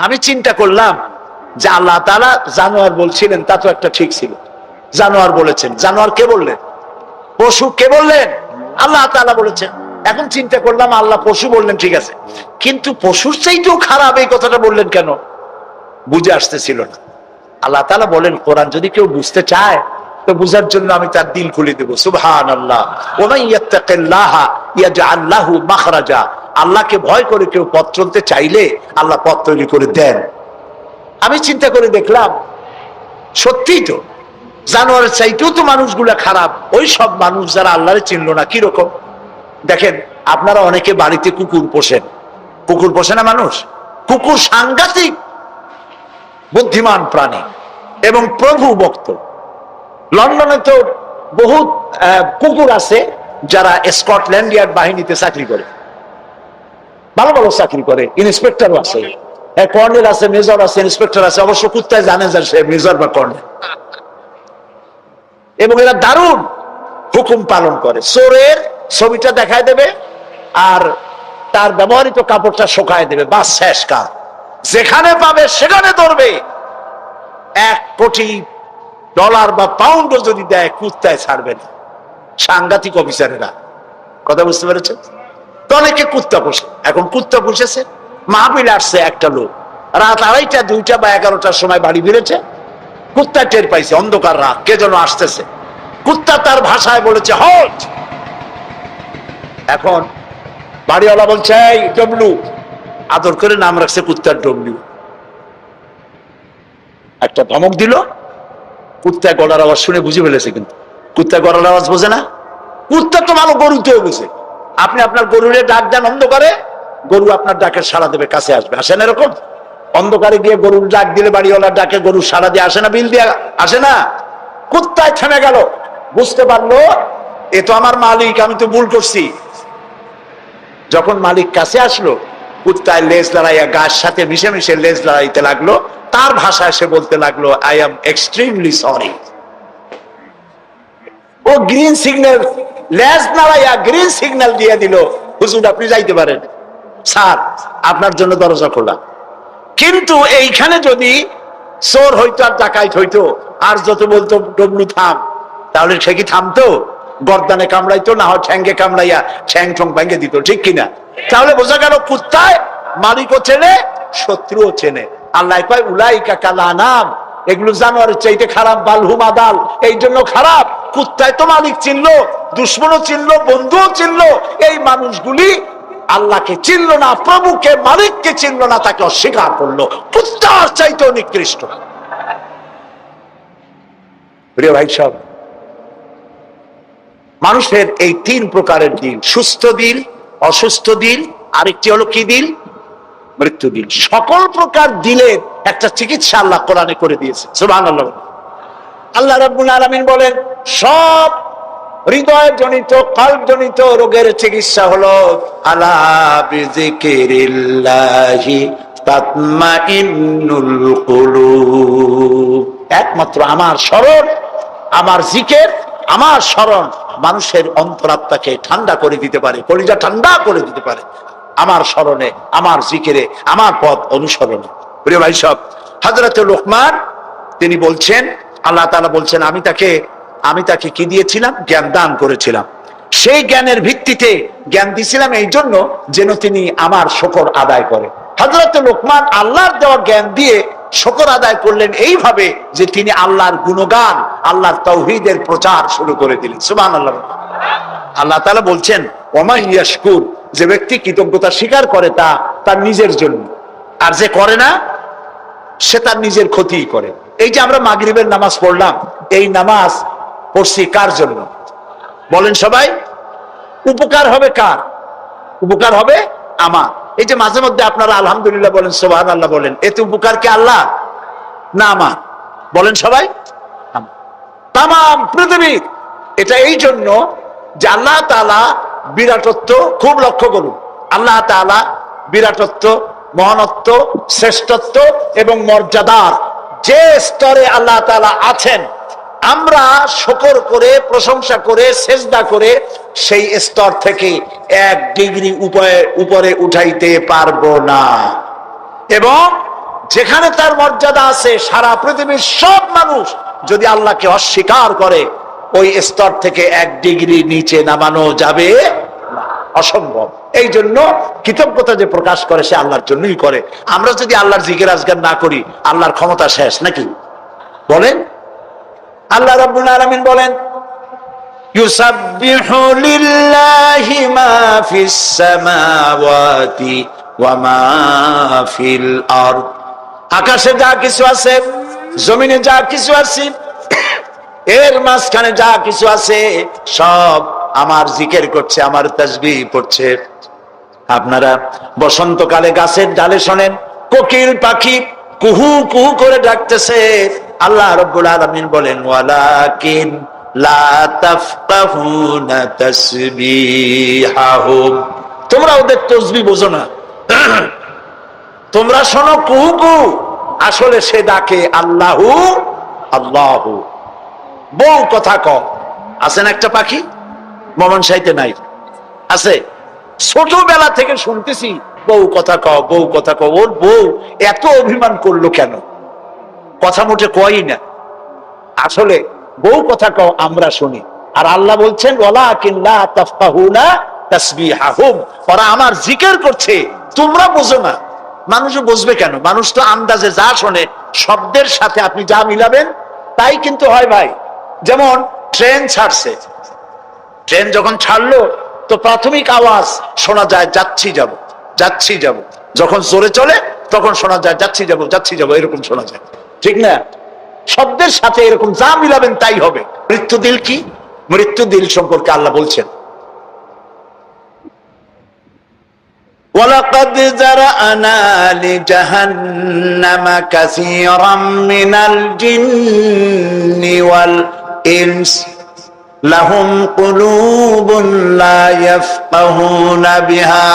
আমি চিন্তা করলাম যে আল্লাহ তাআলা জানোয়ার বলছিলেন, তা তো একটা ঠিক ছিল। জানোয়ার বলেছেন, জানোয়ার কে বললেন? পশু কে বললেন? আল্লাহ তাআলা বলেছেন। এখন চিন্তা করলাম আল্লাহ পশু বললেন, ঠিক আছে, কিন্তু পশুর চাইতেও খারাপ এই কথাটা বললেন কেন? বুঝে আসতেছিল না। আল্লাহ তাআলা বলেন, কোরআন যদি কেউ বুঝতে চায় তো বুঝার জন্য আমি তার দিল খুলে দেবো। সুবহানাল্লাহ। ওয়া মান ইয়াত্তাকিল্লাহা ইয়াজআল লাহু মাখরাজা। আল্লাহকে ভয় করে কেউ পথ চলতে চাইলে আল্লাহ পথ তৈরি করে দেন। আমি চিন্তা করে দেখলাম সত্যিই তো জানোয়ারের চাইতেও তো মানুষগুলা খারাপ। ওই সব মানুষ যারা আল্লাহরে চিনল না। কিরকম দেখেন, আপনারা অনেকে বাড়িতে কুকুর পোষেন। কুকুর পোষে না মানুষ? কুকুর সাংঘাতিক বুদ্ধিমান প্রাণী এবং প্রভু ভক্ত। লন্ডনে তো বহুত কুকুর আছে যারা স্কটল্যান্ড ইয়ার্ড বাহিনীতে চাকরি করে, ভালো ভালো চাকরি করে, ইন্সপেক্টরও আছে, কর্নেল আছে, মেজর আছে, ইন্সপেক্টর আছে। অবশ্য কুত্তায় জানে যে সে মেজর বা কর্নেল, এবং এরা দারুণ হুকুম পালন করে। চোরের ছবিটা দেখায় দেবে আর তার ব্যবহৃত কাপড়টা শুকায় দেবে, বাস শেষ কাজ। যেখানে পাবে সেখানে ধরবে। $1 কোটি বা পাউন্ডও যদি দেয় কুত্তায় ছাড়বে না। সাংঘাতিক অফিসারেরা। কথা বুঝতে পেরেছে? তো অনেকে কুত্তা পোষে। এখন কুত্তা পুষেছে, মাহফিল আসছে একটা লোক, রাত 2:30, 2টা বা 11টার সময় বাড়ি ফিরেছে। কুত্তা টের পাইছে, অন্ধকার রাত, কে যেন আসতেছে। কুত্তা তার ভাষায় বলেছে হল্ট। এখন বাড়িওয়ালা বলছে এই ডব্লু, আদর করে নাম রাখছে কুত্তার ডব্লু। একটা ধমক দিল, কুত্তা গলার আওয়াজ শুনে বুঝে ফেলেছে। কিন্তু কুত্তা গলার আওয়াজ বোঝে না। কুত্তা তো ভালো গরুতেও বুঝে। আপনি আপনার গরুরে ডাক দেন অন্ধকারে, গরু আপনার ডাকের সাড়া দেবে, কাছে আসবে। আসে না এরকম? অন্ধকারে গিয়ে গরুর ডাক দিলে বাড়িওয়ালার ডাকে গরু সাড়া দিয়ে আসে না? বিল দিয়ে আসে না? কুত্তায় থেমে গেল, বুঝতে পারলো এ তো আমার মালিক, আমি তো ভুল করছি। যখন মালিক কাছে আসলো, কুত্তায় লেজ লড়াইয়া গাছ সাথে মিশে মিশে লেজ লড়াইতে লাগলো। তার ভাষায় সে বলতে লাগলো, আই এম এক্সট্রিমলি সরি। ও গ্রিন সিগন্যাল, লেজ নাড়াইয়া গ্রিন সিগন্যাল দিয়ে দিল, হুজুর আপনি যাইতে পারেন, স্যার আপনার জন্য দরজা খোলা। কিন্তু এইখানে যদি চোর হইতো আর ডাকাইত হইতো আর যত বলতো ডবলু থাম, তাহলে সে কি থামতো? গর্দানে কামড়াইতো, না হয় ঠ্যাঙ্গে কামড়াইয়া ঠ্যাং ঠং ভেঙে দিত, ঠিক কিনা? তাহলে বোঝা গেল কুত্তায় মালিকও চেনে, শত্রুও চেনে। আল্লাহ কয় উলাইকা কাল আনাম, এগুলো জানোয়ারের চাইতে খারাপ, বালহুম আদাল, এই জন্য খারাপ। কুত্তায় তো মালিক চিনলো, দুশ্মনও চিনলো, বন্ধুও চিনলো। এই মানুষগুলি আল্লাহকে চিনলো না, প্রভুকে মালিককে চিনলো না, তাকে অস্বীকার করলো। কুত্তার চাইতে নিকৃষ্ট। প্রিয় ভাই সব, মানুষের এই 3 প্রকারের দিল, সুস্থ দিল, অসুস্থ দিল, আরেকটি হলো কি দিল? মৃত্যু দিল। সকল প্রকার দিলের একটা চিকিৎসা আল্লাহ কোরআনে করে দিয়েছে। সুবহানাল্লাহ। আল্লাহ রাব্বুল আলামিন বলেন, সব হৃদয় জনিত, কলব জনিত রোগের চিকিৎসা হলো আলা বিযিকিরিল্লাহি তাতমাইন্নুল কুলুব। একমাত্র আমার স্মরণ, আমার জিকির, আমার স্মরণ মানুষের অন্তরাত্মাকে ঠান্ডা করে দিতে পারে, কলিজা ঠান্ডা করে দিতে পারে। আমার স্মরণে, আমার জিকিরে, আমার পথ অনুসরণে। প্রিয় ভাই সব, হযরত লোকমান তিনি বলছেন, আল্লাহ তাআলা বলছেন, আমি তাকে কি দিয়েছিলাম? জ্ঞান দান করেছিলাম। সেই জ্ঞানের ভিত্তিতে জ্ঞান দিয়েছিলাম এই জন্য যেন তিনি আমার শুকর আদায় করে। হযরত লোকমান আল্লাহর দেওয়া জ্ঞান দিয়ে শুকর আদায় করলেন এইভাবে যে তিনি আল্লাহর গুণগান, আল্লাহর তাওহীদের প্রচার শুরু করে দিলেন। সুবহানাল্লাহ। আল্লাহ তাআলা বলছেন, ওমা ইয়াশকুর, যে ব্যক্তি কৃতজ্ঞতা স্বীকার করে তা তার নিজের জন্য, আর যে করে না সে তার নিজের ক্ষতিই করে। এই যে আমরা মাগরিবের নামাজ পড়লাম, এই নামাজ পড়ছি কার জন্য? বলেন সবাই। উপকার হবে কার? উপকার হবে আমার। এই যে মাঝে মধ্যে আপনারা আলহামদুলিল্লাহ বলেন, সুবহানাল্লাহ বলেন, এতে উপকার কি আল্লাহ না আমার? বলেন সবাই। তামাম পৃথিবীর এটা এই জন্য যে আল্লাহ তাআলা বিরাটত্ব, খুব লক্ষ্য করুন, আল্লাহ তাআলা বিরাটত্ব, মহানত্ব, শ্রেষ্ঠত্ব এবং মর্যাদার যে স্তরে আল্লাহ তাআলা আছেন, আমরা শুকর করে, প্রশংসা করে, সেজদা করে সেই স্তর থেকে 1 ডিগ্রি উপরে উঠাইতে পারবো না। এবং যেখানে তার মর্যাদা আছে, সারা পৃথিবীর সব মানুষ যদি আল্লাহকে অস্বীকার করে, ওই স্তর থেকে 1 ডিগ্রি নিচে নামানো যাবে না, অসম্ভব। এই জন্য কৃতজ্ঞতা যে প্রকাশ করে সে আল্লাহর জন্যই করে। আমরা যদি আল্লাহর জিকির আজগার না করি, আল্লাহর ক্ষমতা শেষ নাকি? বলেন। আল্লাহ রাব্বুল আলামিন বলেন, ইউসাব্বিহু লিল্লাহি মা ফিস সামাওয়াতি ওয়া মা ফিল আরদ। আকাশে যা কিছু আছে, জমিনে যা কিছু আছে, এর মাঝখানে যা কিছু আছে, সব আমার জিকির করছে, আমার তাসবিহ পড়ছে। আপনারা বসন্তকালে গাছের ডালে শোনেন কোকিল পাখি কুহু কুহু করে ডাকতেছে। আল্লাহ রাব্বুল আলামিন বলেন, ওয়ালাকিন লা তাফকাহুনা তাসবিহাহুম। তোমরা ওদের তাসবিহ বোঝো না, তোমরা শোনো কুহু কুহু, আসলে সে ডাকে আল্লাহু আল্লাহু। বউ কথা কম আছেন একটা পাখি, মমনসাইতে নাই, আছে? ছোটবেলা থেকে শুনতেছি বউ কথা কও, বউ কথা কও। ওর বউ এত অভিমান করলো কেন? কথা মোটে কয়ই না। আসলে বউ কথা কও আমরা শুনি, আর আল্লাহ বলছেন ওয়ালাকিন লা তাফকাহুনা তাসবিহাহুম, ওরা আমার জিকির করছে, তোমরা বুঝো না। মানুষ বুঝবে কেন? মানুষ তো আন্দাজে যা শোনে, শব্দের সাথে আপনি যা মিলাবেন তাই কিন্তু হয় ভাই। যেমন ট্রেন ছাড়ছে, ট্রেন যখন ছাড়লো তো প্রাথমিক আওয়াজ শোনা যায় যাচ্ছি যাব, যাচ্ছি যাব। যখন জোরে চলে তখন শোনা যায় যাচ্ছি যাব, যাচ্ছি যাব, এরকম শোনা যায়, ঠিক না? শব্দের সাথে এরকম যা মিলাবেন তাই হবে। মৃত্যু দিল কি? মৃত্যু দিল সম্পর্কে আল্লাহ বলছেন, ওয়ালাকাদ যারানা লিজাহান্নামা কাসীরাম মিনাল জিন্নি ওয়াল ইনস লাহুম কুলুবুন লা ইয়াফকাহুনা বিহা।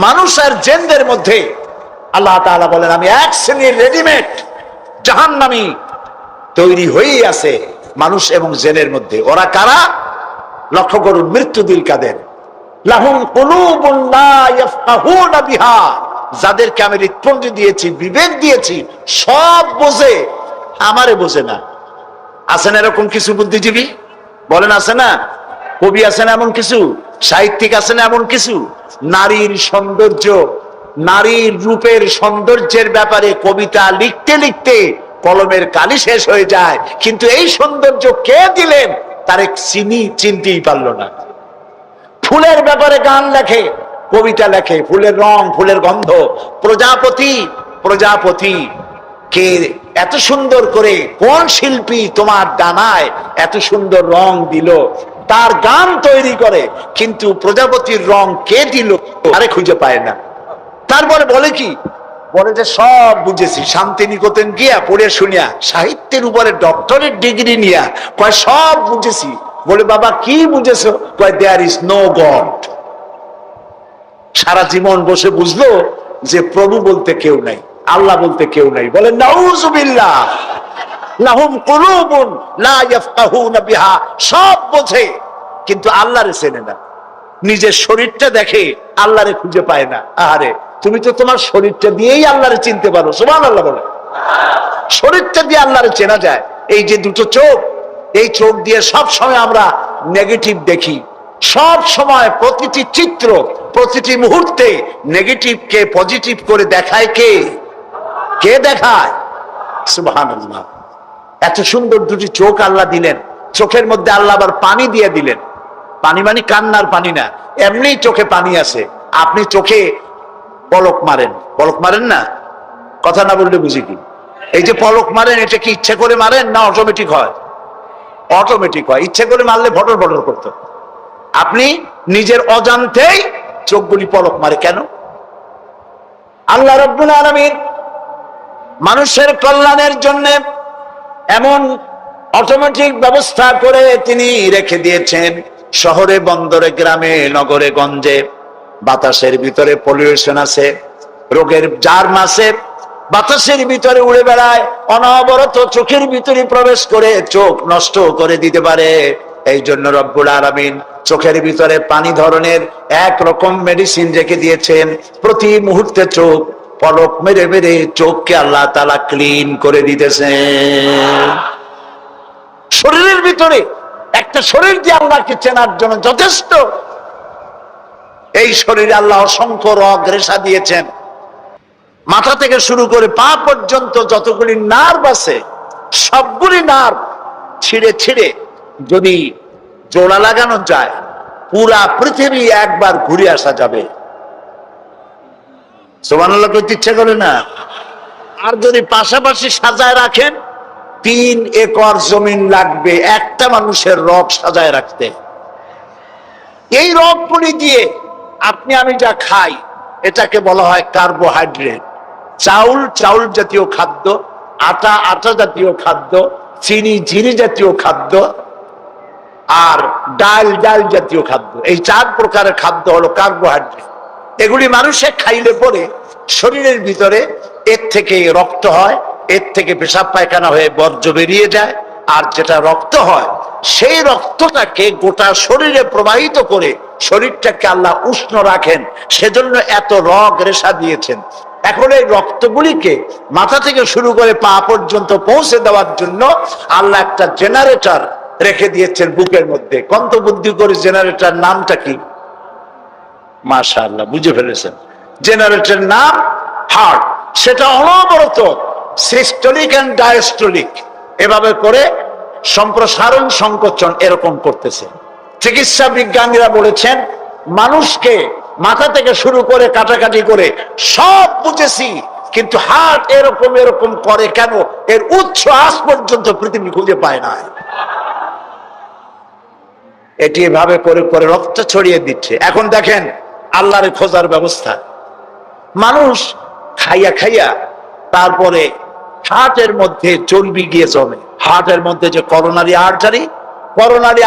মানুষ আর জিনদের মধ্যে আল্লাহ তাআলা বলেন, আমি এক শ্রেণীর রেডিমেড জাহান্নামী তৈরি হয়েই আছে মানুষ এবং জিনের মধ্যে। ওরা কারা? লক্ষ্য করুন, মৃত্যু দিল কাদের? লাহুম কুলুবুন লা ইয়াফকাহুনা বিহা, যাদেরকে আমি হৃৎপিণ্ড দিয়েছি, বিবেক দিয়েছি, সব বোঝে, আমারে বোঝে না। আছেন এরকম কিছু বুদ্ধিজীবী? বলেন আছে না? কবি আছেন এমন কিছু, সাহিত্যিক আছেন এমন কিছু। নারীর সৌন্দর্য, নারীর রূপের সৌন্দর্যের ব্যাপারে কবিতা লিখতে লিখতে কলমের কালি শেষ হয়ে যায়, কিন্তু এই সৌন্দর্য কে দিলেন তারে চিনতেই পারলো না। ফুলের ব্যাপারে গান লেখে, কবিতা লেখে, ফুলের রং, ফুলের গন্ধ। প্রজাপতি, প্রজাপতি কে এত সুন্দর করে, কোন শিল্পী তোমার ডানায় এত সুন্দর রং দিল, তার গান তৈরি করে, কিন্তু প্রজাপতির রং কে দিল আরে খুঁজে পায় না। তারপরে বলে কি? বলে যে সব বুঝেছি, শান্তিনিকেতন গিয়া পড়ে শুনিয়া, সাহিত্যের উপরে ডক্টরেট ডিগ্রি নিয়া কয় সব বুঝেছি। বলে বাবা কি বুঝেছো? কয় দেয়ার ইজ নো গড। সারা জীবন বসে বুঝলো যে প্রভু বলতে কেউ নাই, আল্লাহ বলতে কেউ নাই। বলে নাউযুবিল্লাহ। লাহুম কুলুবুন লা ইয়াফকাহুনা বিহা, সব বোঝে কিন্তু আল্লাহরে চেনে না। নিজের শরীরটা দেখে, আল্লাহরে খুঁজে পায় না। আরে তুমি তো তোমার শরীরটা দিয়েই আল্লাহরে চিনতে পারো, সুবহানাল্লাহ বলে। শরীরটা দিয়ে আল্লাহরে চেনা যায়। এই যে দুটো চোখ, এই চোখ দিয়ে সব সময় আমরা নেগেটিভ দেখি, সব সময় প্রতিটি চিত্র, প্রতিটি মুহূর্তে নেগেটিভকে পজিটিভ করে দেখায় কে? কে দেখায়? সুবহানাল্লাহ। এত সুন্দর দুটি চোখ আল্লাহ দিলেন, চোখের মধ্যে আল্লাহ আবার পানি দিয়ে দিলেন। পানি মানে কান্নার পানি না, এমনি চোখে পানি আছে। আপনি চোখে পলক মারেন, পলক মারেন না? কথা না বললে বুঝি কি? এই যে পলক মারেন, এটা কি ইচ্ছে করে মারেন না অটোমেটিক হয়? অটোমেটিক হয়। ইচ্ছে করে মারলে ভটর ভটর করতো। আপনি নিজের অজান্তেই চোখগুলি পলক মারে কেন? আল্লাহ রাব্বুল আলামিন মানুষের কল্যাণের জন্য এমন অটোমেটিক ব্যবস্থা করে তিনি রেখে দিয়েছেন। শহরে, বন্দরে, গ্রামে, নগরে, গঞ্জে বাতাসের ভিতরে পলিউশন আছে, রোগের জার্ম আছে, বাতাসের ভিতরে উড়ে বেড়ায়, অনবরত চোখের ভিতরে প্রবেশ করে চোখ নষ্ট করে দিতে পারে। এই জন্য রব্বুল আলামিন চোখের ভিতরে পানি ধরনের এক রকম মেডিসিন রেখে দিয়েছেন। প্রতি মুহূর্তে চোখ পলক মেরে মেরে চোখকে আল্লাহ তাআলা ক্লিন করে দিতেছেন। শরীরের ভিতরে একটা শরীর যে আল্লাহকে চেনার জন্য যথেষ্ট। এই শরীরে আল্লাহ অসংখ্য রগ রেশা দিয়েছেন। মাথা থেকে শুরু করে পা পর্যন্ত যতগুলি নার্ভ আছে সবগুলি নার্ভ ছিঁড়ে ছিঁড়ে যদি জোড়া লাগানো যায় পুরা পৃথিবী একবার ঘুরে আসা যাবে। সুবহানাল্লাহ করতে ইচ্ছা করে না? আর যদি পাশাপাশি সাজায় রাখেন 3 একর জমিন লাগবে একটা মানুষের রগ সাজায় রাখতে। এই রগগুলি দিয়ে আপনি আমি যা খাই এটাকে বলা হয় কার্বোহাইড্রেট। চাউল চাউল জাতীয় খাদ্য, আটা আটা জাতীয় খাদ্য, চিনি চিনি জাতীয় খাদ্য, আর ডাল ডাল জাতীয় খাদ্য। এই 4 প্রকারের খাদ্য হলো কার্বোহাইড্রেট। এগুলি মানুষে খাইলে পরে শরীরের ভিতরে এর থেকে রক্ত হয়, এর থেকে পেশাব পায়খানা হয়ে বর্জ্য বেরিয়ে যায়। আর যেটা রক্ত হয় সেই রক্তটাকে গোটা শরীরে প্রবাহিত করে শরীরটাকে আল্লাহ উষ্ণ রাখেন। সেজন্য এত রগ রেশা দিয়েছেন। এখন এই রক্তগুলিকে মাথা থেকে শুরু করে পা পর্যন্ত পৌঁছে দেওয়ার জন্য আল্লাহ একটা জেনারেটর রেখে দিয়েছেন বুকের মধ্যে। কন্ত বুদ্ধি করে জেনারেটর নামটা কি? মাশাআল্লাহ বুঝে ফেলেছেন। জেনারেটরের নাম হার্ট। সেটা অনবরত সিস্টোলিক এন্ড ডায়াস্টোলিক এভাবে করে সম্প্রসারণ সংকোচন এরকম করতেছে। চিকিৎসা বিজ্ঞানীরা বলেছেন মানুষকে মাথা থেকে শুরু করে কাটাকাটি করে সব বুঝেছি, কিন্তু হার্ট এরকম এরকম করে কেন, এর উৎস আজ পর্যন্ত পৃথিবী খুঁজে পায় না। এটি এভাবে করে করে রক্ত ছড়িয়ে দিচ্ছে। এখন দেখেন আল্লাহর খোঁজার ব্যবস্থা। মানুষ খাইয়া খাইয়া তারপরে হার্টের মধ্যে চর্বি গিয়ে জমে। হার্টের মধ্যে যে করোনারি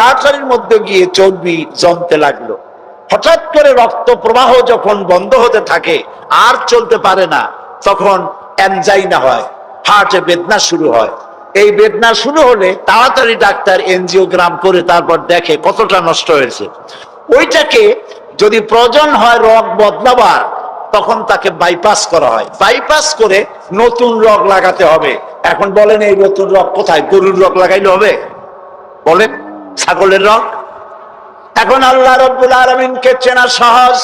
আর্টারির মধ্যে গিয়ে চর্বি জমতে লাগলো। হঠাৎ করে রক্ত প্রবাহ যখন বন্ধ হতে থাকে আর চলতে পারে না, তখন অ্যানজাইনা হয়, হার্টে বেদনা শুরু হয়। এই বেদনা শুরু হলে তাড়াতাড়ি ডাক্তার এনজিওগ্রাম করে তারপর দেখে কতটা নষ্ট হয়েছে। ওইটাকে যদি প্রয়োজন হয় রগ বদলাবার, তখন তাকে বাইপাস করা হয়। বাইপাস করে নতুন রগ লাগাতে হবে। এখন বলেন এই নতুন রগ কোথায়? গরুর রগ লাগাইলে হবে? বলেন ছাগলের রগ? এখন আল্লাহ রব্বুল আলামিনকে চেনা সহজ।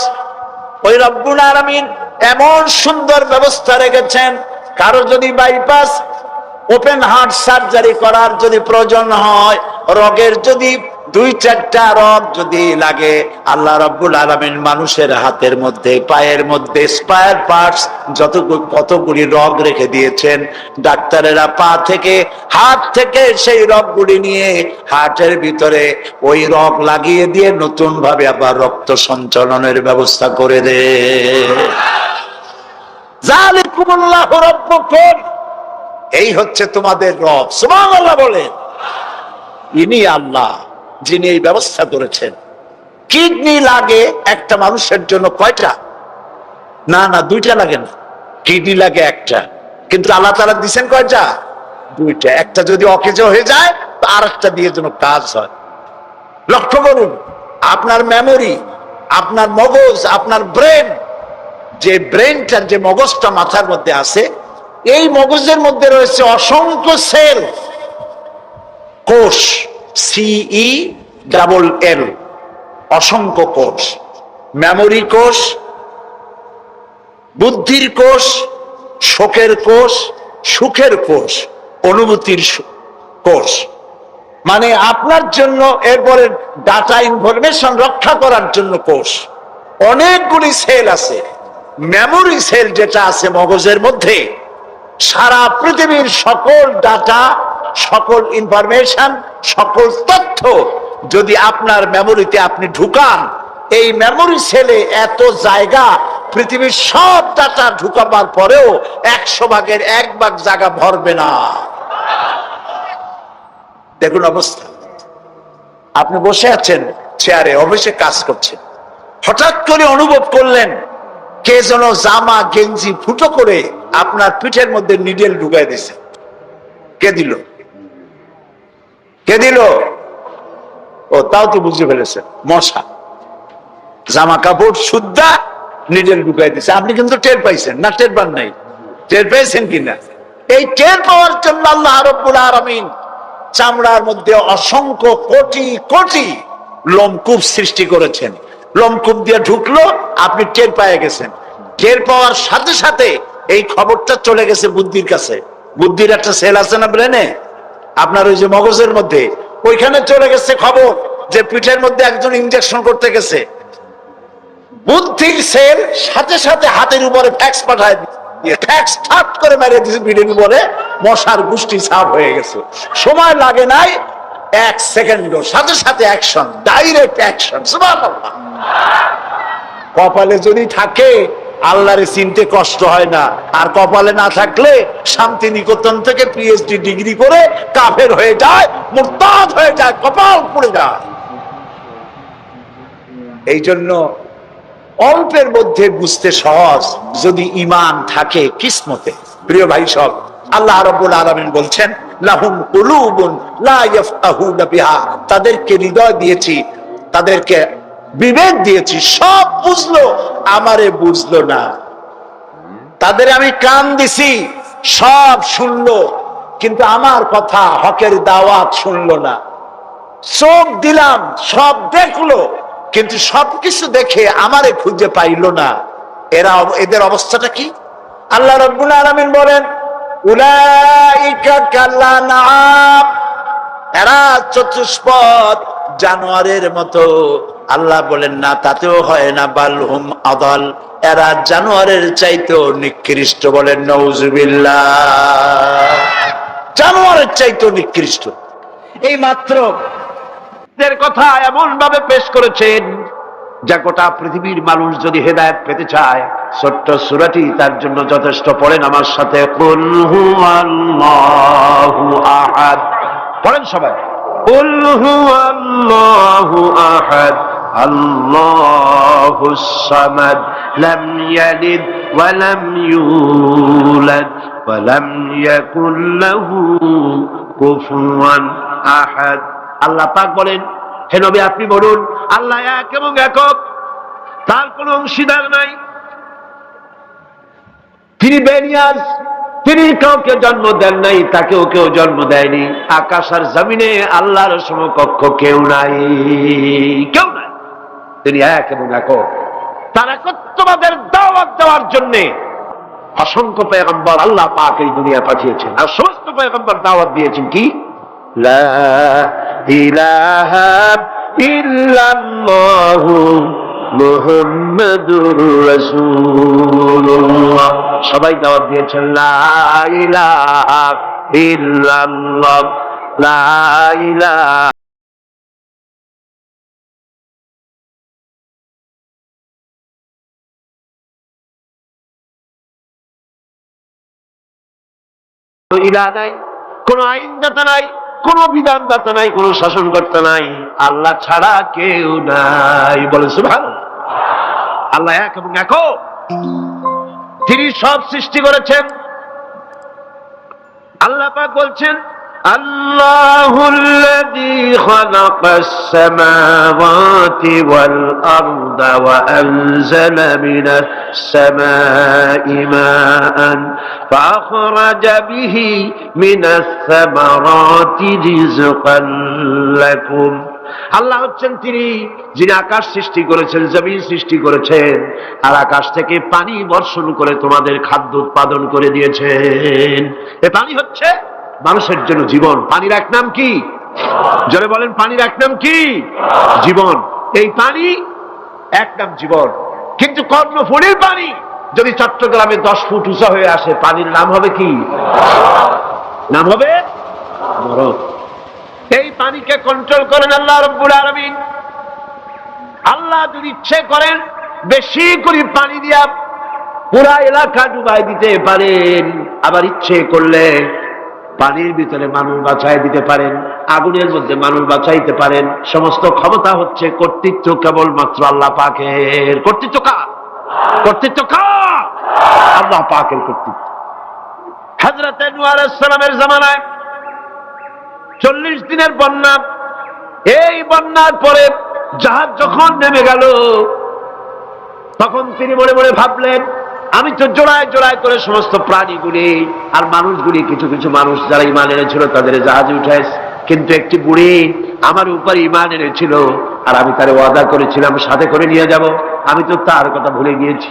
ওই রব্বুল আলামিন এমন সুন্দর ব্যবস্থা রেখেছেন, কারো যদি বাইপাস ওপেন হার্ট সার্জারি করার যদি প্রয়োজন হয়, রগের যদি 2-4টা রগ যদি লাগে, আল্লাহ রাব্বুল আলামিন মানুষের হাতের মধ্যে পায়ের মধ্যে স্পায়ার পার্টস কতগুলি রগ রেখে দিয়েছেন। ডাক্তারেরা পা থেকে হাত থেকে সেই রগগুলি নিয়ে হার্টের ভিতরে ওই রগ লাগিয়ে দিয়ে নতুন ভাবে আবার রক্ত সঞ্চালনের ব্যবস্থা করে দেয়। যালিকুমুল্লাহু রাব্বুকুম, এই হচ্ছে তোমাদের রব। সুবহানাল্লাহ বলেন। ইনি আল্লাহ যিনি এই ব্যবস্থা করেছেন। কিডনি লাগে একটা মানুষের জন্য কয়টা? না না, 2টা লাগে না, কিডনি লাগে একটা। কিন্তু আল্লাহ তাআলা দিবেন কয়টা? 2টা। একটা যদি অকেজ হয়ে যায় তো আরেকটা দিয়ে যেন কাজ হয়। লক্ষ্য করুন, আপনার মেমোরি, আপনার মগজ, আপনার ব্রেন, যে ব্রেনটা, যে মগজটা মাথার মধ্যে আছে, এই মগজের মধ্যে রয়েছে অসংখ্য সেল, কোষ, CELL, অসংখ্য কোষ। মেমোরি কোষ, বুদ্ধির কোষ, শোকের কোষ, সুখের কোষ, অনুভূতির কোষ। মানে আপনার জন্য, এরপরে ডাটা ইনফরমেশন রক্ষা করার জন্য কোষ। অনেকগুলি সেল আছে। মেমোরি সেল যেটা আছে মগজের মধ্যে, সারা পৃথিবীর সকল ডাটা, সকল ইনফরমেশন, সকল তথ্য যদি আপনার মেমোরিতে আপনি ঢুকান, এই মেমোরি সেলে এত জায়গা, পৃথিবীর সব ডাটা ঢুকাবার পরেও 100 ভাগের 1 ভাগ জায়গা ভরবে না। দেখুন অবস্থা। আপনি বসে আছেন চেয়ারে, অফিসে কাজ করছেন, হঠাৎ করে অনুভব করলেন কে যেন জামা গেঞ্জি ফুটো করে আপনার পিঠের মধ্যে নিডেল ঢুকাই দিয়েছে। কে দিল? কে দিল? ও, তাও তো বুঝে ফেলেছে, মশা। জামা কাপড় সুদ্ধা, নিডেল ঢুকাই দিছে। আপনি কিন্তু টের পাইছেন না? টের পান নাই? টের পেয়েছেন কিনা? এই টের পাওয়ার জন্য আল্লাহ রাব্বুল আলামিন চামড়ার মধ্যে অসংখ্য কোটি কোটি লোমকূপ সৃষ্টি করেছেন। লোমকূপ দিয়ে ঢুকলো, আপনি টের পেয়ে গেছেন। টের পাওয়ার সাথে সাথে এই খবরটা চলে গেছে বুদ্ধির কাছে। বুদ্ধির একটা সেল আছে না ব্রেনে, আপনার ওই যে মগজের মধ্যে, ওইখানে চলে গেছে খবর যে পিঠের মধ্যে একজন ইনজেকশন করতে গেছে। বুদ্ধির সেল সাথে সাথে হাতের উপরে ফ্যাক্স পাঠায় দিয়ে ফ্যাক্স ঠাট করে মেরে দিয়েছে পিঠের উপরে, মশার গোষ্ঠী সাফ হয়ে গেছে। সময় লাগে নাই 1 সেকেন্ডও, সাথে সাথে অ্যাকশন, ডাইরেক্ট অ্যাকশন। সুবহানাল্লাহ। কপালে যদি থাকে আল্লাহরে চিনতে কষ্ট হয় না, আর কপালে না থাকলে শান্তি নিকেতন থেকে পিএইচডি ডিগ্রি করে কাফের হয়ে যায়, মুরতাদ হয়ে যায়, কপাল পুড়ে যায়। এই জন্য অল্পের মধ্যে বুঝতে সহজ, যদি ঈমান থাকে কিসমতে। প্রিয় ভাই সব, আল্লাহ রাব্বুল আলামিন বলছেন লাহুম কুলুবুন লা ইয়াফকাহুনা বিহা, তাদেরকে হৃদয় দিয়েছি, তাদেরকে বিবেক দিয়েছি, সব বুঝলো, আমারে বুঝলো না। তাদের আমি কান দিছি, সব শুনলো, কিন্তু আমার কথা হকের দাওয়াত শুনলো না। চোখ দিলাম, সব দেখলো, কিন্তু সবকিছু দেখে আমারে খুঁজে পাইলো না। এদের অবস্থাটা কি? আল্লাহ রাব্বুল আলামিন বলেন উলাইকা কাল্লানাম, এরা চতুষ্পদ জানোয়ারের মতো। আল্লাহ বলেন না, তাতেও হয় না, বালহুম আদাল, এরা জানোয়ারের চাইতেও নিকৃষ্ট। বলেন নাউজুবিল্লাহ। জানোয়ারের চাইতেও নিকৃষ্ট। এই মাত্র এর কথা এমন ভাবে পেশ করেছেন যা গোটা পৃথিবীর মানুষ যদি হেদায়েত পেতে চায়, ছোট্ট সূরাটি তার জন্য যথেষ্ট। পড়েন আমার সাথে, কুল হুয়াল্লাহু আহাদ। পড়েন সবাই, কুল হুয়াল্লাহু আহাদ আল্লাহুস সামাদ লাম ইয়ালিদ ওয়া লাম ইউলাদ ওয়া লাম ইয়াকুল লাহু কুফুয়ান আহাদ। আল্লাহ পাক বলেন, হে নবী আপনি বলুন, আল্লাহ এক এবং একক, তার কোনো অংশীদার নাই, তিনি বেনিয়াজ, তিনি কাউকে জন্ম দেন নাই, তাকেও কেউ জন্ম দেয়নি। আকাশ আর জমিনে আল্লাহর সমকক্ষ কেউ নাই, কেউ নাই। তিনি এক এবং একক। তার একত্ববাদের দাওয়াত দেওয়ার জন্য অসংখ্য পয়গম্বর আল্লাহ পাক এই দুনিয়া পাঠিয়েছেন, আর সমস্ত পয়গম্বর দাওয়াত দিয়েছেন কি? লা ইলাহা ইল্লাল্লাহু মুহাম্মাদুর রাসূলুল্লাহ। সবাই দাওয়াত দিয়েছেন লা ইলাহা ইল্লাল্লাহ, লা ইলাহা। ইলাহ নাই, কোন আইনদাতা নাই, কোন বিধানদাতা নাই, কোন শাসনকর্তা নাই, আল্লাহ ছাড়া কেউ নাই। বলে সুবহানাল্লাহ। আল্লাহ এক এবং একক, তিনি সব সৃষ্টি করেছেন। আল্লাহ পাক বলছেন আল্লাহুল্লাযী খালাকাস সামাওয়াতি ওয়াল আরদা ওয়া আনজালা মিনাস সামাই মাআন ফাআখরাজা বিহি মিনাস সামারাতি রিজকান লাকুম। আল্লাহ হচ্ছেন তিনি যিনি আকাশ সৃষ্টি করেছেন, জমিন সৃষ্টি করেছেন, আর আকাশ থেকে পানি বর্ষণ করে তোমাদের খাদ্য উৎপাদন করে দিয়েছেন। এ পানি হচ্ছে মানুষের জন্য জীবন। পানির এক নাম কি? জোরে বলেন, পানির এক নাম কি? জীবন। এই পানি এক নাম জীবন। কিন্তু কর্ণফুলীর পানি যদি চট্টগ্রামে 10 ফুট উঁচা হয়ে আসে, পানির নাম হবে কি? নাম হবে মরণ। এই পানিকে কন্ট্রোল করেন আল্লাহ রাব্বুল আলামিন। আল্লাহ যদি ইচ্ছে করেন বেশি করে পানি দিয়া পুরা এলাকা ডুবাই দিতে পারেন, আবার ইচ্ছে করলে পানির ভিতরে মানুষ বাঁচাই দিতে পারেন, আগুনের মধ্যে মানুষ বাঁচাইতে পারেন। সমস্ত ক্ষমতা হচ্ছে, কর্তৃত্ব কেবলমাত্র আল্লাহ পাকের। কর্তৃত্ব কার? কর্তৃত্ব কার? আল্লাহ পাকের কর্তৃত্ব। হযরত নূহ আলাইহিস সালামের জামানায় 40 দিনের বন্যা। এই বন্যার পরে জাহাজ যখন নেমে গেল, তখন তিনি মনে মনে ভাবলেন, আমি তো জোড়ায় জোড়ায় করে সমস্ত প্রাণীগুলি আর মানুষগুলি, কিছু কিছু মানুষ যারা ঈমান এনেছিল তাদের জাহাজে উঠাইছে, কিন্তু একটি বুড়ি আমার উপর ঈমান এনেছিল আর আমি তার ওয়াদা করেছিলাম সাথে করে নিয়ে যাব, আমি তো তার কথা ভুলে গিয়েছি।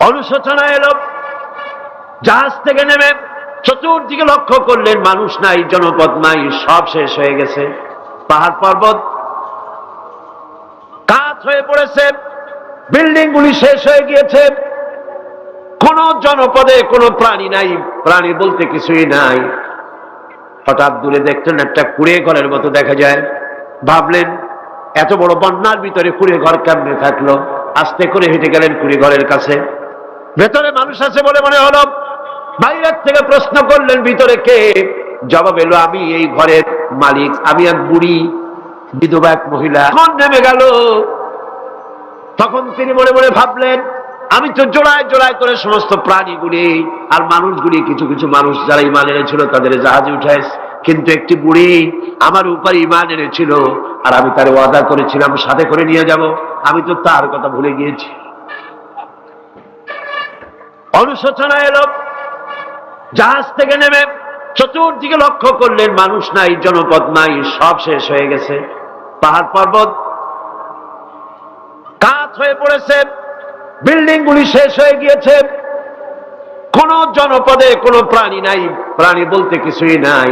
অনুশোচনা এলো। জাহাজ থেকে নেমে চতুর্দিকে লক্ষ্য করলেন, মানুষ নাই, জনপদ নাই, সব শেষ হয়ে গেছে। পাহাড় পর্বত কাত হয়ে পড়েছে, বিল্ডিং গুলি শেষ হয়ে গিয়েছে, কোন জনপদে কোনো প্রাণী নাই, প্রাণী বলতে কিছুই নাই। হঠাৎ দূরে দেখলেন একটা কুড়ে ঘরের মতো দেখা যায়। ভাবলেন, এত বড় বন্যার ভিতরে কুড়ে ঘর কেমনে থাকলো? আস্তে করে হেঁটে গেলেন কুড়ে ঘরের কাছে। ভেতরে মানুষ আছে বলে মনে হলো। বাইরের থেকে প্রশ্ন করলেন, ভিতরে কে? জবাব এলো, আমি এই ঘরের মালিক, আমি এক বুড়ি বিধবা এক মহিলা। এখন নেমে গেল। তখন তিনি মনে মনে ভাবলেন, আমি তো জোড়ায় জোড়ায় করে সমস্ত প্রাণীগুলি আর মানুষগুলি, কিছু কিছু মানুষ যারা ঈমান এনেছিল তাদের জাহাজে উঠাইছে, কিন্তু একটি বুড়ি আমার উপর ঈমান এনেছিল আর আমি তার ওয়াদা করেছিলাম সাথে করে নিয়ে যাব, আমি তো তার কথা ভুলে গিয়েছি। অনুশোচনা এলো। জাহাজ থেকে নেমে চতুর্দিকে লক্ষ্য করলেন, মানুষ নাই, জনপদ নাই, সব শেষ হয়ে গেছে। পাহাড় পর্বত কাত হয়ে পড়েছে, বিল্ডিং গুলি শেষ হয়ে গিয়েছে, কোন জনপদে কোনো প্রাণী নাই, প্রাণী বলতে কিছুই নাই।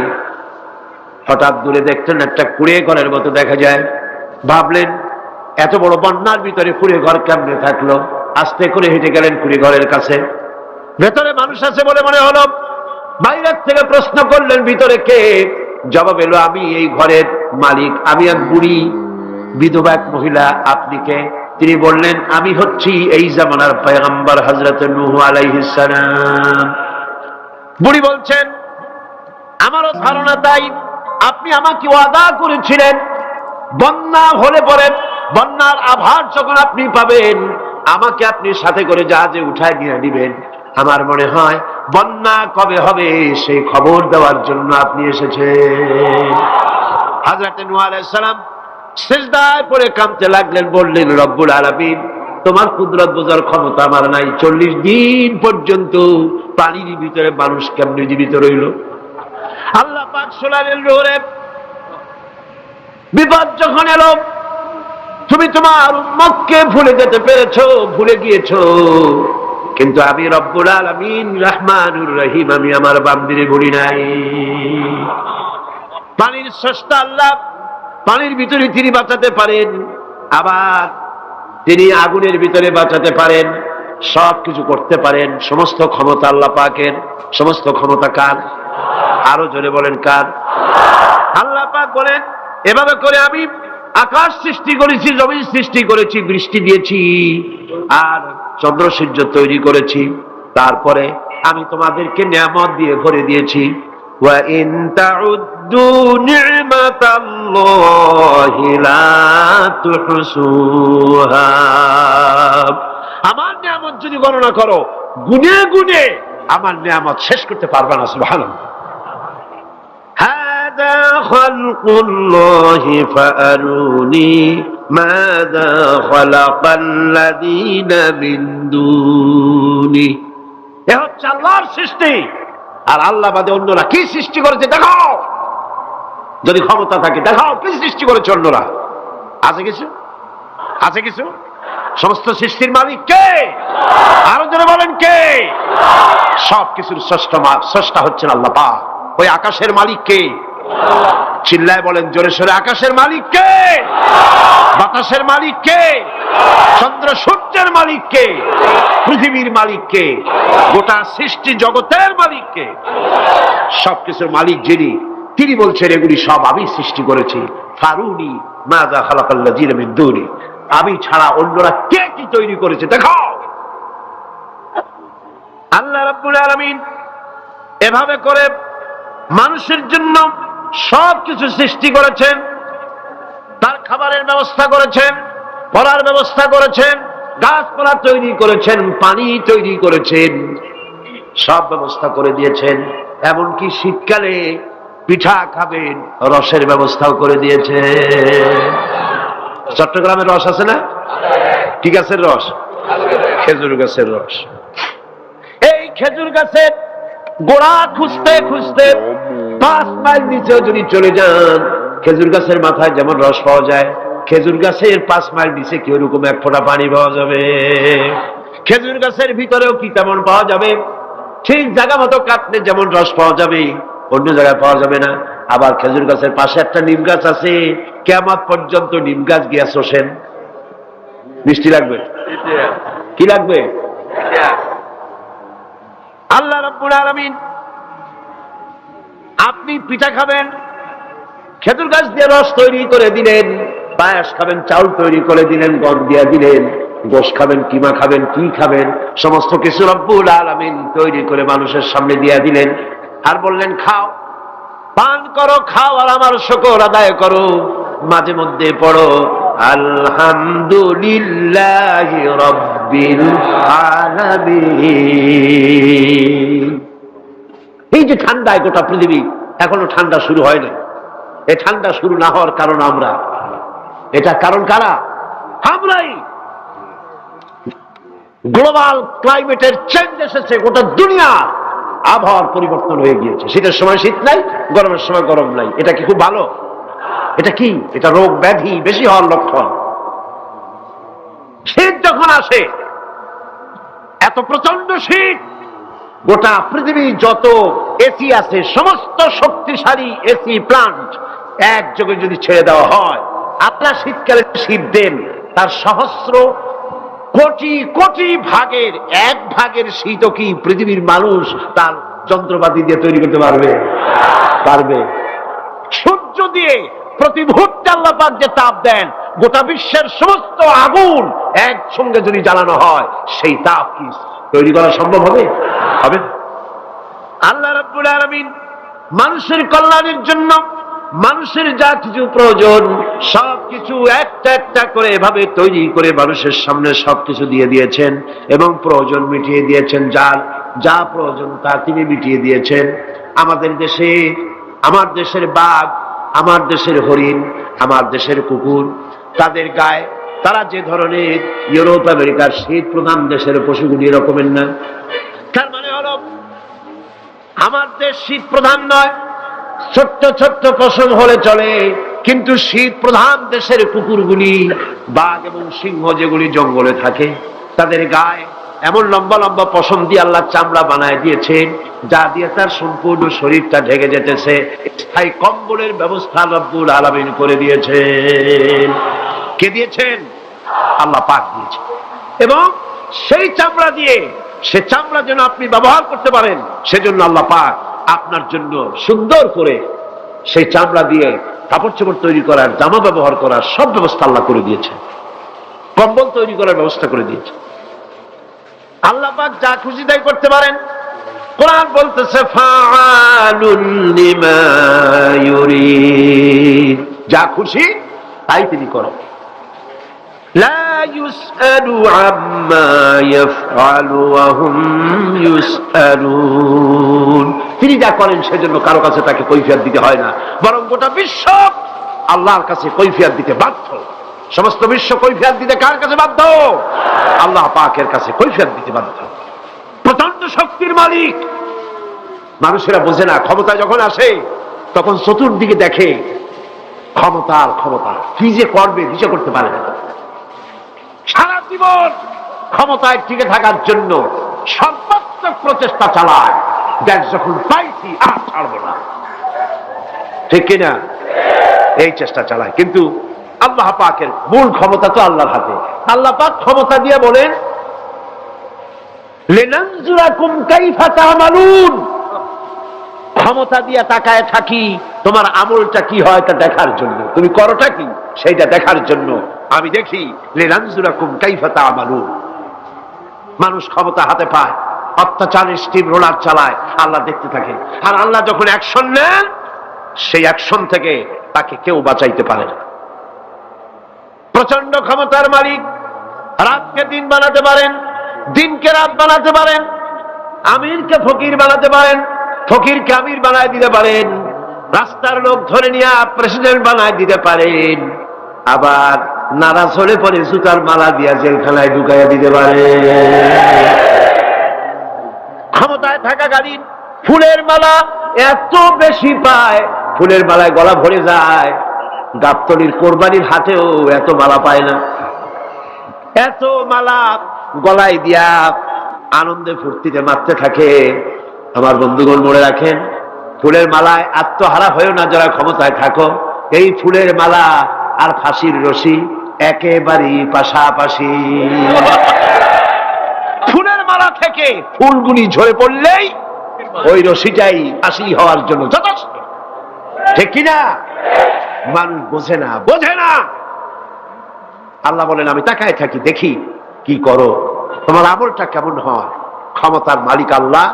হঠাৎ দূরে দেখলেন একটা কুড়ে ঘরের মতো দেখা যায়। ভাবলেন, এত বড় বন্যার ভিতরে কুড়ে ঘর কেমনে থাকলো? আস্তে করে হেঁটে গেলেন কুড়ে ঘরের কাছে। ভেতরে মানুষ আছে বলে মনে হলো। বাইরের থেকে প্রশ্ন করলেন, ভিতরে কে? জবাব এলো, আমি এই ঘরের মালিক, আমি এক বুড়ি বিধবা এক মহিলা, আপনি কে? তিনি বললেন, আমি হচ্ছি এই জামানার পয়গম্বর হযরত নূহ আলাইহিস সালাম। বুড়ি বলছেন, আমারও ধারণা তাই, আপনি আমাকে ওয়াদা করেছিলেন বন্যা হলে পরে, বন্যার আভার যখন আপনি পাবেন আমাকে আপনি সাথে করে জাহাজে উঠায় নিয়ে দিবেন। আমার মনে হয় বন্যা কবে হবে সেই খবর দেওয়ার জন্য আপনি এসেছেন। হযরত নূহ আলাইহিস সালাম সিজদায় পড়ে কাঁদতে লাগলেন, বললেন, রব্বুল আলামিন, তোমার কুদরত বোঝার ক্ষমতা আমার নাই। 40 দিন পর্যন্ত পানির ভিতরে মানুষ কেমনে জীবিত রইল? আল্লাহ পাক শোনালেন, রোরে বিপদ যখন এলো, তুমি তোমার উম্মতকে ভুলে যেতে পেরেছো, ভুলে গিয়েছো, কিন্তু আমি রব্বুল আলামিন রহমানুর রহিম, আমি আমার বান্দিরে ভুলি নাই। পানির স্রষ্টা আল্লাহ, পানির ভিতরে তিনি বাঁচাতে পারেন, আবার তিনি আগুনের ভিতরে বাঁচাতে পারেন, সব কিছু করতে পারেন। সমস্ত ক্ষমতা আল্লাহ পাকের। সমস্ত ক্ষমতা কার? আরো জোরে বলেন, কার? আল্লাহ পাক বলেন, এভাবে করে আমি আকাশ সৃষ্টি করেছি, জমিন সৃষ্টি করেছি, বৃষ্টি দিয়েছি আর চন্দ্র সূর্য তৈরি করেছি, তারপরে আমি তোমাদেরকে নিয়ামত দিয়ে ভরে দিয়েছি। ওয়া ইন তাউদ্দু নি'মাতাল্লাহি লা তুহসুহা। আমার নিয়ামত যদি গণনা করো, গুনে গুনে আমার নিয়ামত শেষ করতে পারবে না। সুবহানাল্লাহ। হাদা খালকুল্লাহি ফাআরুনি মাযা খালাকাল্লাযীনা মিন দুনি। এ হচ্ছে আল্লাহর সৃষ্টি, আর আল্লাহ বাদে অন্যরা কি সৃষ্টি করেছে দেখাও। যদি ক্ষমতা থাকে দেখাও কি সৃষ্টি করেছে অন্যরা। আছে কিছু? আছে কিছু? সমস্ত সৃষ্টির মালিক কে? আরো জোরে বলেন, কে? সব কিছুর স্রষ্টা হচ্ছেন আল্লাহ পাক। ওই আকাশের মালিক কে? চিল্লায় বলেন জোরে সোরে, আকাশের মালিক কে? বাতাসের মালিক কে? চন্দ্র সূর্যের মালিক কে? পৃথিবীর মালিক কে? গোটা সৃষ্টি জগতের মালিক কে? সবকিছুর মালিক যিনি, তিনি বলছেন এগুলি সব আমি সৃষ্টি করেছি। ফারুনি মাযা খালাকাল্লাযীনা মিন দুনি। আমি ছাড়া অন্যরা কে কি তৈরি করেছে দেখাও। আল্লাহ রাব্বুল আলামিন এভাবে করে মানুষের জন্য সবকিছু সৃষ্টি করেছেন। তার খাবারের ব্যবস্থা করেছেন, পড়ার ব্যবস্থা করেছেন, গাছপালা তৈরি করেছেন, পানি তৈরি করেছেন, সব ব্যবস্থা করে দিয়েছেন। এমনকি শীতকালে পিঠা খাবেন, রসের ব্যবস্থাও করে দিয়েছেন। চট্টগ্রামের রস আছে না? কি গাছের রস? খেজুর গাছের রস। এই খেজুর গাছের গোড়া খুঁজতে খুঁজতে 5 মাইল নিচেও যদি চলে যান, খেজুর গাছের মাথায় যেমন রস পাওয়া যায়, খেজুর গাছের 5 মাইল নিচে কি ওরকম এক ফোঁটা পানি পাওয়া যাবে? খেজুর গাছের ভিতরেও কি তেমন পাওয়া যাবে? ঠিক জায়গা মতো কাটলে যেমন রস পাওয়া যাবে, অন্য জায়গায় পাওয়া যাবে না। আবার খেজুর গাছের পাশে একটা নিম গাছ আছে, কিয়ামত পর্যন্ত নিম গাছ গিয়া শোষেন। মিষ্টি লাগবে? কি লাগবে? আল্লাহ রাব্বুল আলামিন, আপনি পিঠা খাবেন, খেজুর গাছ দিয়ে রস তৈরি করে দিলেন, পায়েস খাবেন, চাউল তৈরি করে দিলেন, গম দিয়ে দিলেন, গোশ খাবেন, কিমা খাবেন, কি খাবেন, সমস্ত কিছু রব্বুল আলামিন তৈরি করে মানুষের সামনে দিয়ে দিলেন। আর বললেন খাও, পান করো, খাও, আর আমার শুকর আদায় করো। মাঝে মধ্যে পড়ো আলহামদুলিল্লাহি রাব্বিল আলামিন। এই যে ঠান্ডায় গোটা পৃথিবী, এখনো ঠান্ডা শুরু হয় না। এই ঠান্ডা শুরু না হওয়ার কারণ আমরা, এটা কারণ কারা? আমরাই। গ্লোবাল ক্লাইমেটের চেঞ্জ এসেছে, গোটা দুনিয়া আবহাওয়ার পরিবর্তন হয়ে গিয়েছে। শীতের সময় শীত নাই, গরমের সময় গরম নাই। এটা কি খুব ভালো? এটা কি? এটা রোগ ব্যাধি বেশি হওয়ার লক্ষণ। শীত যখন আসে, এত প্রচন্ড শীত, গোটা পৃথিবী যত এসি আছে, সমস্ত শক্তিশালী এসি প্লান্ট একযোগে যদি ছেড়ে দেওয়া হয়, আপনার শীতকালে শীত দেন, তার সহস্র কোটি কোটি ভাগের 1 ভাগের শীতও কি পৃথিবীর মানুষ তার যন্ত্রপাতি দিয়ে তৈরি করতে পারবে? পারবে। সূর্য দিয়ে প্রতি মুহূর্তে আল্লাহ পাক যে তাপ দেন, গোটা বিশ্বের সমস্ত আগুন একসঙ্গে যদি জ্বালানো হয়, সেই তাপ কি তৈরি করা সম্ভব হবে? হবে। আল্লাহ রাব্বুল আলামিন মানুষের কল্যাণের জন্য মানুষের যা কিছু প্রয়োজন সবকিছু একটা একটা করে এভাবে তৈরি করে মানুষের সামনে সবকিছু দিয়ে দিয়েছেন এবং প্রয়োজন মিটিয়ে দিয়েছেন। যার যা প্রয়োজন তা তিনি মিটিয়ে দিয়েছেন। আমাদের দেশে, আমার দেশের বাঘ, আমার দেশের হরিণ, আমার দেশের কুকুর, তাদের গায়ে তারা যে ধরনের ইউরোপ আমেরিকার শীত প্রধান দেশের পশুগুলি এরকমের না। তার মানে হলো আমার দেশ শীত প্রধান নয়, ছোট্ট ছোট্ট পশম হলে চলে, কিন্তু শীত প্রধান দেশের কুকুরগুলি, বাঘ এবং সিংহ যেগুলি জঙ্গলে থাকে, তাদের গায়ে এমন লম্বা লম্বা পশম দিয়ে আল্লাহ চামড়া বানায় দিয়েছেন, যা দিয়ে তার সম্পূর্ণ শরীরটা ঢেকে যেতেছে। স্থায়ী কম্বলের ব্যবস্থা রব্বুল আলামিন করে দিয়েছেন। কে দিয়েছেন? আল্লাহ পাক দিয়েছেন। এবং সেই চামড়া দিয়ে, সে চামড়া যেন আপনি ব্যবহার করতে পারেন, সেজন্য আল্লাহ পাক আপনার জন্য সুন্দর করে সেই চামড়া দিয়ে কাপড় চোপড় তৈরি করার, জামা ব্যবহার করার সব ব্যবস্থা আল্লাহ করে দিয়েছে। কম্বল তৈরি করার ব্যবস্থা করে দিয়েছে। আল্লাহ পাক যা খুশি তাই করতে পারেন। কোরআন বলতেছে ফাআলুন লিমা ইউরিদ, যা খুশি তাই তিনি করেন। লা ইউসআলু আম্মা ইয়াফআলু ওয়া হুম ইউসআলুন, তিনি যা করেন সেজন্য কারো কাছে তাকে কৈফিয়ত দিতে হয় না, বরং গোটা বিশ্ব আল্লাহর কাছে কৈফিয়ত দিতে বাধ্য। সমস্ত বিশ্ব কৈফিয়ত দিতে কার কাছে বাধ্য? আল্লাহ পাকের কাছে কৈফিয়ত দিতে বাধ্য। প্রচন্ড শক্তির মালিক। মানুষেরা বোঝে না, ক্ষমতা যখন আসে তখন চতুর্দিকে দেখে ক্ষমতার ক্ষমতা, কি যে করবে দিশা করতে পারে না। সারা জীবন ক্ষমতায় টিকে থাকার জন্য সর্বাত্মক প্রচেষ্টা চালায়, দেখ যখন পাইছি আর ছাড়বো না, ঠিক কিনা? এই চেষ্টা চালায়। কিন্তু আল্লাহ পাকের মূল ক্ষমতা তো আল্লাহর হাতে। আল্লাহ পাক ক্ষমতা দিয়ে বলেন লিনানজুরাকুম কাইফা তা'মালুন, ক্ষমতা দিয়ে তাকায় থাকি তোমার আমলটা কি হয় তা দেখার জন্য, তুমি করোটা কি সেইটা দেখার জন্য আমি দেখি। লিনানজুরাকুম কাইফা তা'মালুন। মানুষ ক্ষমতা হাতে পায়, অত্যাচারের স্টিম রোলার চালায়, আল্লাহ দেখতে থাকে। আর আল্লাহ যখন অ্যাকশন নেন, সেই অ্যাকশন থেকে তাকে কেউ বাঁচাইতে পারে না। প্রচন্ড ক্ষমতার মালিক। রাতকে দিন বানাতে পারেন, দিনকে রাত বানাতে পারেন, আমিরকে ফকির বানাতে পারেন, ফকিরকে আমির বানায় দিতে পারেন, রাস্তার লোক ধরে নিয়ে প্রেসিডেন্ট বানায় দিতে পারেন, আবার নারাজ হলে পরে জুতার মালা দিয়া জেলখানায় ঢুকাইয়া দিতে পারে। ক্ষমতায় থাকাকালীন ফুলের মালা এত বেশি পায়, ফুলের মালায় গলা ভরে যায়। গাবতলীর কোরবানির হাটেও এত মালা পায় না। এত মালা গলায় দিয়া আনন্দে ফুর্তিতে মারতে থাকে। আমার বন্ধুগণ মনে রাখেন, ফুলের মালায় আত্মহারা হয়েও না যারা ক্ষমতায় থাকো। এই ফুলের মালা আর ফাঁসির রশি একেবারেই পাশাপাশি। ফুলের মালা থেকে ফুলগুলি ঝরে পড়লেই ওই রশিটাই ফাঁসি হওয়ার জন্য যথেষ্ট, ঠিক কিনা? মানুষ বোঝে না, বোঝে না। আল্লাহ বলেন আমি তাকায় থাকি, দেখি কি করো, তোমার আমলটা কেমন হয়। ক্ষমতার মালিক আল্লাহ,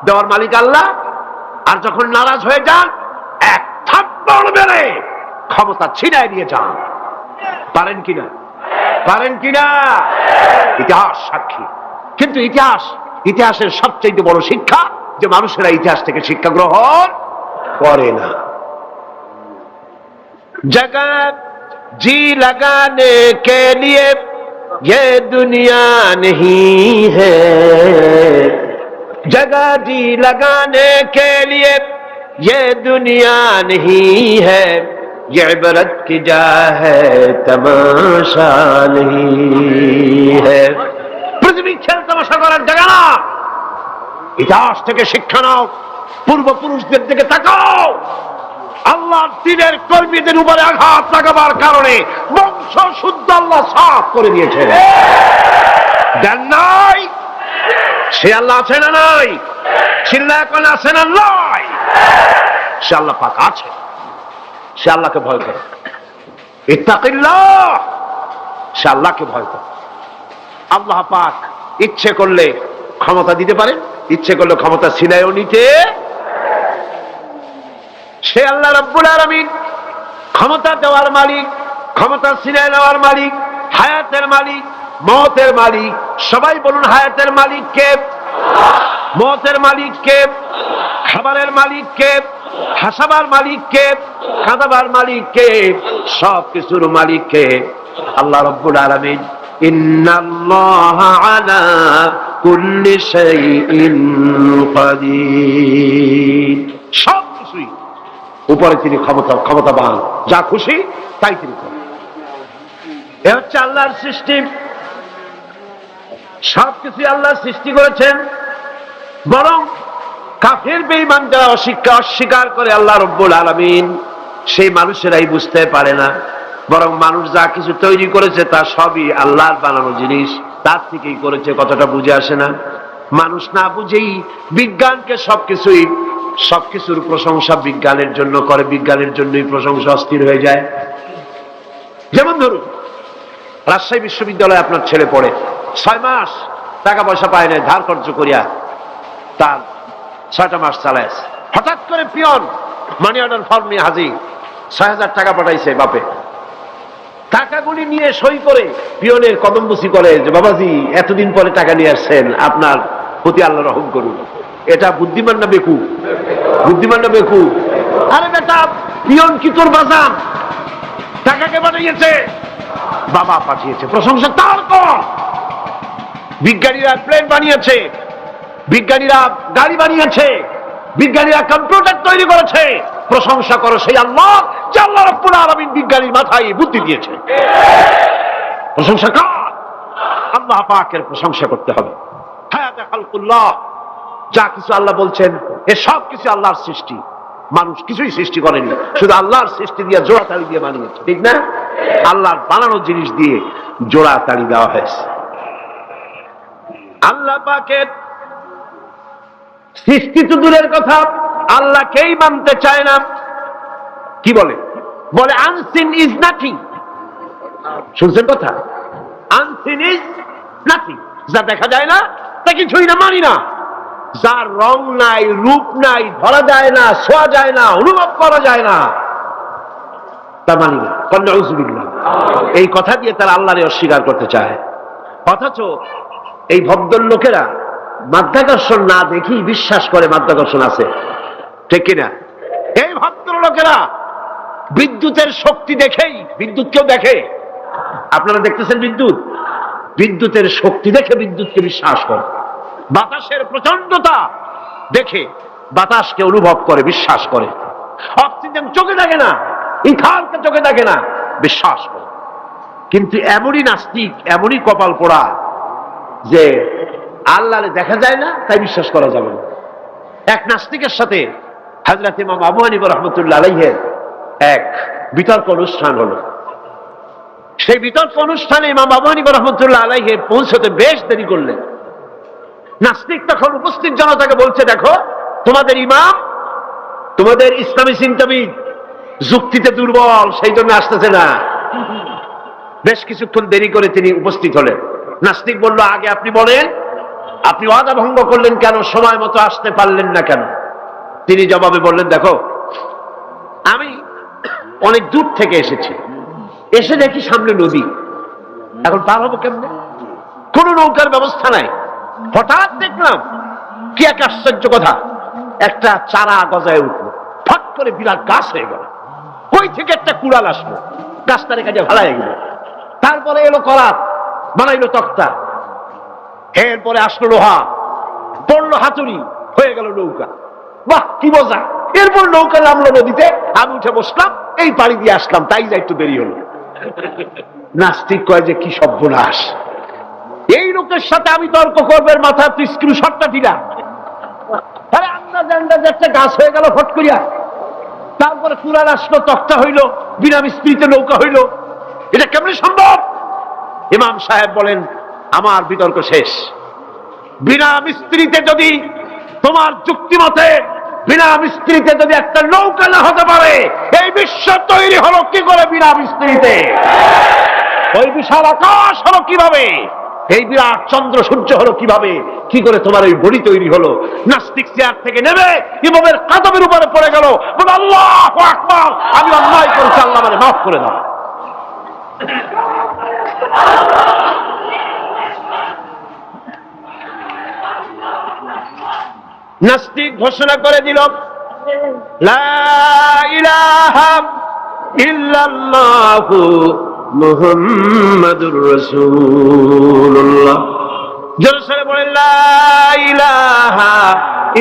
দেওয়ার মালিক আল্লাহ। আর যখন নারাজ হয়ে যান, এক থাপ্পড় মেরে ক্ষমতা ছিনায় নিয়ে যান। পারেন কিনা? পারেন কিনা? ইতিহাস সাক্ষী। কিন্তু ইতিহাসের সবচেয়ে বড় শিক্ষা যে মানুষেরা ইতিহাস থেকে শিক্ষা গ্রহণ করে না। जगत जी लगाने के लिए ये दुनिया नहीं है, जगह जी लगाने के लिए ये दुनिया नहीं है, ये इबरत की जा है तमाशा नहीं है। पृथ्वी खेल तमाशा করার জায়গা না। ইতিহাস থেকে শিক্ষা নাও, পূর্বপুরুষদের দিকে তাকাও। আল্লাহর দ্বীনের কর্মীদের উপরে আঘাত লাগাবার কারণে বংশ শুদ্ধ আল্লাহ সাফ করে দিয়েছেন। দেন নাই? সে আল্লাহ আছে না নাই? চিল্লায় কোন আছে না নাই? সে আল্লাহ পাক আছে। সে আল্লাহকে ভয় করে। ইত্তাকিল্লাহ, সে আল্লাহকে ভয় করে। আল্লাহ পাক ইচ্ছে করলে ক্ষমতা দিতে পারেন, ইচ্ছে করলে ক্ষমতা ছিনায়ও নিতে। সে আল্লাহ রাব্বুল আলামিন ক্ষমতা দেওয়ার মালিক, ক্ষমতা ছিনায় নেওয়ার মালিক, হায়াতের মালিক, মওতের মালিক। সবাই বলুন হায়াতের মালিক কে? মওতের মালিক কে? খাবারের মালিক কে? হাসাবার মালিক কে? কাঁদাবার মালিক কে? সব কিছুর মালিক কে? আল্লাহ রাব্বুল আলামিন। ইন্নাল্লাহা আলা কুল্লি শাইইন কাদির। সব কিছুই উপরে তিনি ক্ষমতাবান, যা খুশি তাই তিনি করেন। এ হচ্ছে আল্লাহর সৃষ্টি। সবকিছু আল্লাহ সৃষ্টি করেছেন। বরং কাফের বেঈমান যারা অস্বীকার করে আল্লাহ রাব্বুল আলামিন, সেই মানুষেরাই বুঝতে পারে না। বরং মানুষ যা কিছু তৈরি করেছে তা সবই আল্লাহর বানানো জিনিস, তার থেকেই করেছে। কতটা বুঝে আসে না? মানুষ না বুঝেই বিজ্ঞানকে সবকিছুর প্রশংসা বিজ্ঞানের জন্য করে, বিজ্ঞানের জন্যই প্রশংসা অস্থির হয়ে যায়। যেমন ধরুন, রাজশাহী বিশ্ববিদ্যালয়ে আপনার ছেলে পড়ে, 6 মাস টাকা পয়সা পায় না, ধার কর্য করিয়া তার 6টা মাস চালায়। হঠাৎ করে পিয়ন মানি অর্ডার ফর্ম নিয়ে হাজির, 6,000 টাকা পাঠাইছে বাপে। টাকাগুলি নিয়ে সই করে পিয়নের কদমবুসি করে যে বাবাজি এতদিন পরে টাকা নিয়ে আসছেন, আপনার প্রতি আল্লাহ রহম করুন। এটা বুদ্ধিমান না বেকু? বুদ্ধিমান না বেকু? আরে বেটা, পিয়ন কি তোর বাজান? টাকাকে পাঠিয়েছে, বাবা পাঠিয়েছে, প্রশংসা তার কর। বিজ্ঞানীরা প্লেন বানিয়েছে, বিজ্ঞানীরা গাড়ি বানিয়েছে, বিজ্ঞানীরা কম্পিউটার তৈরি করেছে, প্রশংসা করো সেই আল্লাহ যে আল্লাহ রাব্বুল আলামিন বিজ্ঞানীর মাথায় বুদ্ধি দিয়েছে। প্রশংসা কর, আল্লাহ পাকের প্রশংসা করতে হবে। হায়াতে খালকুল্লাহ, যা কিছু আল্লাহ বলছেন এ সব কিছু আল্লাহর সৃষ্টি। মানুষ কিছুই সৃষ্টি করেনি, শুধু আল্লাহর সৃষ্টি দিয়ে জোড়া তালি দিয়ে বানিয়েছে, ঠিক না? আল্লাহর বানানো জিনিস দিয়ে জোড়া তালি দেওয়া হয়েছে। আল্লাহ পাকের সৃষ্টি তো দূরের কথা, আল্লাহকেই মানতে চায় না। কি বলে? বলে আনসিন ইজ নাথিং। শুনছেন কথা? Unseen is nothing. যা দেখা যায় না তা কিছুই না, মানি না। যার রং নাই, রূপ নাই, ধরা যায় না, ছোঁয়া যায় না, অনুভব করা যায় না, তা মানি না। নাউযুবিল্লাহ। এই কথা দিয়ে তারা আল্লাহরে অস্বীকার করতে চায়। অথচ এই ভদ্রলোকেরা মাধ্যাকর্ষণ না দেখি বিশ্বাস করে মাধ্যাকর্ষণ আছে, ঠিক কিনা? এই ভদ্রলোকেরা বিদ্যুতের শক্তি দেখেই, বিদ্যুৎকেও দেখে, আপনারা দেখতেছেন বিদ্যুৎ, বিদ্যুতের শক্তি দেখে বিদ্যুৎকে বিশ্বাস করে, বাতাসের প্রচন্ডতা দেখে বাতাসকে অনুভব করে, বিশ্বাস করে। অক্সিজেন চোখে দেখে না, ইথারকে চোখে দেখে না, বিশ্বাস করে। কিন্তু এমনই নাস্তিক, এমনই কপাল পোড়া যে আল্লাহরে দেখা যায় না তাই বিশ্বাস করা যাবে না। এক নাস্তিকের সাথে হযরত ইমাম আবু হানিফা রাহমাতুল্লাহ আলাইহির এক বিতর্ক অনুষ্ঠান হলো। সেই বিতর্ক অনুষ্ঠানে ইমাম আবু হানিফা রাহমাতুল্লাহ আলাইহি পৌঁছতে বেশ দেরি করলেন। নাস্তিক তখন উপস্থিত জনতাকে বলছে, দেখো তোমাদের ইমাম, তোমাদের ইসলামী চিন্তাবিদ যুক্তিতে দুর্বল, সেই জন্য আসতেছে না। বেশ কিছুক্ষণ দেরি করে তিনি উপস্থিত হলেন। নাস্তিক বলল, আগে আপনি বলেন, আপনি ওয়াদা ভঙ্গ করলেন কেন, সময় মতো আসতে পারলেন না কেন? তিনি জবাবে বললেন, দেখো আমি অনেক দূর থেকে এসেছি, এসে দেখি সামনে নদী, এখন পার হবো কেমনে? কোন নৌকার ব্যবস্থা নাই। হঠাৎ দেখলাম কি এক আশ্চর্য কথা, একটা চারা গজায় উঠলো, ফট করে বিরাট গাছ হয়ে গেল। কই থেকে একটা কুড়াল আসলো, গাছটারে কাজে ভালাই গেল। তারপরে এলো করাত, বানাইলো তক্তা, এরপরে আসলো লোহা, পড়লো হাতুড়ি, হয়ে গেল নৌকা। বাহ কি মজা! এরপর নৌকা নামলো নদীতে, আমি উঠে বসলাম, এই পাড়ি দিয়ে আসলাম, তাই যা একটু দেরি হলো। নাস্তিক কয় যে কি সর্বনাশ, এই লোকের সাথে আমি তর্ক করবে, মাথা স্ক্রু শটটা দিলাম। আরে আন্দাজ একটা গাছ হয়ে গেল ফট করিয়া, তারপরে কুড়াল আসলো, তক্তা হইল, বিনা মিস্ত্রিতে নৌকা হইল, এটা কেমন সম্ভব? ইমাম সাহেব বলেন, আমার বিতর্ক শেষ। বিনা মিস্ত্রিতে যদি, তোমার যুক্তি মতে বিনা মিস্ত্রিতে যদি একটা নৌকা না হতে পারে, এই বিশ্ব তৈরি হলো কি করে বিনা মিস্ত্রিতে? ওই বিশাল আকাশ হলো কিভাবে? এই বিরাট চন্দ্র সূর্য হলো কিভাবে? কি করে তোমার ওই বডি তৈরি হলো? নাস্তিক চেয়ার থেকে নেমে ইমামের কাদমের উপরে পড়ে গেল, বলে আল্লাহু আকবার, আমি অন্যায় করেছি, আল্লাহ আমাকে মাফ করে দাও। নাস্তিক ঘোষণা করে দিল, লা ইলাহা ইল্লাল্লাহু মুহাম্মাদুর রাসূলুল্লাহ। জোরে বলেন, লা ইলাহা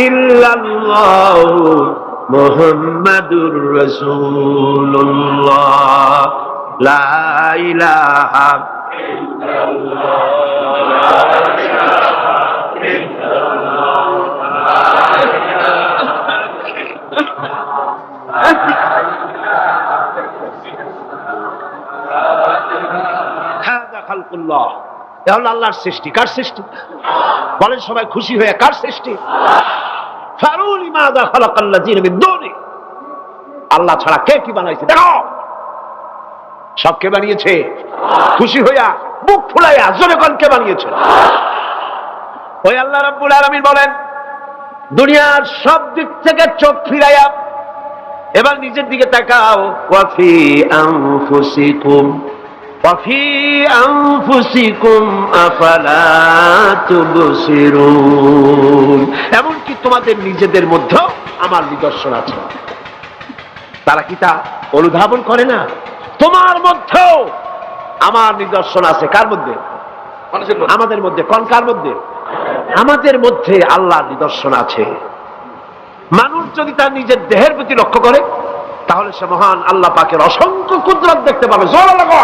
ইল্লাল্লাহু মুহাম্মাদুর রাসূলুল্লাহ। লা ইলাহা খালকুল্লাহ, এ হলো আল্লাহর সৃষ্টি। কার সৃষ্টি বলেন সবাই খুশি হয়ে? কার সৃষ্টি? ফারুল মাযা খালাকাল্লাযিনা মিন দুনি, আল্লাহ ছাড়া কে কি বানাইছে দেখো, সব কে বানিয়েছে? খুশি হইয়া বুক ফুলাইয়া জোরে কোন কে বানিয়েছে? ওই আল্লাহ রাব্বুল আলামিন বলেন, দুনিয়ার সব দিক থেকে চোখ ফিরাইয়া এবার নিজের দিকে তাকাও। ওয়াফি আনফুসিকুম ওয়াফি আনফুসিকুম আফালা তুবসিরুন, এমনকি তোমাদের নিজেদের মধ্যেও আমার নিদর্শন আছে। তারা কি তা অনুধাবন করে না? তোমার মধ্যেও আমার নিদর্শন আছে। কার মধ্যে? আমাদের মধ্যে। কোন কার মধ্যে? আমাদের মধ্যে আল্লাহর নিদর্শন আছে। মানুষ যদি তার নিজের দেহের প্রতি লক্ষ্য করে, তাহলে সে মহান আল্লাহ পাকের অসংখ্য কুদরত দেখতে পাবে। জোরে লাগো।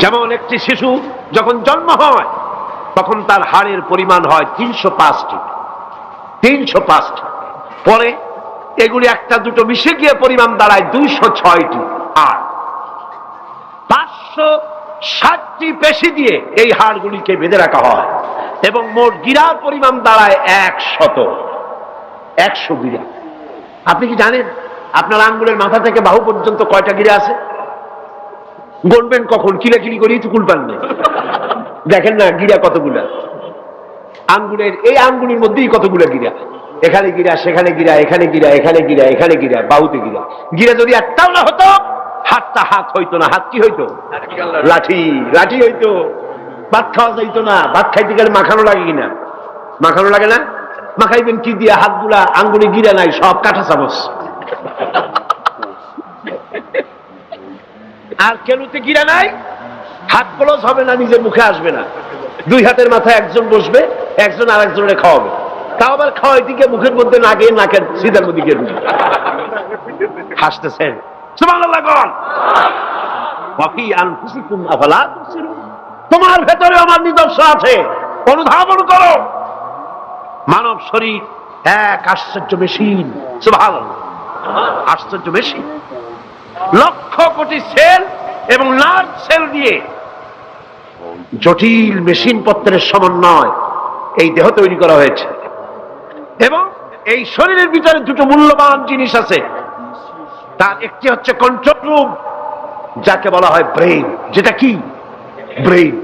যেমন একটি শিশু যখন জন্ম হয়, তখন তার হাড়ের পরিমাণ হয় 305টি। 305টি। পরে এগুলি একটা দুটো মিশে গিয়ে পরিমাণ দাঁড়ায় 206টি। আর 560টি পেশি দিয়ে এই হাড়গুলিকে বেঁধে রাখা হয়, এবং মোট গিরার পরিমাণ দাঁড়ায় 100 গিরা। আপনি কি জানেন আপনার আঙ্গুলের মাথা থেকে বাহু পর্যন্ত কয়টা গিরা আছে? গণবেন কখন? কিলাকিলি করেই তো কুল পান না। দেখেন না গিরা কতগুলা, আঙ্গুলের এই আঙ্গুলের মধ্যেই কতগুলা গিরা, এখানে গিরা, সেখানে গিরা, এখানে গিরা, এখানে গিরা, এখানে গিরা, বাহুতে গিরা। গিরা যদি একটাও না হতো, হাতটা হাত হইতো না। হাত কি হইতো? লাঠি। লাঠি হইতো। ভাত খাওয়া যাইতো না। ভাত খাইতে গেলে মাখানো লাগে কিনা? মাখানো লাগে না? মাখাইবেন কি দিয়ে? হাতগুলা, আঙ্গুলে গিরা নাই, সব কাঁটা চামচ। আর কেনুতে গিরা নাই, হাত ক্লোজ হবে না, নিজের মুখে আসবে না। দুই হাতের মাথায় একজন বসবে, একজন আর একজনের খাওয়াবে। তাও আবার খাওয়াই দিকে মুখের মধ্যে না গিয়ে নাকের সিধার মধ্যে গিয়ে ঢুকবে। হাসতেছেন, সুবহানাল্লাহ বল। ওয়াফি আনফুসিকুম আফালা তুবসিরুন, তোমার ভেতরে আমার নিদর্শন আছে, অনুধাবন করো। মানব শরীর এক আশ্চর্য মেশিন, সুবহানাল্লাহ, আশ্চর্য মেশিন। লক্ষ কোটি সেল এবং লার্জ সেল দিয়ে জটিল মেশিন পত্রের সমন্বয় এই দেহ তৈরি করা হয়েছে। এবং এই শরীরের ভিতরে দুটো মূল্যবান জিনিস আছে। তার একটি হচ্ছে কন্ট্রোল রুম, যাকে বলা হয় ব্রেইন, যেটা কি ব্রেইন।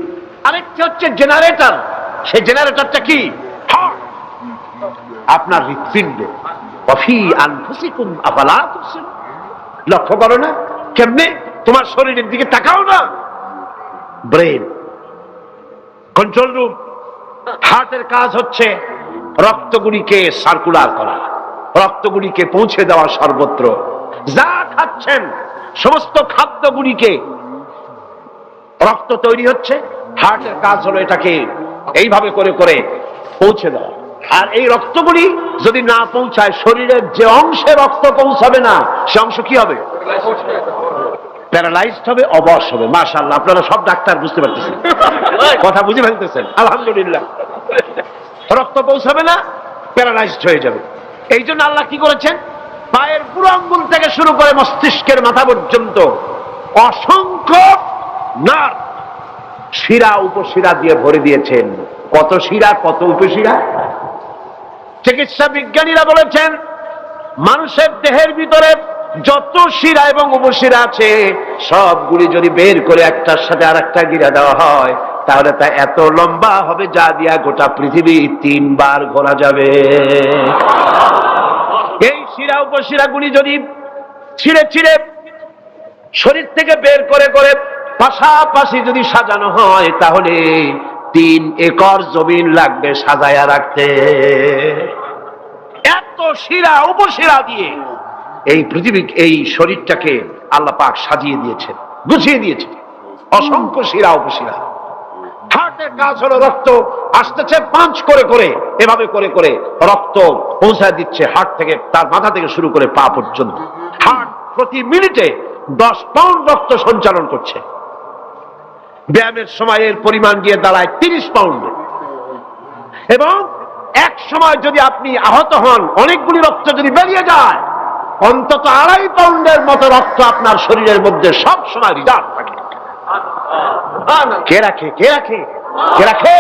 আরেকটি হচ্ছে জেনারেটর, সেই জেনারেটরটা কি হার্ট, আপনার হৃৎপিণ্ড। ওয়াফি আনফুসিকুম আফালা তুবসিরুন, লক্ষ্য করো না কেমনে? তোমার শরীরের দিকে তাকাও না। Brain, control room. হার্টের কাজ হচ্ছে রক্তগুলিকে সার্কুলার করা, রক্তগুলিকে পৌঁছে দেওয়া সর্বত্র। যা খাচ্ছেন সমস্ত খাদ্যগুলিকে, রক্ত তৈরি হচ্ছে, হার্টের কাজ হলো এটাকে এইভাবে করে করে পৌঁছে দেওয়া। আর এই রক্তগুলি যদি না পৌঁছায়, শরীরের যে অংশে রক্ত পৌঁছাবে না সে অংশ কি হবে? প্যারালাইজড হবে, অবশ হবে। মাশাআল্লাহ, আপনারা সব ডাক্তার বুঝতে পারতেছেন, কথা বুঝে ফেলতেছেন, আলহামদুলিল্লাহ। রক্ত পৌঁছাবে না, প্যারালাইজড হয়ে যাবে। এই জন্য আল্লাহ কি করেছেন? পায়ের বুড়ো আঙ্গুল থেকে শুরু করে মস্তিষ্কের মাথা পর্যন্ত অসংখ্য নার্ভ, শিরা উপশিরা দিয়ে ভরে দিয়েছেন। কত শিরা, কত উপশিরা! চিকিৎসা বিজ্ঞানীরা বলেছেন, মানুষের দেহের ভিতরে যত শিরা এবং উপশিরা আছে সবগুলি যদি বের করে একটার সাথে আর একটা গিরা দেওয়া হয়, তাহলে তা এত লম্বা হবে যা দিয়া গোটা পৃথিবী 3 বার ঘোরা যাবে। এই শিরা উপশিরা গুলি যদি ছিঁড়ে ছিঁড়ে শরীর থেকে বের করে করে পাশাপাশি যদি সাজানো হয়, তাহলে 3 একর জমিন লাগবে সাজায়া রাখতে। এত শিরা উপশিরা দিয়ে এই পৃথিবী, এই শরীরটাকে আল্লাহ পাক সাজিয়ে দিয়েছেন, গুছিয়ে দিয়েছেন। অসংখ্য শিরা উপশিরা। হার্টের কাজ হলো রক্ত আসতেছে পাঞ্চ করে করে, এভাবে করে করে রক্ত পৌঁছায় দিচ্ছে হার্ট থেকে, তার মাথা থেকে শুরু করে পা পর্যন্ত। হার্ট প্রতি মিনিটে 10 পাউন্ড রক্ত সঞ্চালন করছে। ব্যায়ামের সময় এর পরিমাণ গিয়ে দাঁড়ায় 30 পাউন্ড। এবং এক সময় যদি আপনি আহত হন, অনেকগুলি রক্ত যদি বেরিয়ে যায়, অন্তত 2.5 পাউন্ডের মতো রক্ত আপনার শরীরের মধ্যে সব সময় রিজার্ভ থাকে। কে রাখে? কে রাখে? কে রাখে?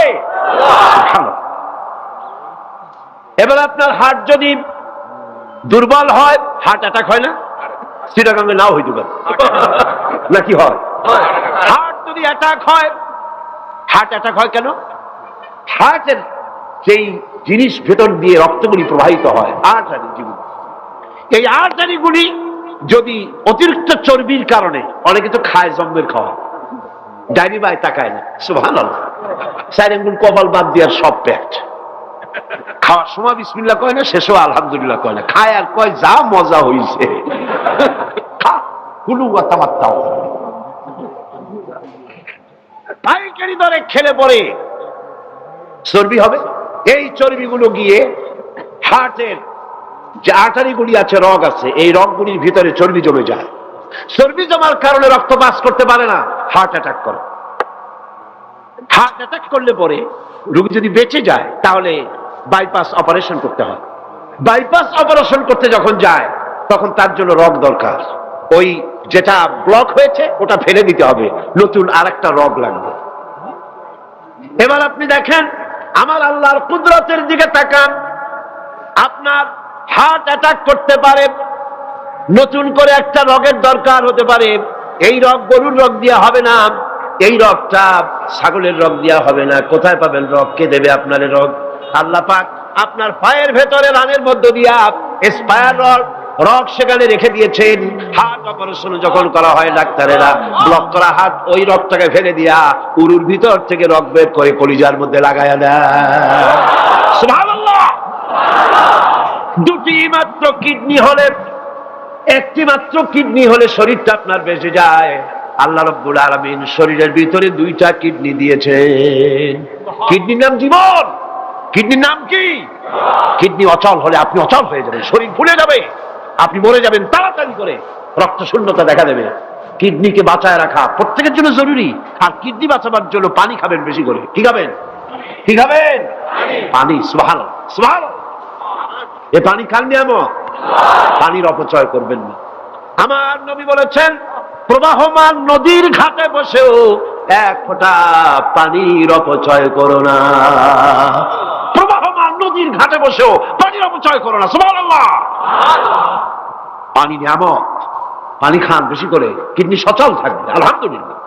এবার আপনার হার্ট যদি দুর্বল হয়, হার্ট অ্যাটাক হয় না? চিটাগাঙ্গে নাও হইতে পারে, নাকি হয়? হার্ট যদি অ্যাটাক হয়, হার্ট অ্যাটাক হয় কেন? হার্টের যেই জিনিস ভেতর দিয়ে রক্তগুলি প্রবাহিত হয়, আর্টারি, এই আর্টারিগুলি যদি অতিরিক্ত চর্বির কারণে, অনেকে তো খায় জম্মের খাওয়া, ডাইনি বাই তাকায় না, সুবহানাল্লাহ, 4 আঙ্গুল কপাল বাদ দেওয়ার সব পেট, খাওয়ার সময় বিসমিল্লাহ কয় না, শেষও আলহামদুলিল্লাহ কয় না, খায় আর কয় যা মজা হইছে, পাইকারি দরে খেলে পরে চর্বি হবে। এই চর্বিগুলো গিয়ে হার্টের যে আর্টারিগুলি আছে, রগ আছে, এই রগগুলির ভিতরে চর্বি জমে যায়। চর্বি জমার কারণে রক্ত পাস করতে পারে না, হার্ট অ্যাটাক করে। হার্ট অ্যাটাক করলে পরে রোগী যদি বেঁচে যায়, তাহলে বাইপাস অপারেশন করতে হয়। বাইপাস অপারেশন করতে যখন যায়, তখন তার জন্য রগ দরকার। ওই যেটা ব্লক হয়েছে ওটা ফেলে দিতে হবে, নতুন আরেকটা রগ লাগবে। এবার আপনি দেখেন, আমার আল্লাহর কুদরতের দিকে তাকান। আপনার হার্ট অ্যাটাক করতে পারে, নতুন করে একটা রগের দরকার হতে পারে। এই রগ গরুর রগ দিয়া হবে না, এই রগটা ছাগলের রগ দিয়া হবে না। কোথায় পাবেন রগ? কে দেবে আপনার রগ? আল্লাহ পাক আপনার পায়ের ভেতরে রানের মধ্য দিয়া স্পায়ার রগ সেখানে রেখে দিয়েছেন। হার্ট অপারেশন যখন করা হয়, ডাক্তারেরা ব্লক করা হার্ট, ওই রগটাকে ফেলে দিয়া উরুর ভিতর থেকে রগ বের করে কলিজার মধ্যে লাগায়া দেয়। সুবহানাল্লাহ। দুটি মাত্র কিডনি হলে, একটি মাত্র কিডনি হলে শরীরটা আপনার বেঁচে যায়। আল্লাহ রাব্বুল আলামিন শরীরের ভিতরে দুইটা কিডনি দিয়েছেন। কিডনির নাম জীবন। কিডনির নাম কি? কিডনি অচল হলে আপনি অচল হয়ে যাবেন, শরীর ফুলে যাবে, আপনি মরে যাবেন তাড়াতাড়ি করে, রক্ত শূন্যতা দেখা দেবে। কিডনিকে বাঁচায় রাখা প্রত্যেকের জন্য জরুরি। আর কিডনি বাঁচাবার জন্য পানি খাবেন বেশি করে। কি খাবেন? কি খাবেন? পানি। সুবহানাল্লাহ, সুবহানাল্লাহ। এ পানি খান নিয়ামত, পানির অপচয় করবেন না। আমার নবী বলেছেন, প্রবাহমান নদীর ঘাটে বসেও এক ফোঁটা পানির অপচয় করো না। প্রবাহমান নদীর ঘাটে বসেও পানির অপচয় করো না। সুবহানাল্লাহ। পানি নিয়ামত, পানি খান বেশি করে, কিডনি সচল থাকবে। আলহামদুলিল্লাহ।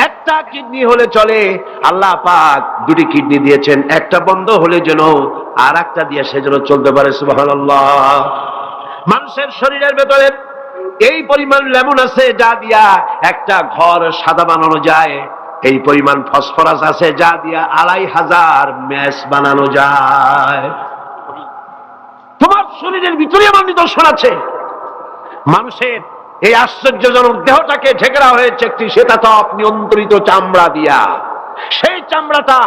একটা কিডনি হলে চলে, আল্লাহ পাক দুটি কিডনি দিয়েছেন, একটা বন্ধ হলে যেন আর একটা দিয়ে সে যেন চলতে পারে। সুবহানাল্লাহ। মানুষের শরীরের ভেতরে এই পরিমাণ লেমন আছে যা দিয়া একটা ঘর সাদা বানানো যায়, এই পরিমাণ ফসফরাস আছে যা দিয়া ২৫০০ ম্যাচ বানানো যায়। তোমার শরীরের ভিতরে আমার নিদর্শন আছে। মানুষের এই আশ্চর্যজনক দেহটাকে ঢেকে দেওয়া হয়েছে একটি শীতাতপ নিয়ন্ত্রিত চামড়া দিয়া। সেই চামড়াটা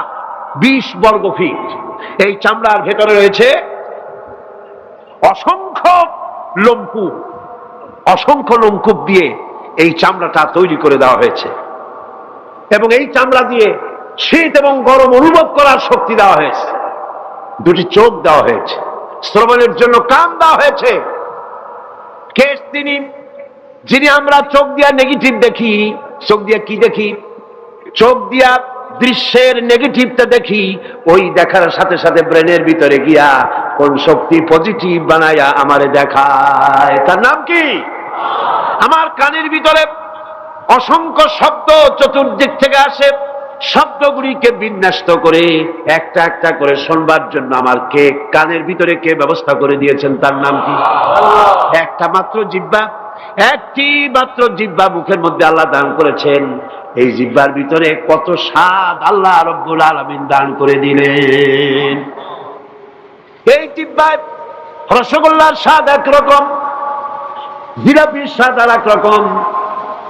২০ বর্গ ফিট। এই চামড়ার ভেতরে রয়েছে অসংখ্য লোমকূপ। অসংখ্য লোমকূপ দিয়ে এই চামড়াটা তৈরি করে দেওয়া হয়েছে, এবং এই চামড়া দিয়ে শীত এবং গরম অনুভব করার শক্তি দেওয়া হয়েছে। দুটি চোখ দেওয়া হয়েছে, শ্রবণের জন্য কান দেওয়া হয়েছে। কে তিনি যিনি আমরা চোখ দিয়া নেগেটিভ দেখি? চোখ দিয়া কি দেখি? চোখ দিয়া দৃশ্যের নেগেটিভটা দেখি, ওই দেখার সাথে সাথে ব্রেনের ভিতরে গিয়া কোন শক্তি পজিটিভ বানায়া আমারে দেখায়। তার নাম কি? আমার কানের ভিতরে অসংখ্য শব্দ চতুর্দিক থেকে আসে, শব্দগুলিকে বিন্যস্ত করে একটা একটা করে শুনবার জন্য আমার কে কানের ভিতরে কে ব্যবস্থা করে দিয়েছেন? তার নাম কি? একটা মাত্র জিহ্বা, একটি মাত্র জিহ্বা মুখের মধ্যে আল্লাহ দান করেছেন। এই জিহ্বার ভিতরে কত স্বাদ আল্লাহ রাব্বুল আলামিন দান করে দিলেন। এই জিহ্বায় রসগোল্লার স্বাদ একরকম, জিলাপির স্বাদ আর একরকম,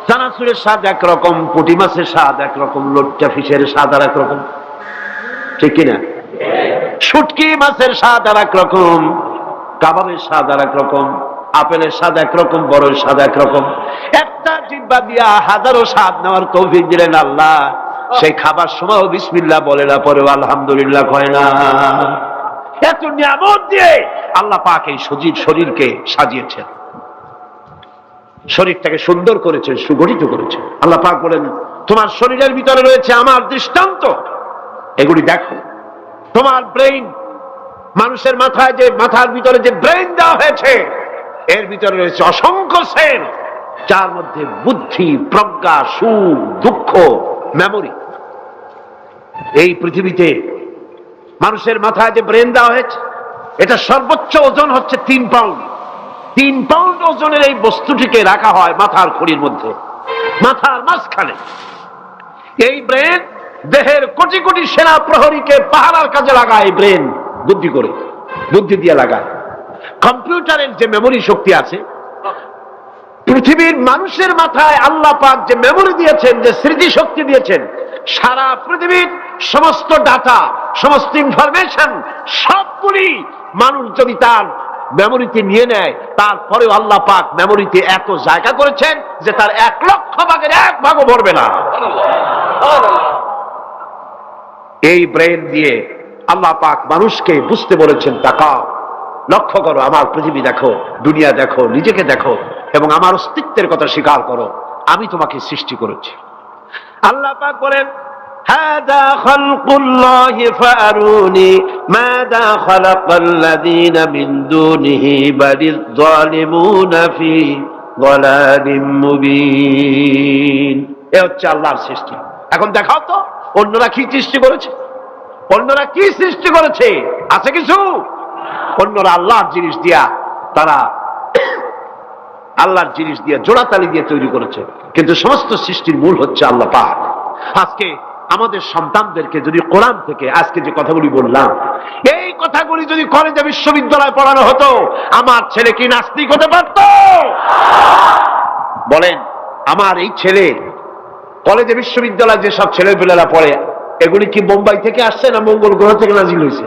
চানাচুরের স্বাদ একরকম, পুঁটি মাছের স্বাদ একরকম, লোট্টা ফিশের স্বাদ আর একরকম, ঠিক কিনা? শুটকি মাছের স্বাদ আর একরকম, কাবাবের স্বাদ আর একরকম, আপেলের স্বাদ একরকম, বড়ের স্বাদ একরকম। একটা জিহ্বা দিয়া হাজারো স্বাদ নেওয়ার তৌফিক দিলেন আল্লাহ। সেই খাবার সময়ও বিসমিল্লাহ বলে না, পরেও আলহামদুলিল্লাহ কয় না। এত নিয়ামত দিয়ে আল্লাহ পাক এই সজীব শরীরকে সাজিয়েছেন, শরীরটাকে সুন্দর করেছেন, সুগঠিত করেছেন। আল্লাহ পাক বলেন, তোমার শরীরের ভিতরে রয়েছে আমার দৃষ্টান্ত, এগুলি দেখো। তোমার ব্রেইন, মানুষের মাথায় যে মাথার ভিতরে যে ব্রেইন দেওয়া হয়েছে, এর ভিতরে রয়েছে অসংখ্য সেল, যার মধ্যে বুদ্ধি, প্রজ্ঞা, সুখ, দুঃখ, মেমোরি। এই পৃথিবীতে মানুষের মাথায় যে ব্রেন দেওয়া হয়েছে, এটা সর্বোচ্চ ওজন হচ্ছে 3 পাউন্ড। 3 পাউন্ড ওজনের এই বস্তুটিকে রাখা হয় মাথার খুঁড়ির মধ্যে, মাথার মাঝখানে। এই ব্রেন দেহের কোটি কোটি সেনা প্রহরীকে পাহারার কাজে লাগায়। এই ব্রেন বুদ্ধি করে, বুদ্ধি দিয়ে লাগায়। কম্পিউটারের যে মেমোরি শক্তি আছে, পৃথিবীর মানুষের মাথায় আল্লাহ পাক যে মেমোরি দিয়েছেন, যে স্মৃতি শক্তি দিয়েছেন, সারা পৃথিবীর সমস্ত ডাটা, সমস্ত ইনফরমেশন সবগুলি মানুষ যদি তার মেমোরিতে নিয়ে নেয়, তারপরেও আল্লাহ পাক মেমোরিতে এত জায়গা করেছেন যে তার 1,00,000 ভাগের 1 ভাগও ভরবে না। এই ব্রেন দিয়ে আল্লাহ পাক মানুষকে বুঝতে বলেছেন, তাকাও, লক্ষ্য করো, আমার পৃথিবী দেখো, দুনিয়া দেখো, নিজেকে দেখো, এবং আমার অস্তিত্বের কথা স্বীকার করো। আমি তোমাকে সৃষ্টি করেছি। আল্লাহ পাক বলেন, হাদা খালকুল্লাহি ফারুনি মাযা খালাকাল্লাযীনা মিন দুনিহি বালিয যালিমুনা ফি যালালিম মুবিন। এ হচ্ছে আল্লাহর সৃষ্টি। এখন দেখাও তো অন্যরা কি সৃষ্টি করেছে, অন্যরা কি সৃষ্টি করেছে? আছে কিছু? অন্যরা আল্লাহর জিনিস দিয়া, তারা আল্লাহর জিনিস দিয়ে জোড়াতালি দিয়ে তৈরি করেছে, কিন্তু সমস্ত সৃষ্টির মূল হচ্ছে আল্লাহ পাক। আজকে আমাদের সন্তানদেরকে যদি কোরআন থেকে আজকে যে কথাগুলি বললাম, এই কথাগুলি যদি কলেজে বিশ্ববিদ্যালয়ে পড়ানো হতো, আমার ছেলে কি নাস্তিক হতে পারত? বলেন, আমার এই ছেলে কলেজে বিশ্ববিদ্যালয়ে যেসব ছেলেপেলেরা পড়ে, এগুলি কি বোম্বাই থেকে আসছে না মঙ্গল গ্রহ থেকে নাজিল হয়েছে?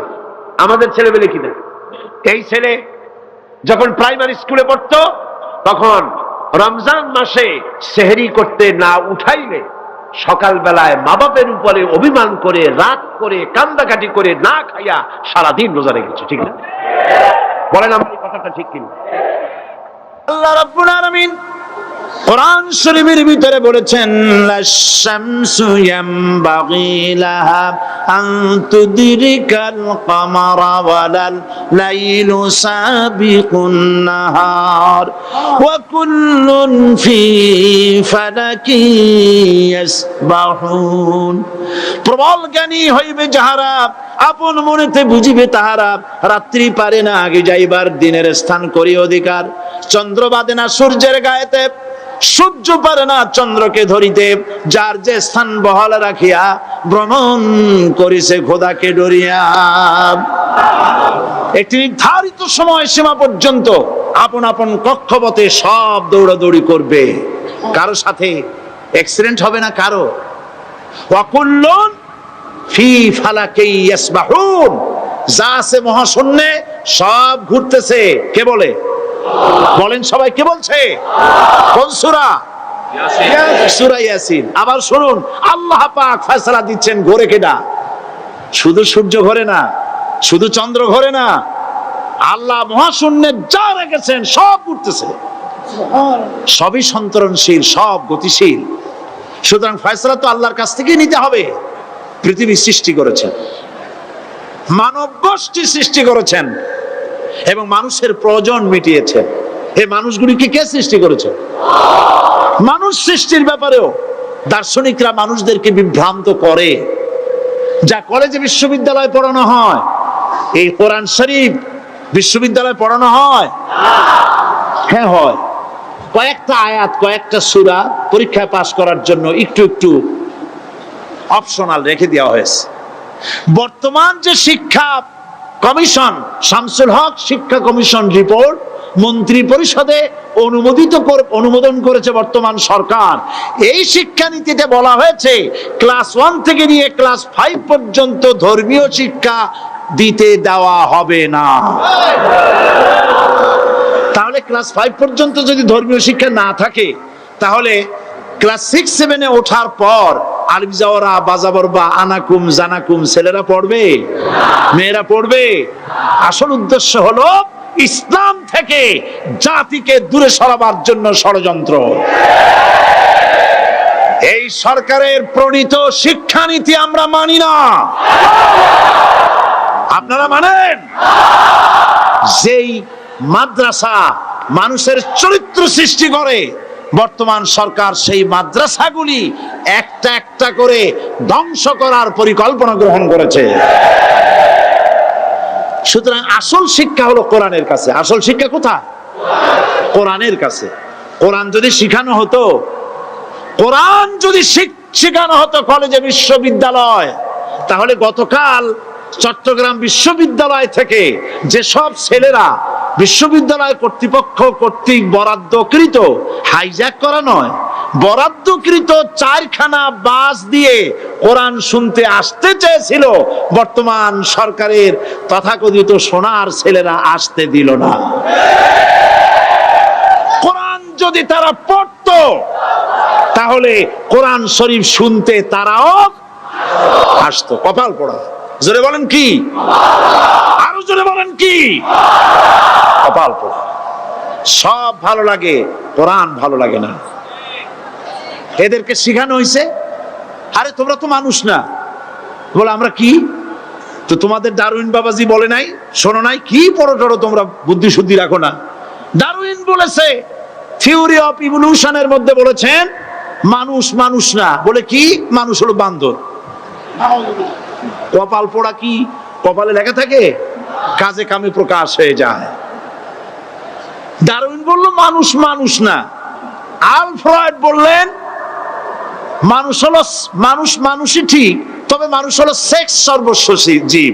আমাদের ছেলেপেলে কিনা? এই ছেলে যখন প্রাইমারি স্কুলে পড়তো তখন রমজান মাসে সেহরি করতে না উঠাইলে সকালবেলায় মা বাপের উপরে অভিমান করে, রাত করে, কান্দাকাটি করে না খাইয়া সারাদিন রোজা রেখেছে। ঠিক না? বলেন আমার এই কথাটা ঠিক কিনা? আল্লাহ রাব্বুল আলামিন কোরআন শরীফের ভিতরে বলেছেন, লাশ-শামসু ইয়ামবাগি লাহা আন তুদরিকাল কামারা ওয়ালাল লাইলু সাবিকুন নাহার ওয়া কুল্লুন ফি ফালাকি ইয়াসবাহুন। প্রবল জ্ঞানী হইবে যাহারা, আপন মনেতে বুঝিবে তাহারা, রাত্রি পারে না আগে যাইবার, দিনের স্থান করি অধিকার। চন্দ্র বাদে না সূর্যের গায়েতে, সূর্য পারে না চন্দ্রকে ধরিতে, যার যে স্থান বহাল রাখিয়া ভ্রমণ করিছে খোদাকে ডরিয়া। একটি নির্ধারিত সময় সীমা পর্যন্ত আপন আপন কক্ষপথে সব দৌড়াদৌড়ি করবে, কারো সাথে অ্যাক্সিডেন্ট হবে না কারো। ওয়াকুল্লুন ফি ফালাকি ইয়াসবাহুন, যা আছে মহাশূন্যে সব ঘুরতেছে। কে বলে? বলেন সবাই, কে বলছে? কোন সূরা? সূরা ইয়াসিন। আবার শুনুন, আল্লাহ পাক ফয়সালা দিচ্ছেন ঘোরে কেডা? শুধু সূর্য ঘোরে না, শুধু চন্দ্র ঘোরে না, আল্লাহ মহাশূন্যে যা রেখেছেন সব ঘুরতেছে, সবই সন্তরণশীল, সব গতিশীল। সুতরাং ফয়সালা তো আল্লাহর কাছ থেকেই নিতে হবে। পৃথিবী সৃষ্টি করেছেন, মানব গোষ্ঠী সৃষ্টি করেছেন এবং মানুষের প্রয়োজন মিটিয়েছেন। এই মানুষগুলিকে কে সৃষ্টি করেছে? মানুষ সৃষ্টির ব্যাপারেও দার্শনিকরা মানুষদেরকে বিভ্রান্ত করে। যা কলেজে বিশ্ববিদ্যালয়ে পড়ানো হয়, এই কোরআন শরীফ বিশ্ববিদ্যালয়ে পড়ানো হয়? হ্যাঁ হয়। কয়েকটা আয়াত, কয়েকটা সূরা পরীক্ষায় পাশ করার জন্য একটু একটু অপশনাল রেখে দেওয়া হয়েছে। বর্তমান যে শিক্ষা কমিশন, শামসুল হক শিক্ষা কমিশন রিপোর্ট মন্ত্রী পরিষদে অনুমোদন করেছে বর্তমান সরকার। এই শিক্ষানীতিতে বলা হয়েছে ক্লাস 1 থেকে নিয়ে ক্লাস 5 পর্যন্ত ধর্মীয় শিক্ষা দিতে দেওয়া হবে না। তাহলে ক্লাস 5 পর্যন্ত যদি ধর্মীয় শিক্ষা না থাকে, তাহলে ক্লাস 6-7-এ ওঠার পর আলিফ জাওরা বাজাবর বা আনাকুম জানাকুম ছেলেরা পড়বে? মেয়েরা পড়বে? আসল উদ্দেশ্য হলো ইসলাম থেকে জাতিকে দূরে সরাবার জন্য ষড়যন্ত্র। এই সরকারের প্রণীত শিক্ষানীতি আমরা মানি না। আপনারা মানেন? যেই মাদ্রাসা মানুষের চরিত্র সৃষ্টি করে, বর্তমান সরকার সেই মাদ্রাসাগুলি একটা একটা করে ধ্বংস করার পরিকল্পনা গ্রহণ করেছে। সুতরাং আসল শিক্ষা হলো কোরআনের কাছে। আসল শিক্ষা কোথায়? কোরআনের কাছে। কোরআন যদি শিখানো হতো, কোরআন যদি শিখানো হতো কলেজে বিশ্ববিদ্যালয়, তাহলে গতকাল চট্টগ্রাম বিশ্ববিদ্যালয় থেকে যেসব ছেলেরা বিশ্ববিদ্যালয় কর্তৃপক্ষ কর্তৃক বরাদ্দকৃত, হাইজ্যাক করা নয়, বরাদ্দকৃত 4খানা বাস দিয়ে কোরআন শুনতে আসতে চেয়েছিল, বর্তমান সরকারের তথাকথিত সোনার ছেলেরা আসতে দিল না। কোরআন যদি তারা পড়তো, তাহলে কোরআন শরীফ শুনতে তারাও আসতো। কপাল পোড়া। জোরে বলেন কি? আরো জোরে বলেন কি? কপাল পোড়া। সব ভালো লাগে, কোরআন ভালো লাগে না। এদেরকে শিখানো হয়েছে, আরে তোমরা তো মানুষ না। বলে আমরা কি? তো তোমাদের ডারউইন বাবাজি বলে নাই, শোনো নাই? কি পড়ো টড়ো তোমরা, বুদ্ধি শুদ্ধি রাখো না। ডারউইন বলেছে, থিওরি অফ ইভলিউশনের মধ্যে বলেছেন মানুষ মানুষ না। বলে কি? মানুষ হলো বান্দর। কপাল পোড়া। কি কপালে লেখা থাকে? কাজে কামে প্রকাশ হয়ে যায়। ডারউইন বলল মানুষ মানুষ না। আলফ্রেড বললেন মানুষ হলো মানুষই ঠিক, তবে মানুষ হলো সেক্স সর্বস্ব জীব।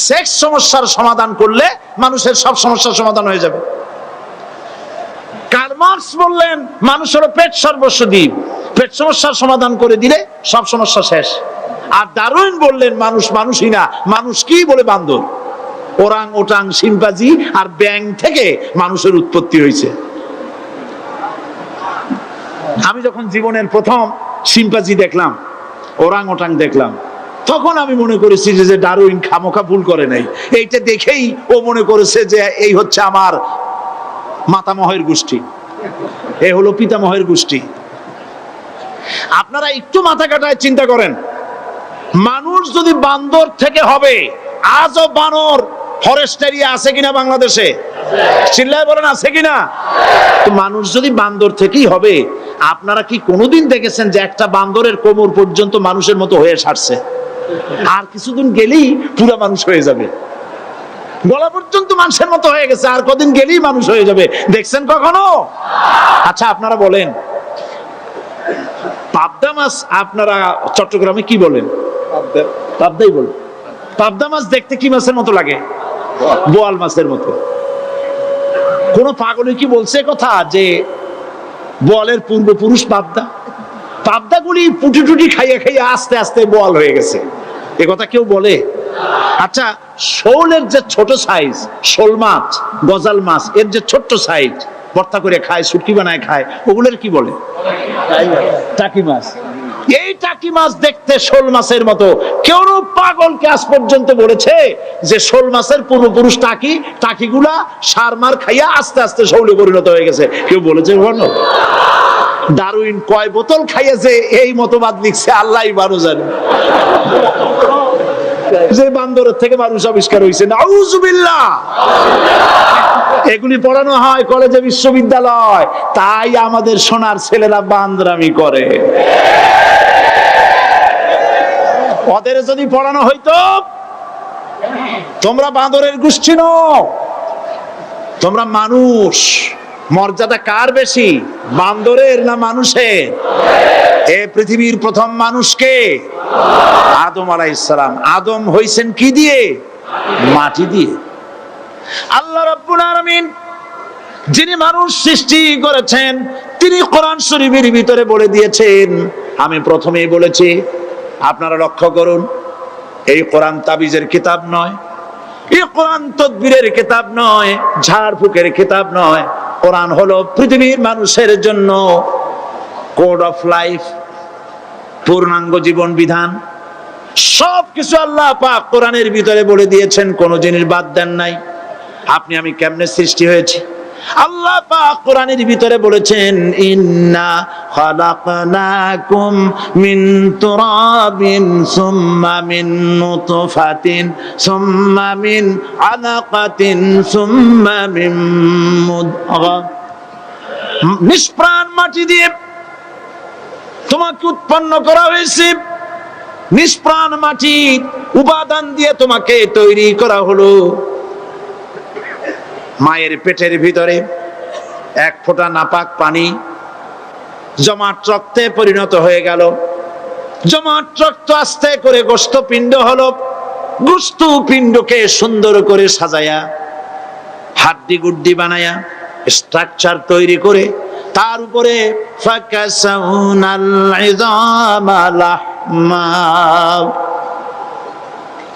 সেক্স সমস্যার সমাধান করলে মানুষের সব সমস্যার সমাধান হয়ে যাবে। কার্ল মার্কস বললেন মানুষের পেট সর্বস্ব দ্বীপ, পেট সমস্যার সমাধান করে দিলে সব সমস্যা শেষ। আর ডারউইন বললেন মানুষ মানুষই না, মানুষ কি বলে বান্দর, ওরাং ওটাং শিম্পাজি আর ব্যাং থেকে মানুষের উৎপত্তি হয়েছে। আমি যখন জীবনের প্রথম শিম্পাজি দেখলাম, ওরাং ওটাং দেখলাম, তখন আমি মনে করেছি যে ডারউইন খামোখা ভুল করে নাই। এইটা দেখেই ও মনে করেছে যে এই হচ্ছে আমার মাতামহের গোষ্ঠী, এ হলো পিতামহের গোষ্ঠী। আপনারা একটু মাথা কাটায় চিন্তা করেন, মানুষ যদি বান্দর থেকে হবে, আজও বানর ফরেস্ট এরিয়া আছে কিনা বাংলাদেশে? চিল্লায় বলেন আছে কিনা? তো মানুষ যদি বান্দর থেকেই হবে, আপনারা কি কোনোদিন দেখেছেন যে একটা বান্দরের কোমর পর্যন্ত মানুষের মতো হয়ে সারছে? আর কিছুদিন গেলেই পুরো মানুষ হয়ে যাবে, গলা পর্যন্ত মানুষের মতো হয়ে গেছে, আর কদিন গেলেই মানুষ হয়ে যাবে। দেখছেন কখনো? আচ্ছা আপনারা বলেন, পাবদা মাছ আপনারা চট্টগ্রামে কি বলেন? পাবদাই বলেন। পাবদা মাছ দেখতে কি মাছের মতো লাগে? বোয়াল মাছের মতো। কোন পাগলে কি বলছে কথা যে বোয়ালের পূর্বপুরুষ পাবদা? পাবদাগুলি পুটি টুটি খাইয়া খাইয়া আস্তে আস্তে বোয়াল হয়ে গেছে, এ কথা কেউ বলে? আচ্ছা শোলের যে ছোট সাইজ, শোল মাছ, গজাল মাছ, এর যে ছোট্ট সাইজ ভর্তা করে খায়, শুটকি বানায় খায়, ওগুলোর কি বলে? টাকি মাছ। এই টাকি মাছ দেখতে শোল মাছের মতো। কেউ পাগলকে আজ পর্যন্ত বলেছে যে শোল মাছের পূর্বপুরুষ টাকি, টাকিগুলা সার মার খাইয়া আস্তে আস্তে শৌলে পরিণত হয়ে গেছে? কেউ বলেছে কখনো? ডারউইন কয় বোতল খাইয়েছে এই মতবাদ লিখছে আল্লাহই ভালো জানে, যে বান্দরের থেকে মানুষ আবিষ্কার হয়েছে। নাউজুবিল্লাহ। এগুলি পড়ানো হয় কলেজে, বিশ্ববিদ্যালয়, তাই আমাদের সোনার ছেলেরা বান্দরামি করে। ওদের যদি পড়ানো হইতো তোমরা বান্দরের গোষ্ঠী নও, তোমরা মানুষ। মর্যাদা কার বেশি, বান্দরের না মানুষের? এ পৃথিবীর প্রথম মানুষকে আদম আলাইহিস সালাম। আদম হইছেন কি দিয়ে? মাটি দিয়ে। আল্লাহ রাব্বুল আলামিন যিনি মানুষ সৃষ্টি করেছেন, তিনি কোরআন শরীফের ভিতরে বলে দিয়েছেন, আমি প্রথমেই বলেছি, আপনারা লক্ষ্য করুন, এই কোরআন তাবিজের কিতাব নয়, এই কোরআন তদবিরের কিতাব নয়, ঝাড়ফুঁকের কিতাব নয়। কোরআন হলো পৃথিবীর মানুষের জন্য কোড অফ লাইফ, পূর্ণাঙ্গ জীবন বিধান। সবকিছু আল্লাহ পাক কোরআনের ভিতরে বলে দিয়েছেন, কোন জিনিস বাদ দেন নাই। আপনি আমি কেমনে সৃষ্টি হয়েছি আল্লাহ পাক কোরআনের ভিতরে বলেছেন, ইন্না খালাকনাকুম মিন তুরাবিন সুম্মা মিন নুতফাতিন সুম্মা মিন আলাকাতিন সুম্মা মিন মুদগা। নিষ্প্রাণ মাটি দিয়ে তোমাকে উৎপন্ন করা হয়েছে, নিষ্প্রাণ মাটি উপাদান দিয়ে তোমাকে তৈরি করা হলো। মায়ের পেটের ভিতরে এক ফোঁটা নাপাক পানি জমাট রক্তে পরিণত হয়ে গেল, জমাট রক্ত আস্তে করে গোস্ত পিণ্ড হলো, গোস্ত পিণ্ডকে সুন্দর করে সাজায়া হাড্ডি গুড্ডি বানায়া স্ট্রাকচার তৈরি করে তার উপরে ফাকাসাউনাল ইযামা লাহমা,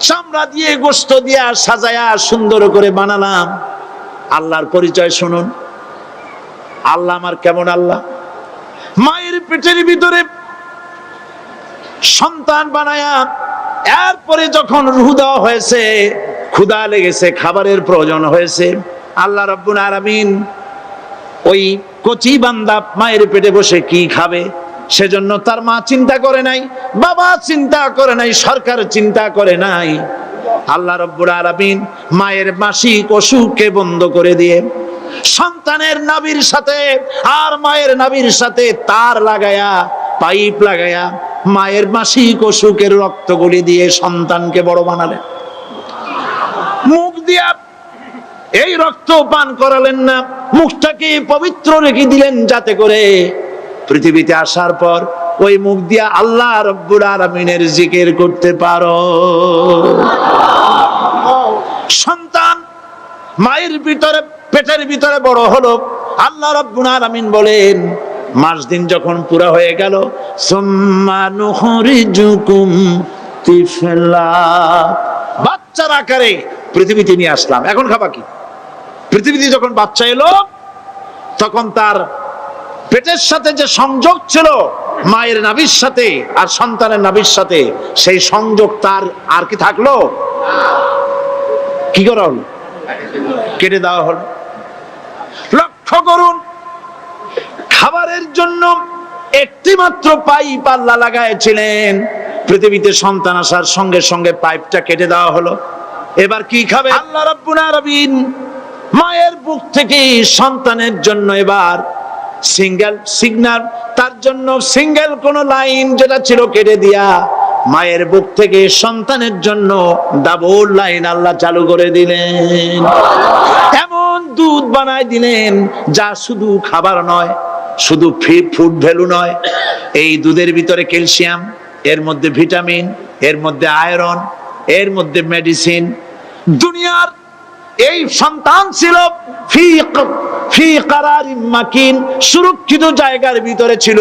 চামড়া দিয়ে গোস্ত দিয়া সাজায়া সুন্দর করে বানালাম। আল্লাহর পরিচয় শুনুন, আল্লাহ আমার কেমন আল্লাহ। মায়ের পেটের ভিতরে সন্তান বানায়া এরপরে যখন রূহ দেওয়া হয়েছে, ক্ষুধা লেগেছে, খাবারের প্রয়োজন হয়েছে, আল্লাহ রাব্বুল আলামিন ওই কচি বান্দা মায়ের পেটে বসে কি খাবে, সেজন্য তার মা চিন্তা করে নাই, বাবা চিন্তা করে নাই, সরকার চিন্তা করে নাই। আল্লাহ রাব্বুল আলামিন মায়ের মাসিক অসুখকে বন্ধ করে দিয়ে সন্তানের নাভির সাথে আর মায়ের নাভির সাথে তার লাগায়া, পাইপ লাগায়া মায়ের মাসিক অসুখের রক্তগুলি দিয়ে সন্তানকে বড় বানালেন। মুখ দিয়া এই রক্ত পান করালেন না, মুখটাকে পবিত্র রেখে দিলেন যাতে করে পৃথিবীতে আসার পর ওই মুখ দিয়া আল্লাহ রাব্বুল আলামিনের জিকির করতে পারো। সন্তান মায়ের ভিতরে পেটের ভিতরে বড় হলো, আল্লাহ রাব্বুল আলামিন বলেন মাস দিন যখন পুরা হয়ে গেল, সুম্মা নুখরিজুকুম তিফলা, বাচ্চার আকারে পৃথিবীতে নিয়ে আসলাম। এখন খাবা কি? পৃথিবীতে যখন বাচ্চা এলো তখন তার পেটের সাথে যে সংযোগ ছিল মায়ের নাভির সাথে আর সন্তানের নাভির সাথে, সেই সংযোগ তার আর কি থাকলো? কি করা হলো? কেটে দেওয়া হলো। লক্ষ্য করুন, খাবারের জন্য একটি মাত্র পাইপ আল্লাহ লাগাইছিলেন, পৃথিবীতে সন্তান আসার সঙ্গে সঙ্গে পাইপটা কেটে দেওয়া হলো। এবার কি খাবে? আল্লাহ রাব্বুল আলামিন মায়ের বুক থেকে সন্তানের জন্য এবার সিঙ্গেল সিগন্যাল, তার জন্য সিঙ্গেল কোন লাইন যেটা ছিল কেটে দিয়া মায়ের বুক থেকে সন্তানের জন্য ডাবল লাইন আল্লাহ চালু করে দিলেন। এমন দুধ বানায় দিলেন যা শুধু খাবার নয়, শুধু ফুড ভ্যালু নয়, এই দুধের ভিতরে ক্যালসিয়াম, এর মধ্যে ভিটামিন, এর মধ্যে আয়রন, এর মধ্যে মেডিসিন। দুনিয়ার এই সন্তান ছিল ফি কারারিন মাকিন, সুরক্ষিত জায়গার ভিতরে ছিল,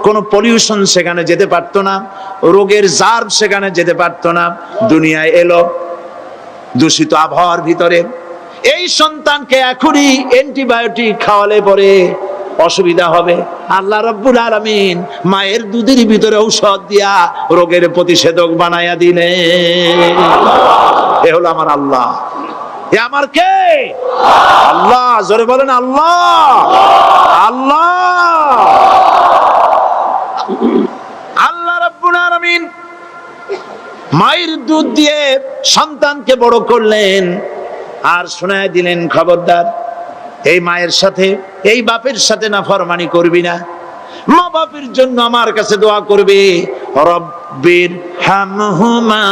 কোনো পলিউশন সেখানে যেতে পারতো না, রোগের জার্ম সেখানে যেতে পারতো না। দুনিয়ায় এলো দূষিত আবহাওয়ার ভিতরে, এই সন্তানকে এখনই অ্যান্টিবায়োটিক খাওয়ালে পরে অসুবিধা হবে। আল্লাহ রাব্বুল আলামিন মায়ের দুধের ভিতরে ঔষধ দিয়া রোগের প্রতিষেধক বানায়া দিলেন। এ হলো আমার আল্লাহ। এ আমার কে? আল্লাহ। জোরে বলেন আল্লাহ। আল্লাহ আল্লাহ রাব্বুল আলামিন মায়ের দুধ দিয়ে সন্তানকে বড় করলেন আর শোনায় দিলেন, খবরদার এই মায়ের সাথে, এই বাপের সাথে নাফরমানি করবি না। মা বাপের জন্য আমার কাছে দোয়া করবে, রব্বির হামহুমা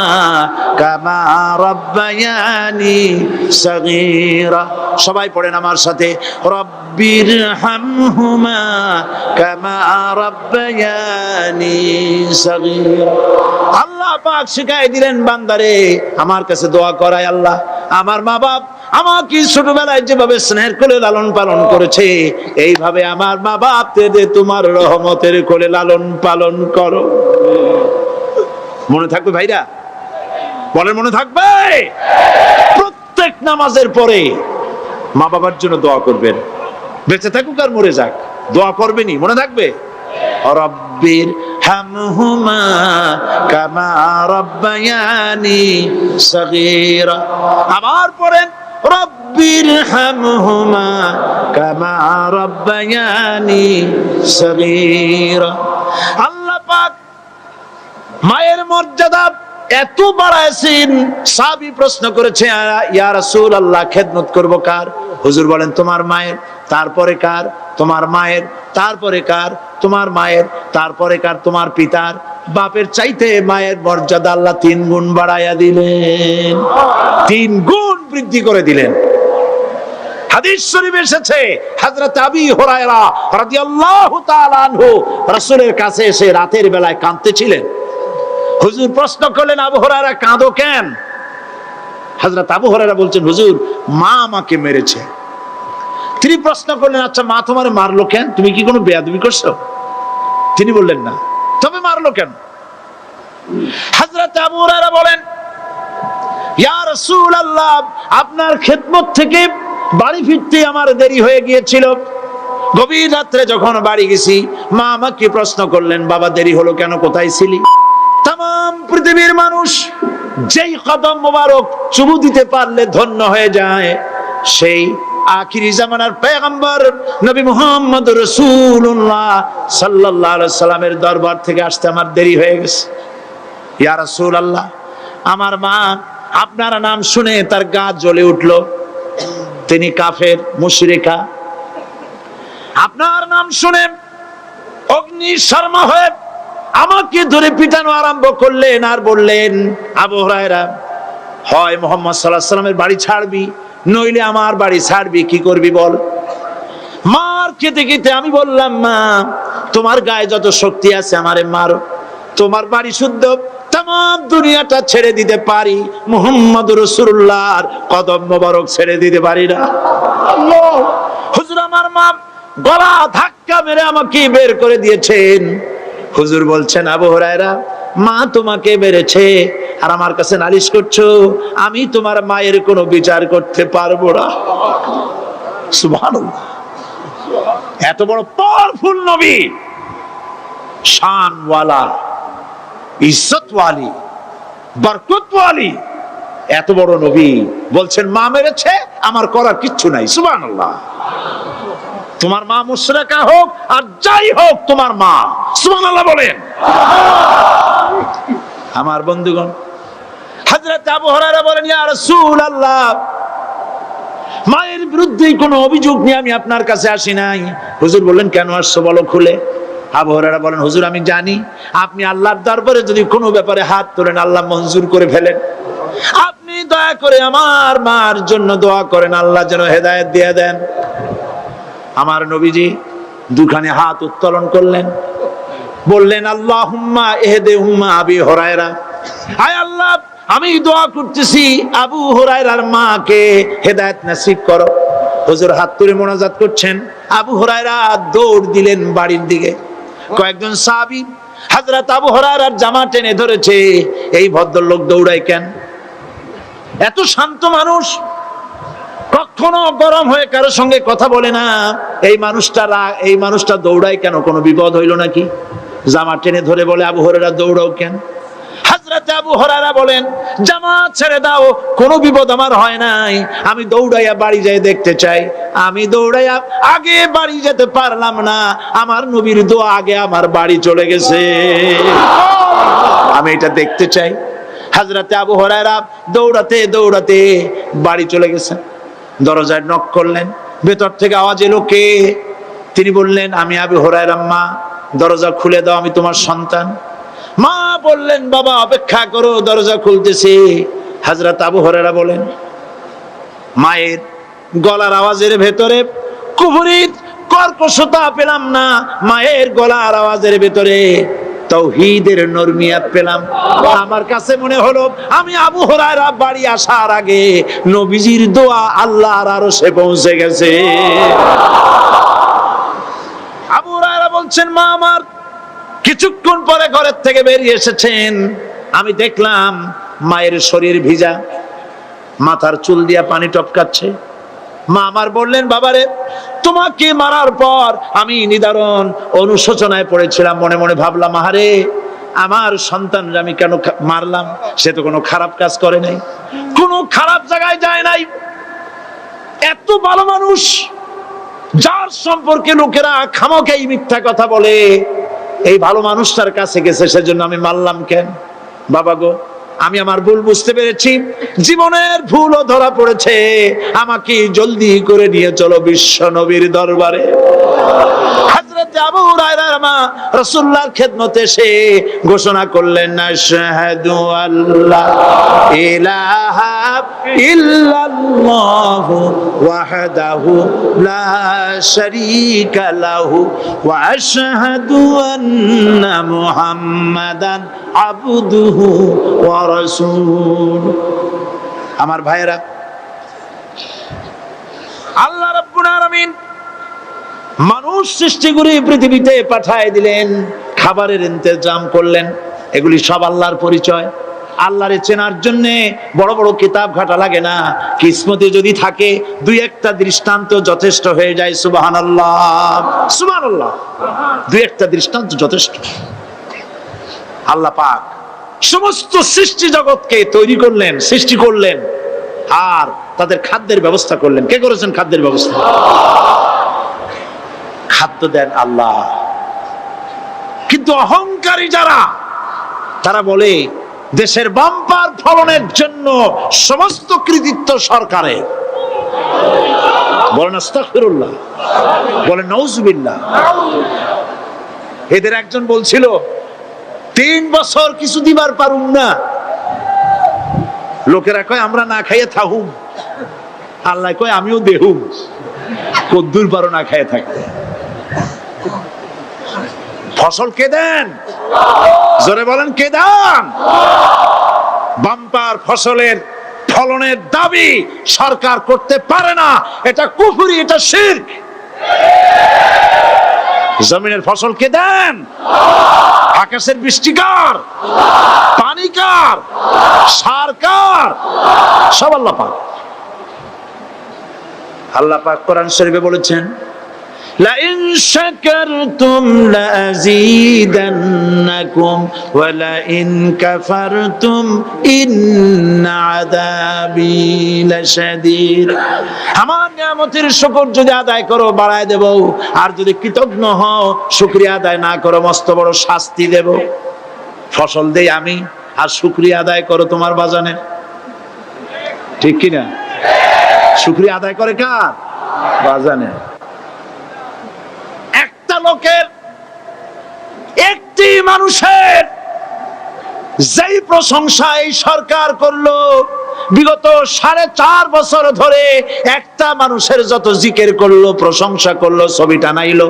কামা রাব্বায়ানি সগীরা। সবাই পড়েন আমার সাথে, রব্বির হামহুমা কামা রাব্বায়ানি সগীরা। আল্লাহ পাক শিখাই দিলেন বান্দারে আমার কাছে দোয়া করায়, আল্লাহ আমার মা বাপ আমাকে ছোটবেলায় যেভাবে স্নেহের কোলে লালন পালন করেছে, এইভাবে আমার মা বাপ তোমার রহমতের কোলে লালন পালন করো। মনে থাকবে ভাইরা? বলেন মনে থাকবে? প্রত্যেক নামাজের পরে মা বাবার জন্য দোয়া করবেন, বেঁচে থাকুক আর মরে যাক, দোয়া করবেনই। মনে থাকবে? রব্বির হামহুমা কামা রাব্বায়ানি সগীরা। আবার পড়েন, রব্বির হামহুমা কামা রাব্বায়ানি সগীরা। আল্লাহ পাক মায়ের মর্যাদা এত বাড়াইছেন, সাহাবী প্রশ্ন করেছে, ইয়া রাসূলুল্লাহ খেদমত করব কার? হুজুর বলেন তোমার মায়ের, তারপরে কার? তোমার মায়ের, তারপরে কার? তোমার মায়ের, তারপরে কার? তোমার পিতার। বাপের চাইতে মায়ের মর্যাদা আল্লাহ 3 গুণ বাড়াইয়া দিলেন, 3 গুণ বৃদ্ধি করে দিলেন। হাদিস শরীফে এসেছে, হযরত আবী হুরায়রা রাদিয়াল্লাহু তাআলা আনহু রাসূলের কাছে এসে রাতের বেলায় কাঁদতেছিলেন। হুজুর প্রশ্ন করলেন, আবু হুরায়রা কাঁদো কেন? হযরত আবু হুরায়রা বলছেন, হুজুর মা আমাকে মেরেছে। তিনি প্রশ্ন করলেন, আচ্ছা মা তোমারে মারলো কেন? তুমি কি কোনো বেয়াদবি করছো? তিনি বললেন না। তবে মারলো কেন? হযরত আবু হুরায়রা বলেন, ইয়া রাসূলুল্লাহ আপনার খেদমত থেকে বাড়ি ফিরতে আমার দেরি হয়ে গিয়েছিল। গভীর রাত্রে যখন বাড়ি গেছি, মা আমাকে প্রশ্ন করলেন, বাবা দেরি হলো কেন? কোথায় ছিলি? তাম পৃথিবীর মানুষ যেই কদম মোবারক চুমু দিতে পারলে ধন্য হয়ে যায়, সেই আখিরি জামানার পয়গম্বর নবী মুহাম্মদ রাসূলুল্লাহ সাল্লাল্লাহু আলাইহি সাল্লামের দরবার থেকে আসতে আমার দেরি হয়ে গেছে। ইয়া রাসূলুল্লাহ আমার মা আপনার নাম শুনে তার গা জ্বলে উঠলো, তিনি কাফের মুশরিকা। আপনার নাম শুনে অগ্নি শর্মা হয়ে আমাকে ধরে পিটানো আরম্ভ করলেন আর বললেন, আবু হুরায়রা হয় মুহাম্মদ সাল্লাল্লাহু আলাইহি সাল্লামের বাড়ি ছাড়বি, নইলে আমার বাড়ি ছাড়বি, কি করবি বল? মার খেতে খেতে আমি বললাম, মা তোমার গায়ে যত শক্তি আছে আমারে মারো, তোমার বাড়ি শুদ্ধ, তাম দুনিয়াটা ছেড়ে দিতে পারি, মুহাম্মদ রাসূলুল্লাহর কদম মোবারক ছেড়ে দিতে পারি না। আল্লাহ হুজুর আমার মা গলা ধাক্কা মেরে আমাকে বের করে দিয়েছেন। হুজুর বলছেন, আবু হুরায়রা, মা তোমাকে মেরেছে আর আমার কাছে নালিশ করছো, আমি তোমার মায়ের কোনো বিচার করতে পারবো না। সুবহানাল্লাহ। এত বড় পাওয়ারফুল নবী, শানওয়ালা, ইজ্জতওয়ালি, বরকতওয়ালি, এত বড় নবী বলছেন মা মেরেছে, আমার করার কিচ্ছু নাই। সুবহানাল্লাহ। তোমার মা মুশরিকা হোক আর যাই হোক, তোমার মা। সুবহানাল্লাহ বলেন। আমার বন্ধুগণ, হযরত আবু হুরায়রা বলেন, ইয়া রাসূলুল্লাহ, মায়ের বিরুদ্ধে কোনো অভিযোগ নিয়ে আমি আপনার কাছে আসি নাই। হুজুর বললেন, কেন আসছো বলো খুলে। আবু হুরায়রা বলেন, হুজুর আমি জানি আপনি আল্লাহর দরবারে যদি কোনো ব্যাপারে হাত তোলেন আল্লাহ মঞ্জুর করে ফেলেন। আপনি দয়া করে আমার মার জন্য দোয়া করেন, আল্লাহ যেন হেদায়েত দিয়ে দেন। আমার নবীজি দুখানে হাত উত্তোলন করলেন, বললেন, আল্লাহুম্মা ইহদি উম্মা আবি হুরায়রা, আয় আল্লাহ আমি দোয়া করতেছি আবু হুরায়রার মাকে হেদায়েত নসিব করো। হুজুর হাত তুলে মোনাজাত করছেন, আবু হুরায়রা দৌড় দিলেন বাড়ির দিকে। কয়েকজন সাহাবী হযরত আবু হুরায়রার জামা টেনে ধরেছে, এই ভদ্রলোক দৌড়ায় কেন? এত শান্ত মানুষ, কখনো গরম হয়ে কারো সঙ্গে কথা বলে না, এই মানুষটা দৌড়ায় কেন? কোনো বিপদ হইল নাকি? জামা টেনে ধরে বলে, আবু হুরায়রা দৌড়াও কেন? হযরত আবু হুরায়রা বলেন, জামা ছেড়ে দাও, কোনো বিপদ আমার হয় নাই, আমি দৌড়াইয়া বাড়ি যাই দেখতে চাই। আমি দৌড়াইয়া আগে বাড়ি যেতে পারলাম না, আমার নবীর দোয়া আগে আমার বাড়ি চলে গেছে, আমি এটা দেখতে চাই। হযরত আবু হুরায়রা দৌড়াতে দৌড়াতে বাড়ি চলে গেছেন। দরজায় নক করলেন, ভেতর থেকে আওয়াজ এলো, কে? তিনি বললেন, আমি আবু হুরায়রা, মা দরজা খুলে দাও, আমি তোমার সন্তান। মা বললেন, বাবা অপেক্ষা করো, দরজা খুলতেছি। হযরত আবু হুরায়রা বলেন, মায়ের গলার আওয়াজের ভেতরে কুফরি কর্কশতা পেলাম না, মায়ের গলার আওয়াজের ভেতরে তাওহীদের নরমিয়াত পেলাম। আমার কাছে মনে হলো আমি আবু হুরায়রা বাড়ি আসার আগে নবীজির দোয়া আল্লাহর আরশে পৌঁছে গেছে। আবু হুরায়রা বলছেন, মা আমার কিছুক্ষণ পরে ঘরের থেকে বেরিয়ে এসেছেন, আমি দেখলাম মায়ের শরীর ভিজা, মাথার চুল দিয়া পানি টপকাচ্ছে। মা আমার বললেন, বাবারে তোমাকে মারার পর আমি নিদারুণ অনুশোচনায় পড়েছিলাম, মনে মনে ভাবলাম, আহারে আমার সন্তানরা আমি কেন মারলাম? সে তো কোনো খারাপ কাজ করে নাই, কোনো খারাপ জায়গায় যায় নাই, এত ভালো মানুষ যার সম্পর্কে লোকেরা খামোখাই মিথ্যা কথা বলে, এই ভালো মানুষটার কাছে গেছে, সেজন্য আমি মারলাম কেন? বাবা গো, আমি আমার ভুল বুঝতে পেরেছি, জীবনের ভুলও ধরা পড়েছে, আমাকে জলদি করে নিয়ে চলো বিশ্ব নবীর দরবারে। হযরত আবু হুরায়রার মা রাসূলুল্লাহর খেদমতে এসে ঘোষণা করলেন, আশহাদু আল্লা ইলাহা ইল্লাল্লাহু ওয়াহদাহু লা শারীকা লাহু ওয়া আশহাদু আন্না মুহাম্মাদান আবদুহু ওয়া রাসূলুহু। আমার ভাইয়েরা, আল্লাহ রাব্বুল আলামিন মানুষ সৃষ্টি করে পৃথিবীতে পাঠায় দিলেন, খাবারের ইন্তজাম করলেন, এগুলি সব আল্লাহর পরিচয়। আল্লাহরে চেনার জন্য বড় বড় কিতাব ঘাটা লাগে না, কিসমতে যদি থাকে দুই একটা দৃষ্টান্ত যথেষ্ট হয়ে যায়। সুবহানাল্লাহ, সুবহানাল্লাহ, দুই একটা দৃষ্টান্ত যথেষ্ট। আল্লাহ পাক সমস্ত সৃষ্টি জগৎকে তৈরি করলেন, সৃষ্টি করলেন, আর তাদের খাদ্যের ব্যবস্থা করলেন। কে করেছেন খাদ্যের ব্যবস্থা? খাদ্য দেন আল্লাহ। কিন্তু অহংকারী যারা, তারা বলে দেশের বাম্পার ফলনের জন্য সমস্ত কৃতিত্ব সরকারের। বলেন আস্তাগফিরুল্লাহ, বলেন নাউজুবিল্লাহ। এদের একজন বলছিল, 3 বছর কিছু দিবার পারুম না, লোকেরা কয় আমরা না খাইয়ে থাকুম, আল্লাহ কয় আমিও দেহুম, কদ্দুর পারো না খাইয়ে থাকতে। ফসল কে দেন? জোরে বলেন, কে দেন? বাম্পার ফসলের ফলনের দাবি সরকার করতে পারে না, এটা কুফরি, এটা শিরক। জমিনের ফসল কে দেন? আকাশের বৃষ্টি কার? পানি কার? সার কার? সব আল্লাহ পাক। আল্লাহ পাক কোরআন শরীফে বলেছেন, লাইন শাকারতুম লাযীদান্নাকুম ওয়া লাইন কাফারতুম ইন্না আযাবি লাশাদীদ। আমার নিয়ামতের শুকর যদি আদায় করো বাড়ায় দেব, আর যদি কৃতজ্ঞ হও শুকরিয়া আদায় না করো মস্ত বড় শাস্তি দেব। ফসল দেই আমি, আর শুকরিয়া আদায় করো তোমার বাজানে। ঠিক কি না? শুকরিয়া আদায় করে কার? বাজানে। একটা লোকের, একটি মানুষের যেই প্রশংসা এই সরকার করলো বিগত 4.5 বছর ধরে, একটা মানুষের যত জিকির করলো, প্রশংসা করলো, ছবি টানাইলো,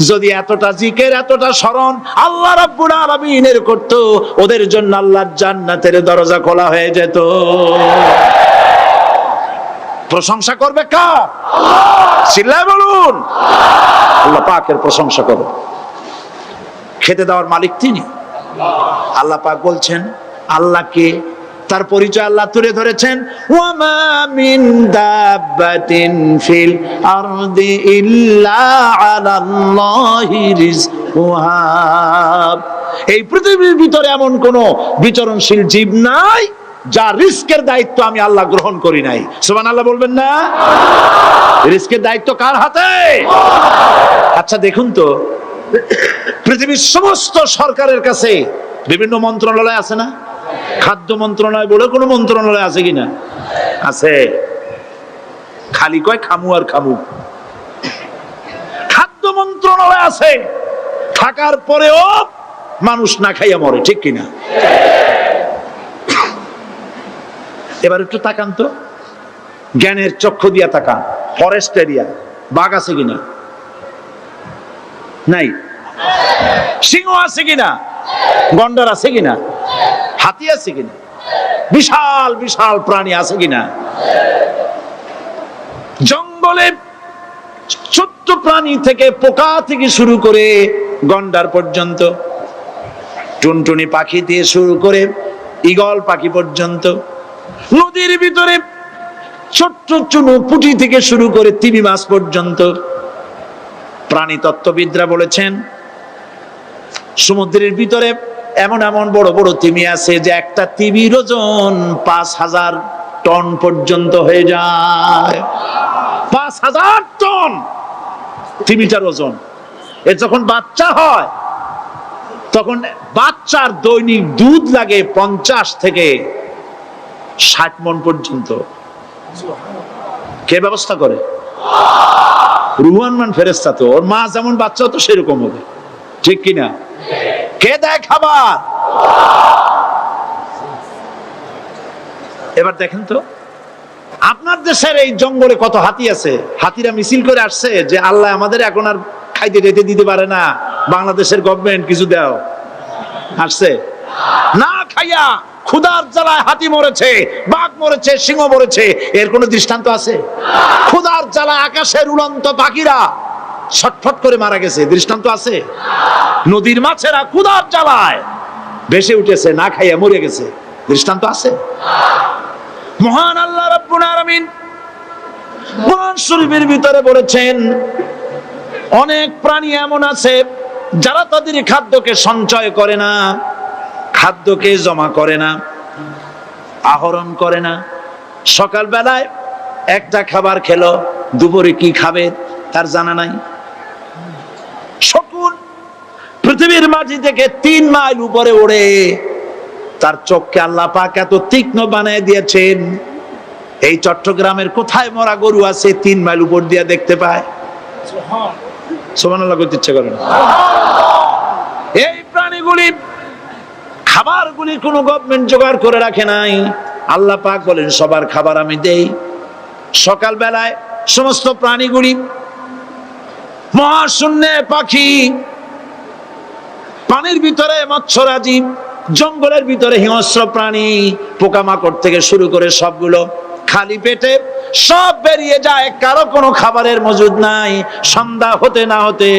যদি এতটা জিকির এতটা স্মরণ আল্লাহ রাব্বুল আলামিনের করত, ওদের জন্য আল্লাহর জান্নাতের দরজা খোলা হয়ে যেত। প্রশংসা করবে কার? চিল্লায় বলুন, আল্লাহ পাকের প্রশংসা করো। খেতে দেওয়ার মালিক তিনি। আল্লাহ পাক বলছেন, আল্লাহকে, তার পরিচয় আল্লাহ তুলে ধরেছেন, ওয়ামা মিন দাব্বাতিন ফিল আরদি ইল্লা আলাল্লাহি রিজকুহা। এই পৃথিবীর ভিতরে এমন কোন বিচরণশীল জীব নাই যার রিস্কের দায়িত্ব আমি আল্লাহ গ্রহণ করি নাই। সুবহানাল্লাহ বলবেন না? রিস্কের দায়িত্ব কার হাতে? আচ্ছা দেখুন তো, পৃথিবীর সমস্ত সরকারের কাছে বিভিন্ন মন্ত্রণালয় আছে না? খাদ্য মন্ত্রণালয় বলে কোন মন্ত্রণালয় আছে কিনা? আছে। খালি কয় খামু আর খামু। খাদ্য মন্ত্রণালয় আছে, থাকার পরেও মানুষ না খাইয়া মরে। ঠিক কিনা? এবার একটু তাকান তো, জ্ঞানের চক্ষু দিয়া তাকান। ফরেস্ট এরিয়া, বাঘ আছে কিনা? নাই। সিংহ আছে কিনা? গন্ডার আছে কিনা? হাতি আছে কিনা? বিশাল বিশাল প্রাণী আছে কিনা? জঙ্গলে ছোট্ট প্রাণী থেকে, পোকা থেকে শুরু করে গন্ডার পর্যন্ত, টুনটুনি পাখি দিয়ে শুরু করে ঈগল পাখি পর্যন্ত, নদীর ভিতরে ছোট্ট চুনো পুঁটি থেকে শুরু করে তিমি মাছ পর্যন্ত। প্রাণী তত্ত্ববিদরা বলেছেন, সমুদ্রের ভিতরে এমন এমন বড় বড় তিমি আছে যে একটা তিমির ওজন 5000 টন পর্যন্ত হয়ে যায়। 5000 টন তিমিটার ওজন। এর যখন বাচ্চা হয়, তখন বাচ্চার দৈনিক দুধ লাগে 50 থেকে 60 মণ পর্যন্ত। কে ব্যবস্থা করে? রুহান ফেরেশতা। তো ওর মা যেমন বাচ্চা হতো সেরকম হবে। ঠিক কিনা? কে দেয় খাবার? এবার দেখেন তো, আপনার দেশের এই জঙ্গলে কত হাতি আছে। হাতিরা মিছিল করে আসছে যে আল্লাহ আমাদের এখন আর খাইতে যেতে দিতে পারে না, বাংলাদেশের গভর্নমেন্ট কিছু দাও। আসছে না, খাইয়া ক্ষুধার জ্বালায় হাতি মরেছে, বাঘ মরেছে, সিংহ মরেছে। এর কোন দৃষ্টান্ত আছে? ক্ষুধার জ্বালায় আকাশের উড়ন্ত পাখিরা ছটফট করে মারা গেছে, দৃষ্টান্ত আছে? নদীর মাছেরা ক্ষুধার জ্বালায় ভেসে উঠেছে, না খাইয়া মরে গেছে, দৃষ্টান্ত আছে? মহান আল্লাহ রাব্বুল আলামিন কোরআন শরীফের ভিতরে বলেছেন, অনেক প্রাণী এমন আছে যারা তাদের খাদ্যকে সঞ্চয় করে না, খাদ্যকে জমা করে না, আহরণ করে না। সকাল বেলায় একটা খাবার খেলো, দুপুরে কি খাবে তার জানা নাই। শকুন পৃথিবীর মাটি থেকে 3 মাইল উপরে ওড়ে, তার চোখকে আল্লাহ পাক এত তীক্ষ্ণ বানিয়ে দিয়েছেন। এই চট্টগ্রামের কোথায় মরা গরু আছে 3 মাইল উপর দিয়ে দেখতে পায়? সুবহানাল্লাহ করতে ইচ্ছা করে না। এই প্রাণীগুলি, খাবারগুলি কোনো গভর্নমেন্ট জোগাড় করে রাখে নাই। আল্লাহ পাক বলেন, সবার খাবার আমি দেই। সকাল বেলায় সমস্ত প্রাণীগুলি, মহাশূন্যে পাখি, পানির ভিতরে মৎস্যরাজি, জঙ্গলের ভিতরে হিংস্র প্রাণী, পোকামাকড় থেকে শুরু করে সবগুলো খালি পেটে সব বেরিয়ে যায়, কারো কোনো খাবারের মজুদ নাই। সন্ধ্যা হতে না হতে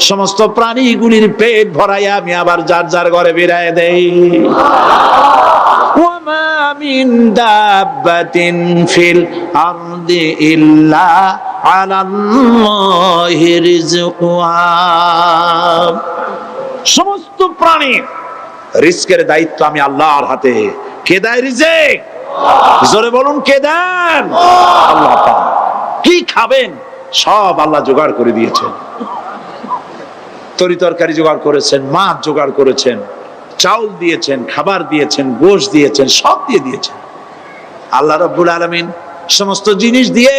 সমস্ত প্রাণীগুলির পেট ভরাইয়া আমি আবার যার যার ঘরে বেরায় দেই। ওয়ামা মিন দাব্বাতিন ফিল আরদি ইল্লা আলাল্লাহি রিজকুহা। সমস্ত প্রাণীর রিজকের দায়িত্ব আমি আল্লাহর হাতে। কে দেয় রিজেক? জোরে বলুন, কে দেন? আল্লাহ পাক। কি খাবেন সব আল্লাহ জোগাড় করে দিয়েছেন। তরি তরকারি জোগাড় করেছেন, মাছ জোগাড় করেছেন, চাউল দিয়েছেন, খাবার দিয়েছেন, গোশত দিয়েছেন, সব দিয়ে দিয়েছেন। আল্লাহ রাব্বুল আলামিন সমস্ত জিনিস দিয়ে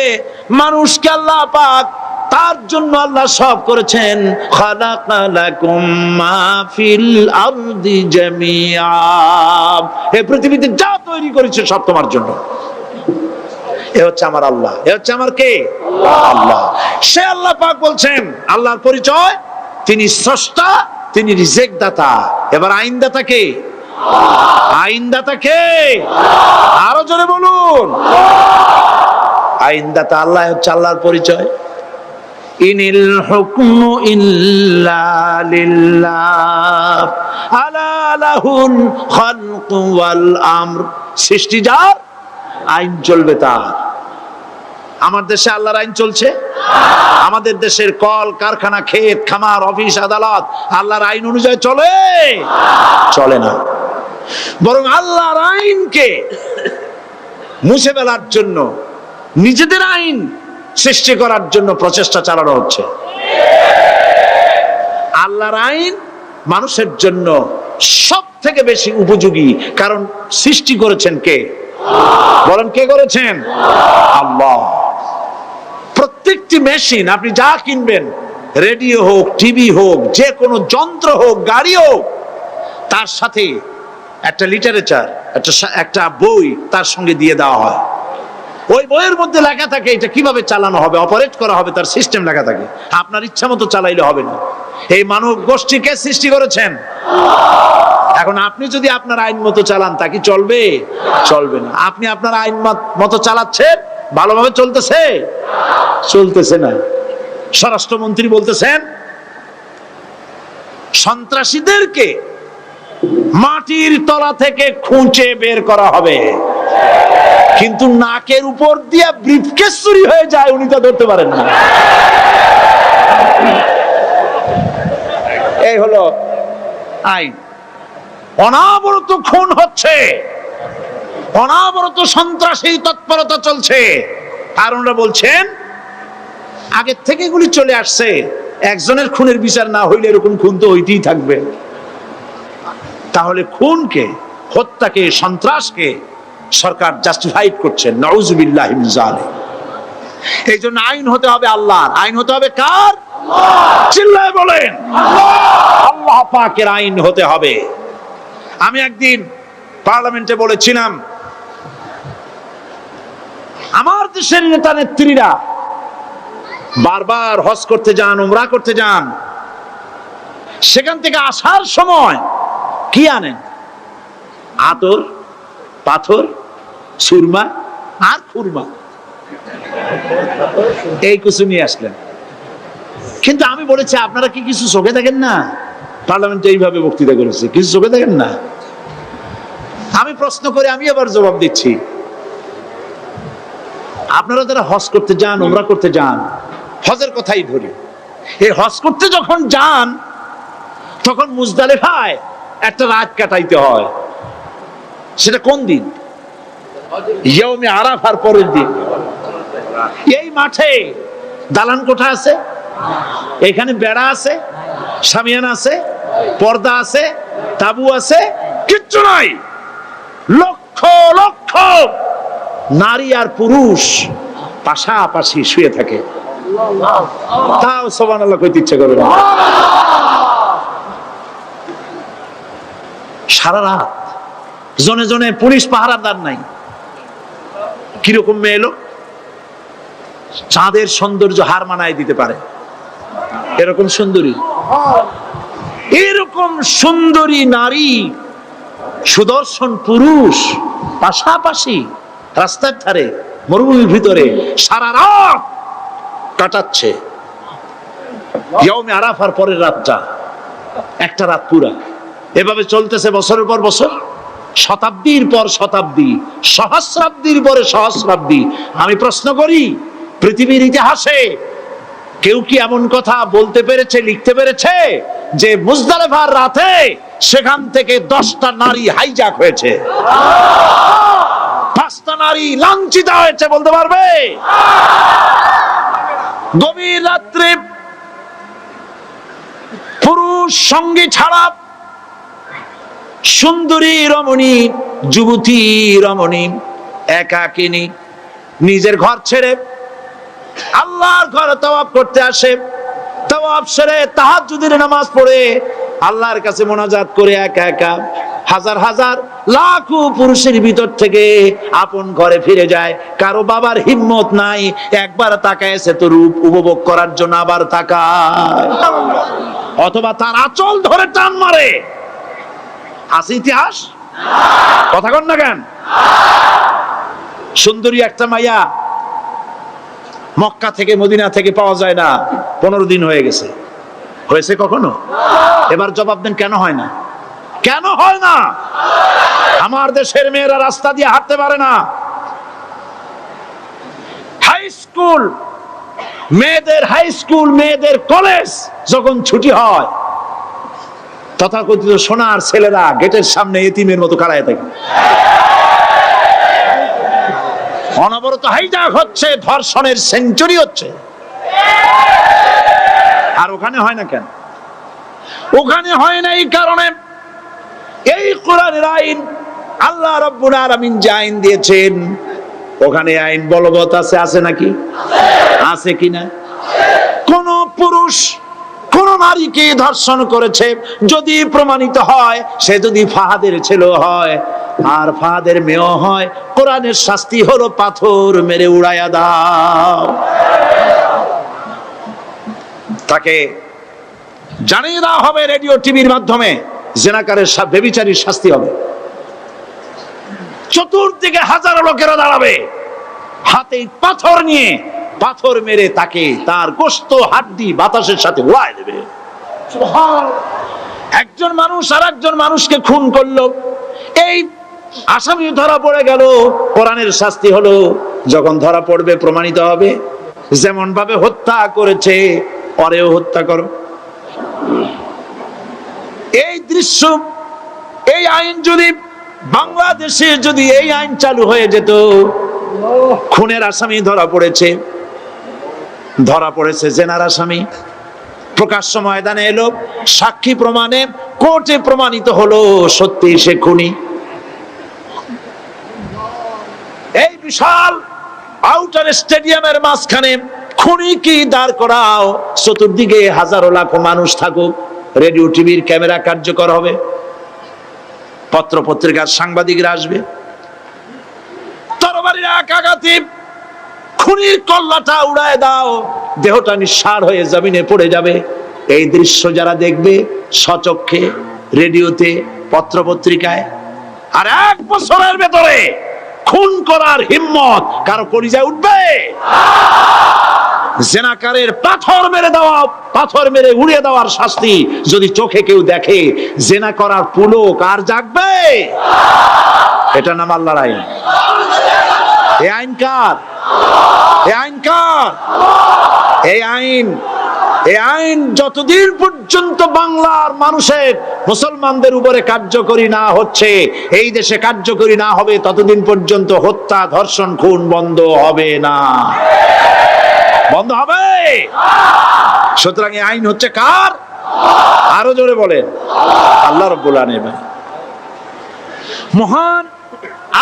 মানুষকে আল্লাহ পাক তার জন্য আল্লাহ সব করেছেন। খালাকালাকুম মা ফিল আরদি জামিআ। এই পৃথিবীতে যা তৈরি করেছে সব তোমার জন্য। এ হচ্ছে আমার আল্লাহ। এ হচ্ছে আমার কে? আল্লাহ। সে আল্লাহ পাক বলছেন, আল্লাহর পরিচয়, তিনি স্রষ্টা, তিনি রিজেক দাতা। এবার আইনদাতা কে? আইনদাতা কে? আরো জোরে বলুন। আইনদাতা আল্লাহ হচ্ছে আল্লাহর পরিচয়। ইনিল হুকমু ইল্লা লিল্লাহ আলা লাহুল খালকু ওয়াল আমর। সৃষ্টি যার, আইন চলবে তার। আমার দেশে আল্লাহর আইন চলছে? আমাদের দেশের কল কারখানা, ক্ষেত খামার, অফিস আদালত আল্লাহর আইন অনুযায়ী চলে? চলে না। বরং আল্লাহর আইনকে মুছে ফেলার জন্য, নিজেদের আইন সৃষ্টি করার জন্য প্রচেষ্টা চালানো হচ্ছে। আল্লাহর আইন মানুষের জন্য সব থেকে বেশি উপযোগী, কারণ সৃষ্টি করেছেন কে? বলেন, কে করেছেন? আল্লাহ। প্রত্যেকটি মেশিন আপনি যা কিনবেন, রেডিও হোক, টিভি হোক, যে কোনো যন্ত্র হোক, গাড়ি হোক, তার সাথে একটা লিটারেচার, একটা বই তার সঙ্গে দিয়ে দেওয়া হয়। ওই বইয়ের মধ্যে লেখা থাকে এটা কিভাবে চালানো হবে, অপারেট করা হবে, তার সিস্টেম লেখা থাকে। আপনার ইচ্ছা মতো চালাইলে হবে না। এই মানব গোষ্ঠীকে সৃষ্টি করেছেন। এখন আপনি যদি আপনার আইন মতো চালান, তা কি চলবে? চলবে না। আপনি আপনার আইন মতো চালাচ্ছেন, ভালোভাবে চলতেছে? চলতেছে না। স্বরাষ্ট্রমন্ত্রী বলতেছেন সন্ত্রাসীদেরকে মাটির তলা থেকে খুঁজে বের করা হবে, কিন্তু নাকের উপর দিয়ে ব্রিফকেস চুরি হয়ে যায়, উনি তা ধরতে পারেন না। এই হলো আইন। অনাবরত খুন হচ্ছে, অনাবরত সন্ত্রাসী তৎপরতা চলছে। আর ওনারা বলছেন আগের থেকে এগুলি চলে আসছে, একজনের খুনের বিচার না হইলে এরকম খুন তো হইতেই থাকবে। তাহলে খুনকে, হত্যাকে, সন্ত্রাসকে সরকার জাস্টিফাইড করছেন। নাউযুবিল্লাহি মিন যালিক। এই জন্য আইন হতে হবে আল্লাহর। আইন হতে হবে কার? চিল্লায় বলেন, আল্লাহ পাকের আইন হতে হবে। আমি একদিন পার্লামেন্টে বলেছিলাম, আমার দেশের নেতা নেত্রীরা বারবার হজ করতে যান, উমরা করতে যান, সেখান থেকে আসার সময় কি আনেন? আতর, পাথর, সুরমা আর খুরমা, এই কিছু নিয়ে আসলেন। কিন্তু আমি বলেছি, আপনারা কি কিছু চোখে দেখেন না? পার্লামেন্টে এইভাবে বক্তৃতা করেছে, কিছু চোখে দেখেন না? আমি প্রশ্ন করে আমি আবার জবাব দিচ্ছি, আপনারা যারা হজ করতে যান, উমরা করতে যান, হজের কথাই ধরি, এই হজ করতে যখন যান তখন মুজদালিফায় একটা রাত কাটাইতে হয়। সেটা কোন দিন? ইয়ৌমে আরাফার পরের দিন। এই মাঠে দালান কোঠা আছে, এখানে বেড়া আছে, শামিয়ানা আছে, পর্দা আছে, তাবু আছে, কিচ্ছু নাই। লক্ষ লক্ষ নারী আর পুরুষ পাশাপাশি শুয়ে থাকে, তাও সুবহানাল্লাহ কইতে ইচ্ছে করে না। সারা রাত জনে জনে পুলিশ পাহারাদার নাই। কিরকম মেয়ে এলো, চাঁদের সৌন্দর্য হার মানায় দিতে পারে এরকম সুন্দরী। এরকম সুন্দরী নারী, সুদর্শন পুরুষ পাশাপাশি রাস্তার ধারে মরুভূমির ভিতরে সারা রাত কাটাচ্ছে। ইয়াউমে আরাফার পরের রাতটা, একটা রাত পুরা। এভাবে চলতেছে বছরের পর বছর, শতাব্দীর পর শতাব্দী, সহস্রাব্দীর পরে সহস্রাব্দী। আমি প্রশ্ন করি, পৃথিবীর ইতিহাসে কেউ কি এমন কথা বলতে পেরেছে, লিখতে পেরেছে যে মুজদালিফার রাতে সেখান থেকে 10টা নারী হাইজ্যাক হয়েছে, 5টা নারী লাঞ্ছিত হয়েছে, বলতে পারবে? গভীর রাত্রে পুরুষ সঙ্গী ছাড়া সুন্দরী রমণী, যুবতী রমণী একাকিনী নিজের ঘর ছেড়ে আল্লাহর ঘরে তাওয়াফ করতে আসে। তাওয়াফ সেরে তাহাজ্জুদের নামাজ পড়ে আল্লাহর কাছে মোনাজাত করে একা একা হাজার হাজার লাখো পুরুষের ভিতর থেকে আপন ঘরে ফিরে যায়। কারো বাবার হিম্মত নাই একবার তাকায় সে তো রূপ উপভোগ করার জন্য, আবার তাকায়, অথবা তার আঁচল ধরে টান মারে। আছে ইতিহাস? কথা কন না কেন? সুন্দরী একটা মাইয়া মক্কা থেকে মদিনা থেকে পাওয়া যায় না, 15 দিন হয়ে গেছে। হয়েছে কখনো? এবার জবাব দেন, কেন হয় না? কেন হয় না? আমার দেশের মেয়েরা রাস্তা দিয়ে হাঁটতে পারে না। হাই স্কুল মেয়েদের, হাই স্কুল মেয়েদের কলেজ যখন ছুটি হয়, তথাকথিত সোনার ছেলেরা গেটের সামনে এতিমের মতো কারায় থাকে। অনবরত হাইজ্যাক হচ্ছে, ধর্ষণের সেঞ্চুরি হচ্ছে। আর ওখানে হয় না কেন? ওখানে হয় না এই কারণে, এই কোরআনের আইন আল্লাহ রাব্বুল আলামিন যে আইন দিয়েছেন, ওখানে আইন বলবৎ আছে। আছে নাকি? আছে কিনা? কোন পুরুষ কোন নারীকে ধর্ষণ করেছে যদি প্রমাণিত হয়, সে যদি ফাহাদের ছেলে হয় আর ফাহাদের মেয়ে হয়, কোরআনের শাস্তি হলো পাথর মেরে উড়াইয়া দাও। তাকে জানিয়ে দেওয়া হবে রেডিও টিভির মাধ্যমে, জেনাকারের ব্যভিচারীর শাস্তি হবে। চতুর্দিকে হাজারো লোকেরা দাঁড়াবে, হাতে পাথর নিয়ে, পাথর মেরে তাকে তার গোশত হাড্ডি বাতাসের সাথে উড়ায় দেবে। একজন মানুষ আর একজন মানুষকে খুন করলো, এই আসামি ধরা পড়ে গেল, কোরআনের শাস্তি হলো যখন ধরা পড়বে প্রমাণিত হবে যেমন ভাবে হত্যা করেছে পরেও হত্যা করো। এই দৃশ্য, এই আইন যদি বাংলাদেশে যদি এই আইন চালু হয়ে যেত, খুনের আসামি ধরা পড়েছে জেনার আসামি, প্রকাশ্য ময়দানে এলো, সাক্ষী প্রমাণে কোর্টে প্রমাণিত হলো সত্যি সে খুনি। এই বিশাল আউটার স্টেডিয়ামের মাঝখানে খুনি কি দাঁড় করাও, চতুর্দিকে হাজারো লাখো মানুষ থাকুক, রেডিও টিভির ক্যামেরা কার্যকর হবে, পত্র পত্রিকার সাংবাদিকরা আসবে, তরবারির আঘাতে খুনির কল্লাটা উড়ায় দাও, দেহটা নিঃসাড় হয়ে জমিনে পড়ে যাবে। এই দৃশ্য যারা দেখবে স্বচক্ষে, রেডিওতে, পত্র পত্রিকায়, আর 1 বছরের ভেতরে খুন করার হিম্মত কারো কলিজায় উঠবে? জেনাকারের পাথর মেরে উড়িয়ে দেওয়ার শাস্তি যদি চোখে কেউ দেখে, জেনা করার পুলক আর জাগবে? এটা নাম আল্লাহর আইন। এই আইন কার? এই আইন কার? এই আইন যতদিন পর্যন্ত বাংলার মানুষের, মুসলমানদের উপরে কার্যকরী না হচ্ছে, এই দেশে কার্যকরী না হবে, ততদিন পর্যন্ত হত্যা, ধর্ষণ, খুন বন্ধ হবে না। বন্ধ হবে। সুতরাং এই আইন হচ্ছে কার? আরো জোরে বলেন, আল্লাহ রাব্বুল আলামিন। মহান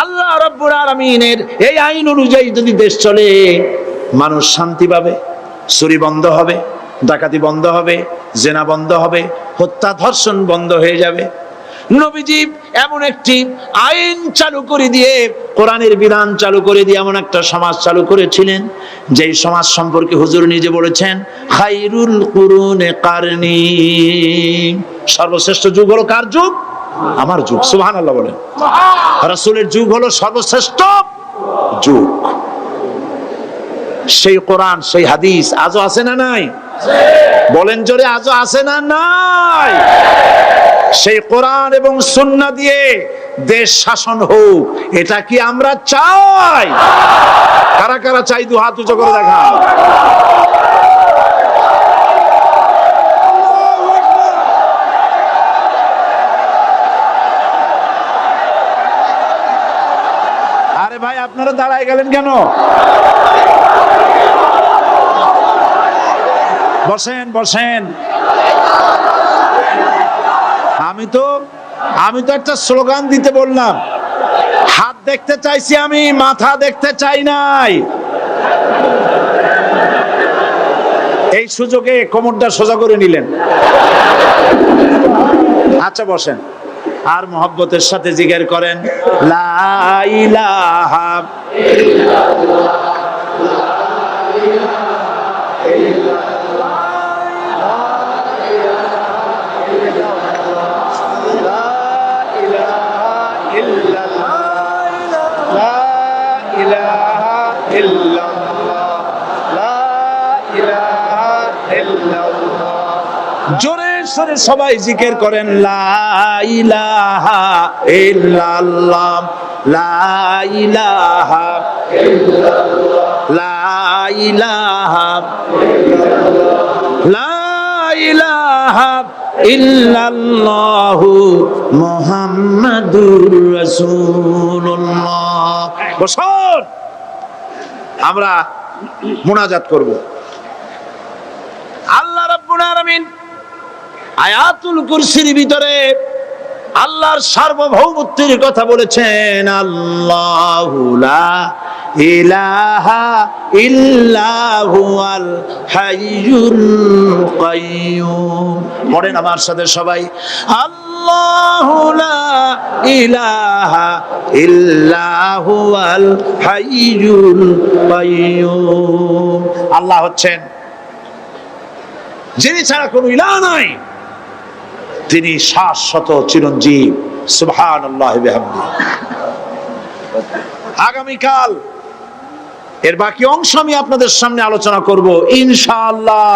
আল্লাহ রাব্বুল আলামিনের এই আইন অনুযায়ী যদি দেশ চলে, মানুষ শান্তি পাবে, চুরি বন্ধ হবে, ডাকাতি বন্ধ হবে, জেনা বন্ধ হবে, হত্যা ধর্ষণ বন্ধ হয়ে যাবে। নবীজি এমন একটি আইন চালু করে দিয়ে, কোরআনের বিধান চালু করে দিয়ে এমন একটা সমাজ চালু করেছিলেন, যেই সমাজ সম্পর্কে হুজুর নিজে বলেছেন, খায়রুল কুরুনে কারনি, সর্বশ্রেষ্ঠ যুগ হলো কার যুগ? আমার যুগ। সুবহানাল্লাহ বলেন। রাসূলের যুগ হলো সর্বশ্রেষ্ঠ যুগ। সেই কোরআন সেই হাদিস আজও আছে না নাই? বলেন জোরে, আজও আছে না নাই? সেই কোরআন এবং সুন্নাহ দিয়ে দেশ শাসন হোক, এটা কি আমরা চাই? কারা কারা চাই দু হাত উঁচু করে দেখা। আরে ভাই, আপনারা দাঁড়ায় গেলেন কেন? বসেন বসেন। আমি তো একটা স্লোগান দিতে বললাম, হাত দেখতে চাইছি আমি, মাথা দেখতে চাই নাই। এই সুযোগে কোমরটা সোজা করে নিলেন। আচ্ছা বসেন, আর মহব্বতের সাথে জিকির করেন লা ইলাহা জোরে সরে সবাই জিকির করেন লা ইলাহা ইল্লাল্লাহ, লা ইলাহা ইল্লাল্লাহ, লা ইলাহা ইল্লাল্লাহ, লা ইলাহা ইল্লাল্লাহু মুহাম্মাদুর রাসূলুল্লাহ। বসুন, আমরা মুনাজাত করব। আল্লাহ রাব্বুল আলামিন আয়াতুল কুরসির ভিতরে আল্লাহর সার্বভৌমত্বের কথা বলেছেন। আল্লাহু লা ইলাহা ইল্লা হুয়াল হাইয়ুল কাইয়্যুম। পড়েন আমার সাথে সবাই, আল্লাহু লা ইলাহা ইল্লা হুয়াল হাইয়ুল কাইয়্যুম। আল্লাহ হচ্ছেন যিনি ছাড়া কোনো ইলাহ নাই, তিনি শাশ্বত চিরঞ্জীব। সুবহানাল্লাহি ওয়া বিহামদিহি। আগামীকাল এর বাকি অংশ আমি আপনাদের সামনে আলোচনা করব ইনশাআল্লাহ।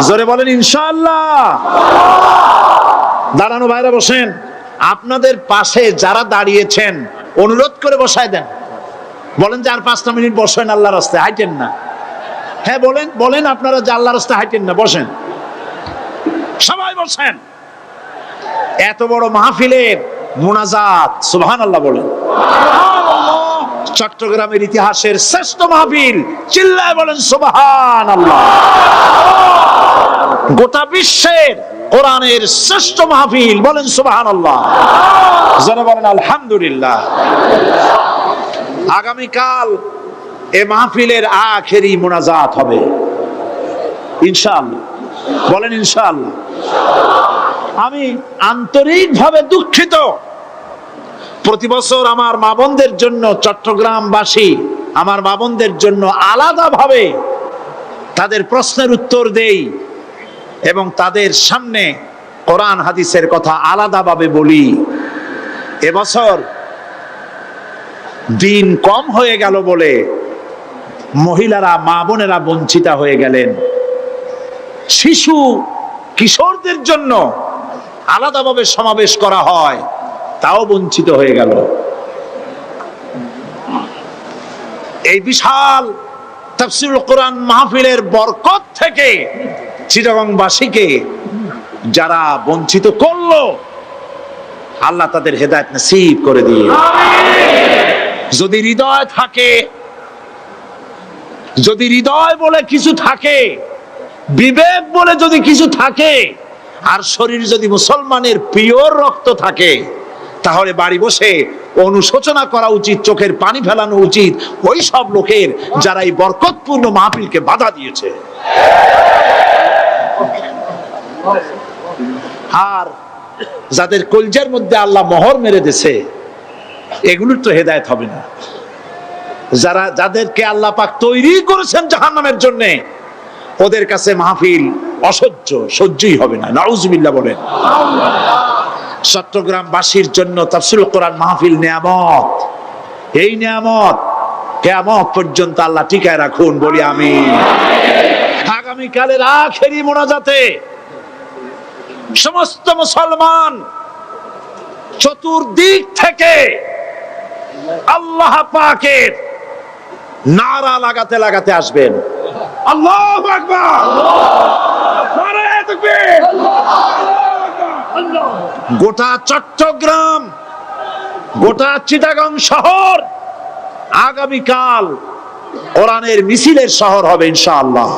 জোরে বলেন ইনশাআল্লাহ। দাঁড়ানো ভাইরা বসেন। আপনাদের পাশে যারা দাঁড়িয়েছেন অনুরোধ করে বসায় দেন। বলেন যে আর 5টা মিনিট বসেন, আল্লাহর রাস্তায় হাঁটেন না। হ্যাঁ বলেন, বলেন আপনারা যে আল্লাহর রাস্তায় হাঁটেন না, বসেন, সবাই বসেন। এত বড় মাহফিলের মুনাজাত, সুবহানাল্লাহ বলেন। চট্টগ্রামের ইতিহাসের শ্রেষ্ঠ মাহফিল, চিল্লায় বলেন সুবহানাল্লাহ। গোটা বিশ্বের কোরআনের শ্রেষ্ঠ মাহফিল, বলেন সুবহানাল্লাহ। যারা বলেন আলহামদুলিল্লাহ। আগামীকাল এ মাহফিলের আখেরি মুনাজাত হবে ইনশাআল্লাহ। বলেন ইনশাআল্লাহ। আমি আন্তরিকভাবে দুঃখিত, প্রতি বছর আমার মা বোনদের জন্য, চট্টগ্রামবাসী আমার মা বোনদের জন্য আলাদাভাবে তাদের প্রশ্নের উত্তর দেই এবং তাদের সামনে কোরআন হাদিসের কথা আলাদাভাবে বলি। এবছর দিন কম হয়ে গেল বলে মহিলারা, মা বোনেরা বঞ্চিতা হয়ে গেলেন। শিশু কিশোরদের জন্য আলাদাভাবে সমাবেশ করা হয়, তাও বঞ্চিত হয়ে গেল। এই বিশাল তাফসীরুল কোরআন মাহফিলের বরকত থেকে চিটাগংবাসীকে যারা বঞ্চিত করলো, আল্লাহ তাদের হেদায়েত নসিব করে দিয়ে। যদি হৃদয় থাকে, যদি হৃদয় বলে কিছু থাকে, বিবেক বলে যদি কিছু থাকে, আর শরীর যদি মুসলমানের পিওর রক্ত থাকে, তাহলে বাড়ি বসে অনুশোচনা করা উচিত, চোখের পানি ফেলানো উচিত ওই সব লোকের যারা এই বরকতপূর্ণ মাহফিলকে বাধা দিয়েছে। আর যাদের কলজার মধ্যে আল্লাহ মোহর মেরে দিয়েছে, এগুলোর তো হেদায়েত হবে না। যাদেরকে আল্লাহ পাক তৈরি করেছেন জাহান্নামের জন্য, ওদের কাছে মাহফিল অসহ্য, সহ্যই হবে না। নাউজুবিল্লাহ বলেন। চট্টগ্রামবাসীর জন্য তাফসীরুল কোরআন মাহফিল নিয়ামত। এই নিয়ামত কিয়ামত পর্যন্ত আল্লাহ টিকায় রাখুন, বলি আমিন। আগামীকালের আখেরি মোনাজাতে সমস্ত মুসলমান চতুর্দিক থেকে আল্লাহ পাকের নারা লাগাতে লাগাতে আসবেন। আল্লাহু আকবার, নারায়ে তাকবীর। গোটা চট্টগ্রাম, গোটা চিটাগাং শহর আগামীকাল কোরআনের মিছিলের শহর হবে ইনশাআল্লাহ।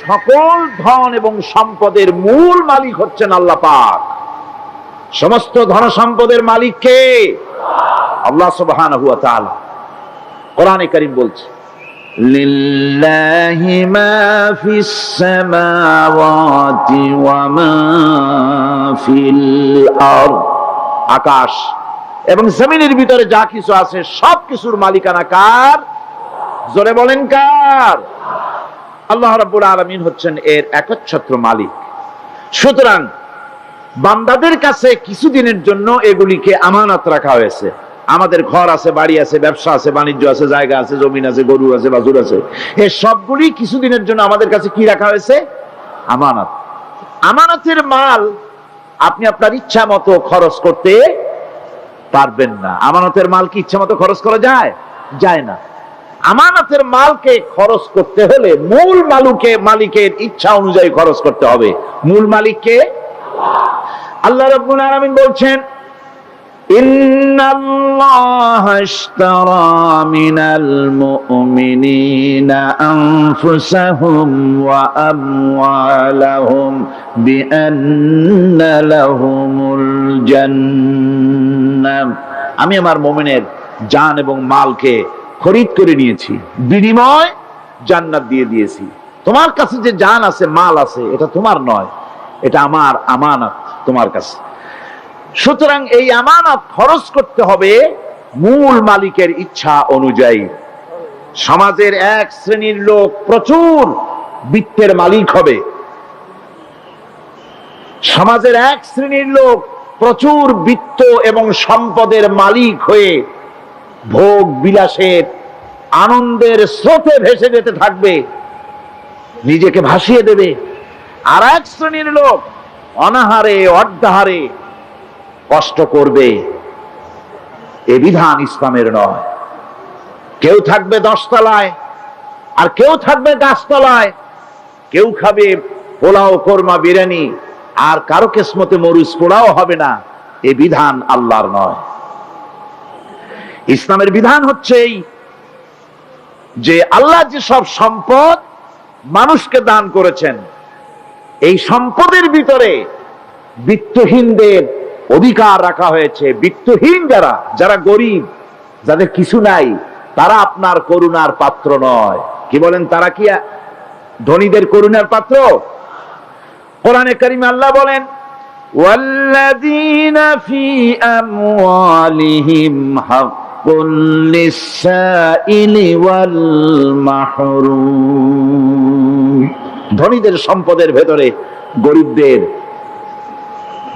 সকল ধন এবং সম্পদের মূল মালিক হচ্ছেন আল্লাহ পাক। সমস্ত ধন সম্পদের মালিক কে? আল্লাহ সুবহানাহু ওয়া তাআলা। কোরআনে কারীম বলছে, লিল্লাহি মা ফিস সামাওয়াতি ওয়া মা ফিল আরদ। আকাশ এবং জমিনের ভিতরে যা কিছু আছে সব কিছুর মালিকানা কার? জোরে বলেন কার? আল্লাহ রাব্বুল আলামিন হচ্ছেন এর একচ্ছত্র মালিক। সুতরাং বান্দাদের কাছে কিছুদিনের জন্য এগুলিকে আমানত রাখা হয়েছে। আমাদের ঘর আছে, বাড়ি আছে, ব্যবসা আছে, বাণিজ্য আছে, জায়গা আছে, জমিন আছে, গরু আছে, বাছুর আছে, এই সবগুলি কিছুদিনের জন্য আমাদের কাছে কি রাখা হয়েছে? আমানত। আমানতের মাল আপনি আপনার ইচ্ছা মতো খরচ করতে পারবেন না। আমানতের মাল কি ইচ্ছা মতো খরচ করা যায়? যায় না। আমানতের মালকে খরচ করতে হলে মূল মালিকের ইচ্ছা অনুযায়ী খরচ করতে হবে। মূল মালিককে আল্লাহ রাব্বুল আলামিন বলছেন, ইন্নাল্লাহা ইশতারা মিনাল মুমিনিনা আনফুসাহুম ওয়া আমওয়ালাহুম বিআন্না লাহুমুল জান্নাহ। আমি আমার মুমিনের জান এবং মালকে খরিদ করে নিয়েছি, বিনিময় জান্নাত দিয়ে দিয়েছি। তোমার কাছে যে জান আছে, মাল আছে, এটা তোমার নয়, এটা আমার আমানত তোমার কাছে। সুতরাং এই আমানত খরচ করতে হবে মূল মালিকের ইচ্ছা অনুযায়ী। সমাজের এক শ্রেণীর লোক প্রচুর বিত্তের মালিক হবে, সমাজের এক শ্রেণীর লোক প্রচুর বিত্ত এবং সম্পদের মালিক হয়ে ভোগ বিলাসের আনন্দের স্রোতে ভেসে যেতে থাকবে, নিজেকে ভাসিয়ে দেবে। আর এক শ্রেণীর লোক অনাহারে অর্ধাহারে কষ্ট করবে। এ বিধান ইসলামের নয়। কেউ থাকবে 10 তলায় আর কেউ থাকবে গাছতলায়, কেউ খাবে পোলাও, কোরমা, বিরিয়ানি, আর কারো কিসমতে মরুচ পোলাও হবে না। এ বিধান আল্লাহর নয়। ইসলামের বিধান হচ্ছে এই যে আল্লাহ যে সব সম্পদ মানুষকে দান করেছেন, এই সম্পদের ভিতরে বিত্তহীনদের অধিকার রাখা হয়েছে। বিত্তহীন যারা গরিব, যাদের কিছু নাই, তারা আপনার করুণার পাত্র নয়। কি বলেন? তারা কি ধনীদের করুণার পাত্র? কোরআনে কারিমে আল্লাহ বলেন, ওয়াল্লাযীনা ফী আমওয়ালিহিম হাক্কুল লিস-সাইলি ওয়াল মাহরুম। ধনীদের সম্পদের ভেতরে গরিবদের,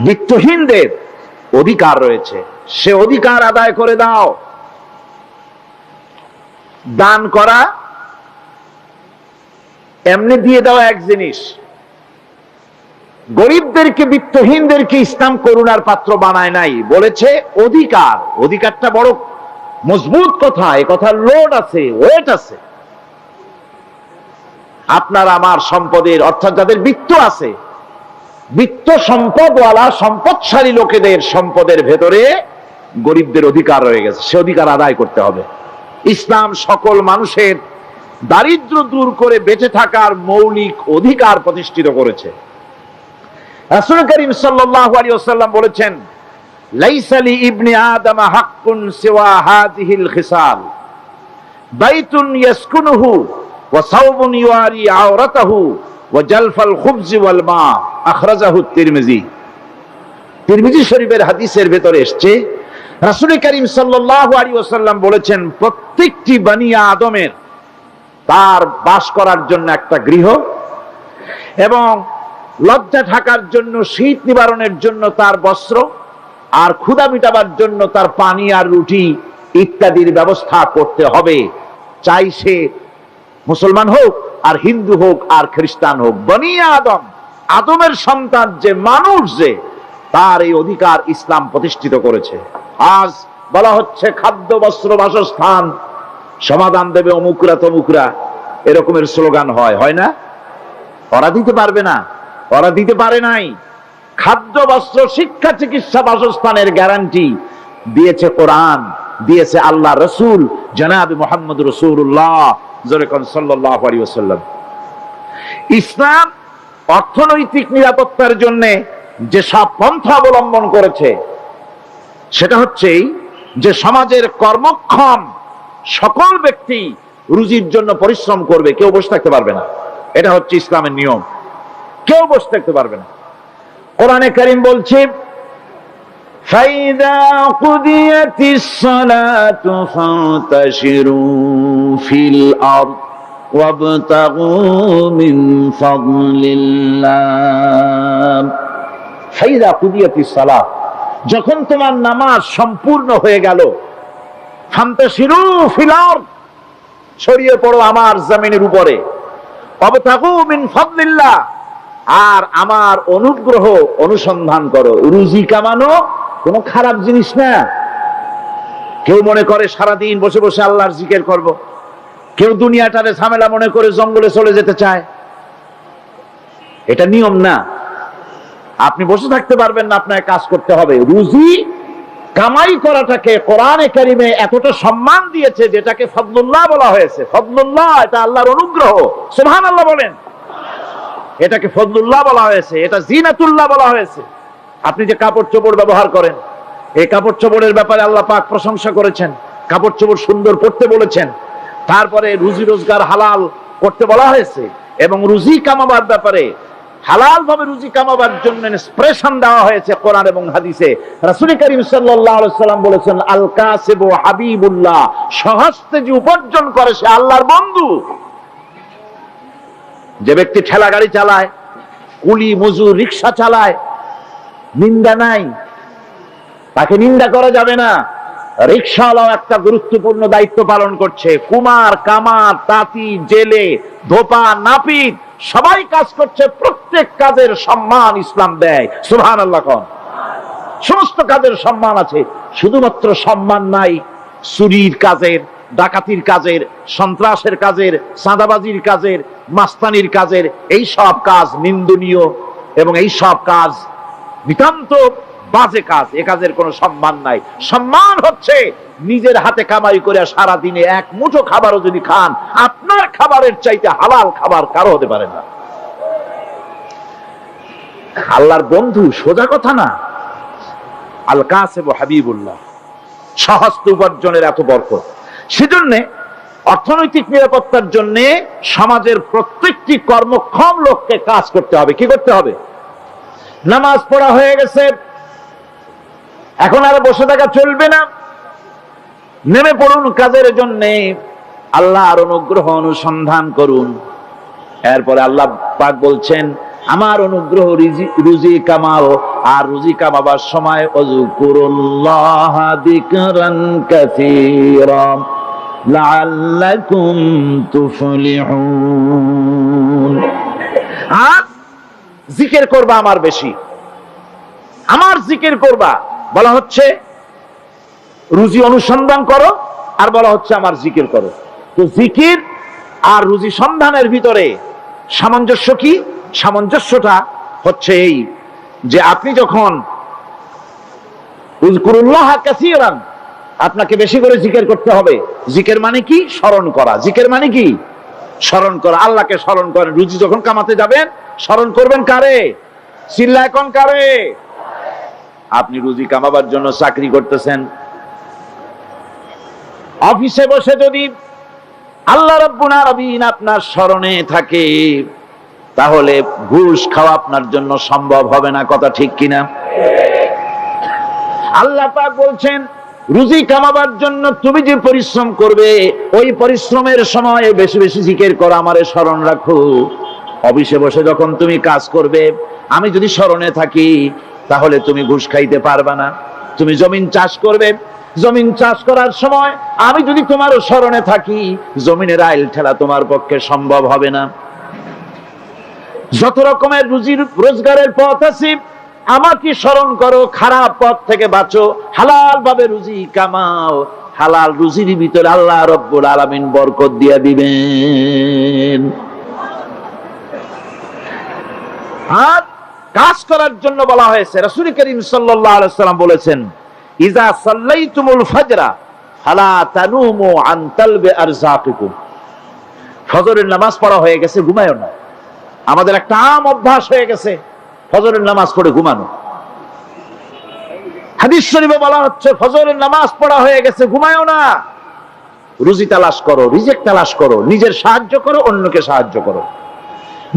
বিত্তহীনদের অধিকার রয়েছে। সে অধিকার আদায় করে দাও। দান করা এমনি দিয়ে দেওয়া এক জিনিস, গরিবদেরকে, বিত্তহীনদেরকে ইসলাম করুণার পাত্র বানায় নাই, বলেছে অধিকার। অধিকারটা বড় মজবুত কথা, এ কথার লোড আছে, ওয়েট আছে। আপনার আমার সম্পদের, অর্থাৎ যাদের বিত্ত আছে, বিত্ত সম্পদওয়ালা সম্পদশালী লোকেদের সম্পদের ভেতরে গরিবদের অধিকার রয়ে গেছে। সে অধিকার আদায় করতে হবে। ইসলাম সকল মানুষের দারিদ্র দূর করে বেঁচে থাকার মৌলিক অধিকার প্রতিষ্ঠিত করেছে। রাসূল করিম সাল্লাল্লাহু আলাইহি ওয়াসাল্লাম বলেছেন, লাইসা লি ইবনি আদম হাক্কুন সিওয়া হাযিহিল খিসাল, বাইতুন ইয়াসকুনুহু ওয়া সাওবুন ইউয়ারি আওরাতাহু ওয়া জালফাল খুবজি ওয়াল মা। আখরাজাহু তিরমিজি। তিরমিজি শরীফের হাদিসের ভেতরে এসেছে, রাসূল করিম সাল্লাল্লাহু আলাইহি ওয়াসাল্লাম বলেছেন, প্রত্যেকটি বনি আদমের তার বাস করার জন্য একটা গৃহ, এবং লজ্জা ঢাকার জন্য, শীত নিবারণের জন্য তার বস্ত্র, আর ক্ষুধা মিটাবার জন্য তার পানি আর রুটি ইত্যাদির ব্যবস্থা করতে হবে, চাই সে মুসলমান হোক আর হিন্দু হোক আর খ্রিস্টান হোক। বনি আদম, আদমের সন্তান যে মানুষ, যে তার এই অধিকার ইসলাম প্রতিষ্ঠিত করেছে। আজ বলা হচ্ছে খাদ্য, বস্ত্র, বাসস্থান সমাধান দেবে অমুকরা তমুকরা, এরকমের স্লোগান হয় না? ওরা দিতে পারবে না, ওরা দিতে পারে নাই। খাদ্য, বস্ত্র, শিক্ষা, চিকিৎসা, বাসস্থানের গ্যারান্টি দিয়েছে কোরআন, দিয়েছে আল্লাহ রসুল জনাব মুহাম্মদ রাসূলুল্লাহ সাল্লাল্লাহু আলাইহি ওয়াসাল্লাম। ইসলাম অর্থনৈতিক নিরাপত্তার জন্য যে সব পন্থা অবলম্বন করেছে, সেটা হচ্ছে যে সমাজের কর্মক্ষম সকল ব্যক্তি রুজির জন্য পরিশ্রম করবে, কেউ বসে থাকতে পারবে না। এটা হচ্ছে ইসলামের নিয়ম, কেউ বসে থাকতে পারবে না। কোরআনে কারীম বলছে, ফাইদা কুদিয়াতিস সালাতু ফান্তাশিরু ফিল আরদ ওয়াবতাগু মিন ফাদলিল্লাহ। ফাইদা কুদিয়াতিস সালাত, যখন তোমার নামাজ সম্পূর্ণ হয়ে গেল, ফান্তাশিরু ফিল আরদ, ছড়িয়ে পড়ো আমার জমিনের উপরে, ওয়াবতাগু মিন ফাদলিল্লাহ, আর আমার অনুগ্রহ অনুসন্ধান করো। রুজি কামানো কোনো খারাপ জিনিস না। কেউ মনে করে সারাদিন বসে বসে আল্লাহর জিকির করব, কেউ দুনিয়াটারে ঝামেলা মনে করে জঙ্গলে চলে যেতে চায়। এটা নিয়ম না। আপনি বসে থাকতে পারবেন না, আপনাকে কাজ করতে হবে। রুজি কামাই করাটাকে কোরআনে কারিমে এতটা সম্মান দিয়েছে, যেটাকে ফদলুল্লাহ বলা হয়েছে। ফদলুল্লাহ, এটা আল্লাহর অনুগ্রহ। সুবহানাল্লাহ বলেন। এটাকে ফদলুল্লাহ বলা হয়েছে, এটা জিনাতুল্লাহ বলা হয়েছে। আপনি যে কাপড় চোপড় ব্যবহার করেন, এই কাপড় চোপড়ের ব্যাপারে আল্লাহ পাক প্রশংসা করেছেন, কাপড় চোপড় সুন্দর পরতে বলেছেন। তারপরে রুজি রোজগার হালাল করতে বলা হয়েছে, এবং রুজি কামাবার ব্যাপারে, হালাল ভাবে রুজি কামাবার জন্য ইন্সপিরেশন দেওয়া হয়েছে কোরআন এবং হাদিসে। রাসূল করিম সাল্লাল্লাহু আলাইহি ওয়াসাল্লাম বলেছেন, আল কাসিবু হাবিবুল্লাহ, সহস্তে যে উপার্জন করে সে আল্লাহর বন্ধু। যে ব্যক্তি ঠেলা গাড়ি চালায়, কুলি মজুর, রিক্সা চালায়, নিন্দা নাই, তাকে নিন্দা করা যাবে না। রিক্সাওয়ালাও একটা গুরুত্বপূর্ণ দায়িত্ব পালন করছে। কুমার, কামার, তাঁতি, জেলে, ধোপা, নাপিত সবাই কাজ করছে। প্রত্যেক কাজের সম্মান ইসলাম দেয়। সুবহানাল্লাহ কোন। সমস্ত কাজের সম্মান আছে, শুধুমাত্র সম্মান নাই চুরির কাজের, ডাকাতির কাজের, সন্ত্রাসের কাজের, চাঁদাবাজির কাজের, মাস্তানির কাজের। এই সব কাজ নিন্দনীয়, এবং এই সব কাজ নিতান্ত বাজে কাজ। এ কাজের কোনো সম্মান নাই। সম্মান হচ্ছে নিজের হাতে কামাই করে সারা দিনে এক মুঠো খাবারও যদি খান, আপনার খাবারের চাইতে হালাল খাবার কারো হতে পারে না। আল্লাহর বন্ধু সোজা কথা না। আল কাসিবু হাবিবুল্লাহ, সহস্ত উপার্জনের এত বরকত। সেজন্য অর্থনৈতিক নিরাপত্তার জন্য সমাজের প্রত্যেকটি কর্মক্ষম লোককে কাজ করতে হবে। কি করতে হবে? নামাজ পড়া হয়ে গেছে, এখন আর বসে থাকা চলবে না। নেমে পড়ুন কাজের জন্য, আল্লাহর অনুগ্রহ অনুসন্ধান করুন। এরপরে আল্লাহ পাক বলছেন, আমার অনুগ্রহ রুজি কামাও, আর রুজি কামাবার সময় ওযকুরুল্লাহ যিকরান কাসীরা লাআল্লাকুম তুফলিহুন। আর জিকির করবা আমার বেশি, আমার জিকির করবা। বলা হচ্ছে রুজি অনুসন্ধান করো, আর বলা হচ্ছে আমার জিকির করো। তো জিকির আর রুজি সন্ধানের ভিতরে সামঞ্জস্য কি? সামঞ্জস্যটা হচ্ছে এই যে আপনি যখন উযকুরুল্লাহ কাসীরান, আপনাকে বেশি করে জিকির করতে হবে। জিকির মানে কি? স্মরণ করা। জিকির মানে কি? স্মরণ করা। আল্লাহকে স্মরণ করেন। রুজি যখন কামাতে যাবেন স্মরণ করবেন কারে? চিল্লায় কোন কারে? আপনি রুজি কামাবার জন্য চাকরি করতেছেন, অফিসে বসে যদি আল্লাহ রাব্বুল আলামিন আপনার স্মরণে থাকে, তাহলে ঘুষ খাওয়া আপনার জন্য সম্ভব হবে না। কথা ঠিক কিনা? আল্লাহ পাক বলছেন, রুজি কামাবার জন্য তুমি যে পরিশ্রম করবে, ওই পরিশ্রমের সময় বেশি বেশি জিকির করো, আমারে স্মরণ রাখো। অফিসে বসে যখন তুমি কাজ করবে, আমি যদি স্মরণে থাকি, তাহলে তুমি ঘুষ খাইতে পারবা না। তুমি জমিন চাষ করবে, জমিন চাষ করার সময় আমি যদি তোমার স্মরণে থাকি, জমিনের আইল ঠেলা তোমার পক্ষে সম্ভব হবে না। যত রকমের রুজি রোজগারের পথ আছে, আমাকে স্মরণ করো, খারাপ পথ থেকে বাঁচো, হালাল ভাবে রুজি কামাও। হালাল রুজির ভিতরে আল্লাহ রব্বুল আলামিন বরকত দিয়ে দিবেন। আর কাজ করার জন্য বলা হয়েছে, রাসূল করিম সাল্লাল্লাহু আলাইহি ওয়াসাল্লাম বলেছেন, ইজা সাল্লাইতুমুল ফাজরা ফালা তানুমু আন তালবি আরযাকিকুম। ফজরের নামাজ পড়া হয়ে গেছে, ঘুমায়ও না। আমাদের একটা আম অভ্যাস হয়ে গেছে ফজরের নামাজ পড়ে ঘুমানো। হাদিস শরীফে বলা হচ্ছে, ফজরের নামাজ পড়া হয়ে গেছে, ঘুমায়ও না। রুজি তালাশ করো, রিজিক তালাশ করো, নিজের সাহায্য করো, অন্যকে সাহায্য করো,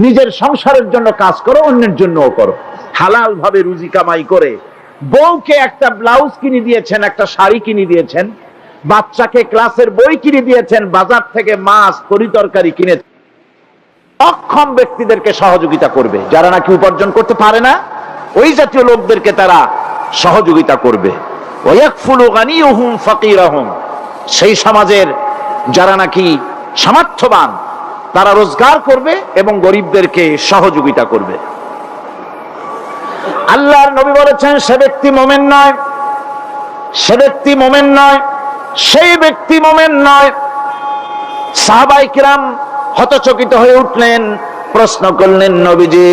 নিজের সংসারের জন্য কাজ করো, অন্যের জন্যও করো। হালাল ভাবে রুজি কামাই করে বউকে একটা ব্লাউজ কিনে দিয়েছেন, একটা শাড়ি কিনে দিয়েছেন, বাচ্চাকে ক্লাসের বই কিনে দিয়েছেন, বাজার থেকে মাছ তরিতরকারি কিনে, অক্ষম ব্যক্তিদেরকে সহযোগিতা করবে। যারা নাকি উপার্জন করতে পারে না, ওই জাতীয় লোকদেরকে তারা সহযোগিতা করবে। ওয়াকফুলু গানিয়ুহুম ফাকিরাহুম। সেই সমাজের যারা নাকি সামর্থ্যবান, তারা রোজগার করবে এবং গরিবদেরকে সহযোগিতা করবে। আল্লাহর নবী বলেছেন, সে ব্যক্তি মুমিন নয়, সে ব্যক্তি মুমিন নয়, সেই ব্যক্তি মুমিন নয়। সাহাবায়ে কিরাম হতচকিত হয়ে উঠলেন, প্রশ্ন করলেন, নবীজি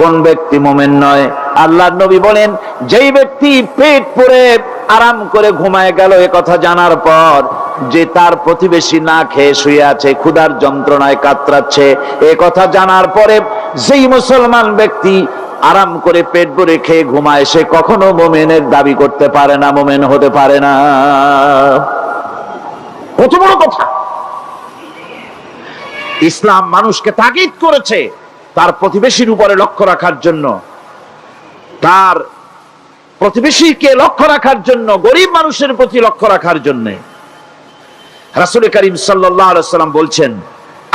কোন ব্যক্তি মুমিন নয়? আল্লাহর নবী বলেন, যেই ব্যক্তি পেট পুরে আরাম করে ঘুমায় গেল, এ কথা জানার পর যে তার প্রতিবেশী না খেয়ে শুয়ে আছে, ক্ষুধার যন্ত্রণায় কাতরাচ্ছে, এ কথা জানার পরে যেই মুসলমান ব্যক্তি আরাম করে পেট ভরে খেয়ে ঘুমায়, সে কখনো মুমিনের দাবি করতে পারে না, মুমিন হতে পারে না। কত বড় কথা! ইসলাম মানুষকে তাগিদ করেছে তার প্রতিবেশীর উপরে লক্ষ্য রাখার জন্য, তার প্রতিবেশীকে লক্ষ্য রাখার জন্য, গরিব মানুষের প্রতি লক্ষ্য রাখার জন্য। রাসূল করিম সাল্লাল্লাহু আলাইহি ওয়াসাল্লাম বলছেন,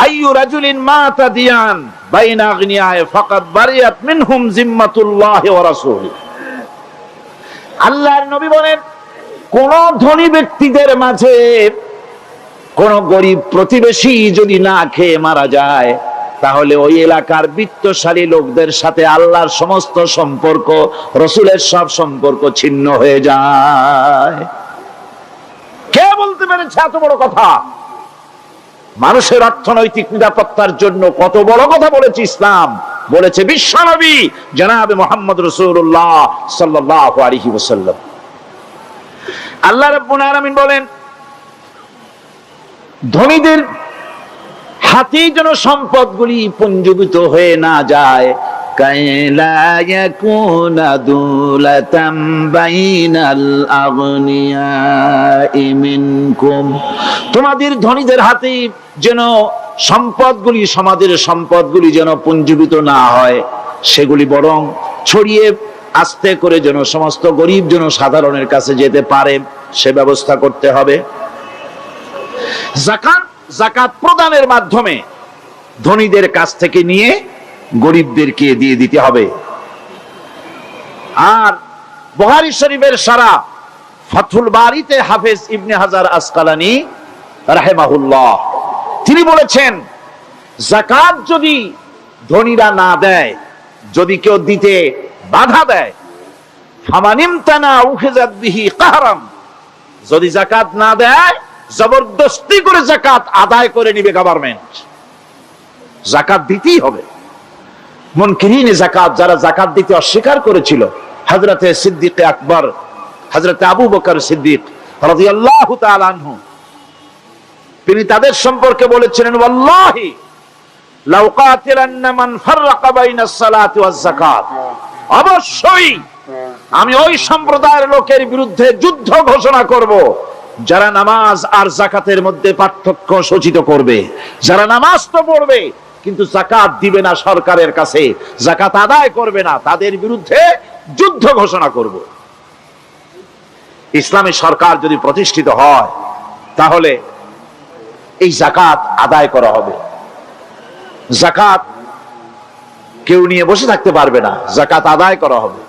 আইয়ু রাজুলিন মাতা দিয়ান বাইনা আগনিয়ায় ফাকাদ বারিয়াত মিনহুম জিম্মাতুল্লাহি ওয়া রাসূলিহি। আল্লাহর নবী বলেন, কোন ধনী ব্যক্তিদের মাঝে কোন গরিব প্রতিবেশী যদি না খেয়ে মারা যায়, তাহলে ওই এলাকার বিত্তশালী লোকদের সাথে আল্লাহর সমস্ত সম্পর্ক, রসুলের সব সম্পর্ক ছিন্ন হয়ে যায়। কে বলতে পেরেছে এত বড় কথা? মানুষের অর্থনৈতিক নিরাপত্তার জন্য কত বড় কথা বলেছে ইসলাম, বলেছে বিশ্বনবী জনাবে মুহাম্মদ রাসূলুল্লাহ সাল্লাল্লাহু আলাইহি ওয়াসাল্লাম। আল্লাহ রাব্বুল আলামিন বলেন, ধনীদের হাতে যেন সম্পদগুলি পুঞ্জীভূত হয়ে না যায়, কাইলা ইয়াকুনা দুলাতাম বাইনাল আগনিয়াই মিনকুম। তোমাদের ধনীদের হাতে যেন সম্পদগুলি, সমাজের সম্পদগুলি যেন পুঞ্জীভূত না হয়, সেগুলি বরং ছড়িয়ে আস্তে করে যেন সমস্ত গরিব যেন সাধারণের কাছে যেতে পারে, সে ব্যবস্থা করতে হবে। যাকাত প্রদানের মাধ্যমে ধনীদের কাছ থেকে নিয়ে গরিবদেরকে দিয়ে দিতে হবে। আর বুখারী শরীফের সারা ফাথুল বারীতে হাফেজ ইবনে হাজার আসকালানী রাহিমাহুল্লাহ তিনি বলেছেন, যাকাত যদি ধনীরা না দেয়, যদি কেউ দিতে বাধা দেয়, ফামানিমতানা উখিযাত বিহি কাহরাম, যদি যাকাত না দেয়, জবরদস্তি করে যাকাত আদায় করে নিবে গভর্নমেন্ট। যাকাত দিতেই হবে। মুনকিরিনে যাকাত, যারা যাকাত দিতে অস্বীকার করেছিল, হযরতে সিদ্দিক আকবর, হযরতে আবু বকর সিদ্দিক রাদিয়াল্লাহু তাআলা আনহু, তিনি তাদের সম্পর্কে বলেছিলেন, ওয়াল্লাহি লাউ কাতিলান্না মান ফাররাকা বাইনাস সালাতি ওয়াজ যাকাত, অবশ্যই আমি ওই সম্প্রদায়ের লোকের বিরুদ্ধে যুদ্ধ ঘোষণা করব যারা নামাজ আর যাকাতের মধ্যে পার্থক্য সূচিত করবে। যারা নামাজ তো পড়বে কিন্তু যাকাত দিবে না, সরকারের কাছে যাকাত আদায় করবে না, তাদের বিরুদ্ধে যুদ্ধ ঘোষণা করব। ইসলামী সরকার যদি প্রতিষ্ঠিত হয় তাহলে এই যাকাত আদায় করা হবে। যাকাত কেউ নিয়ে বসে থাকতে পারবে না, যাকাত আদায় করা হবে।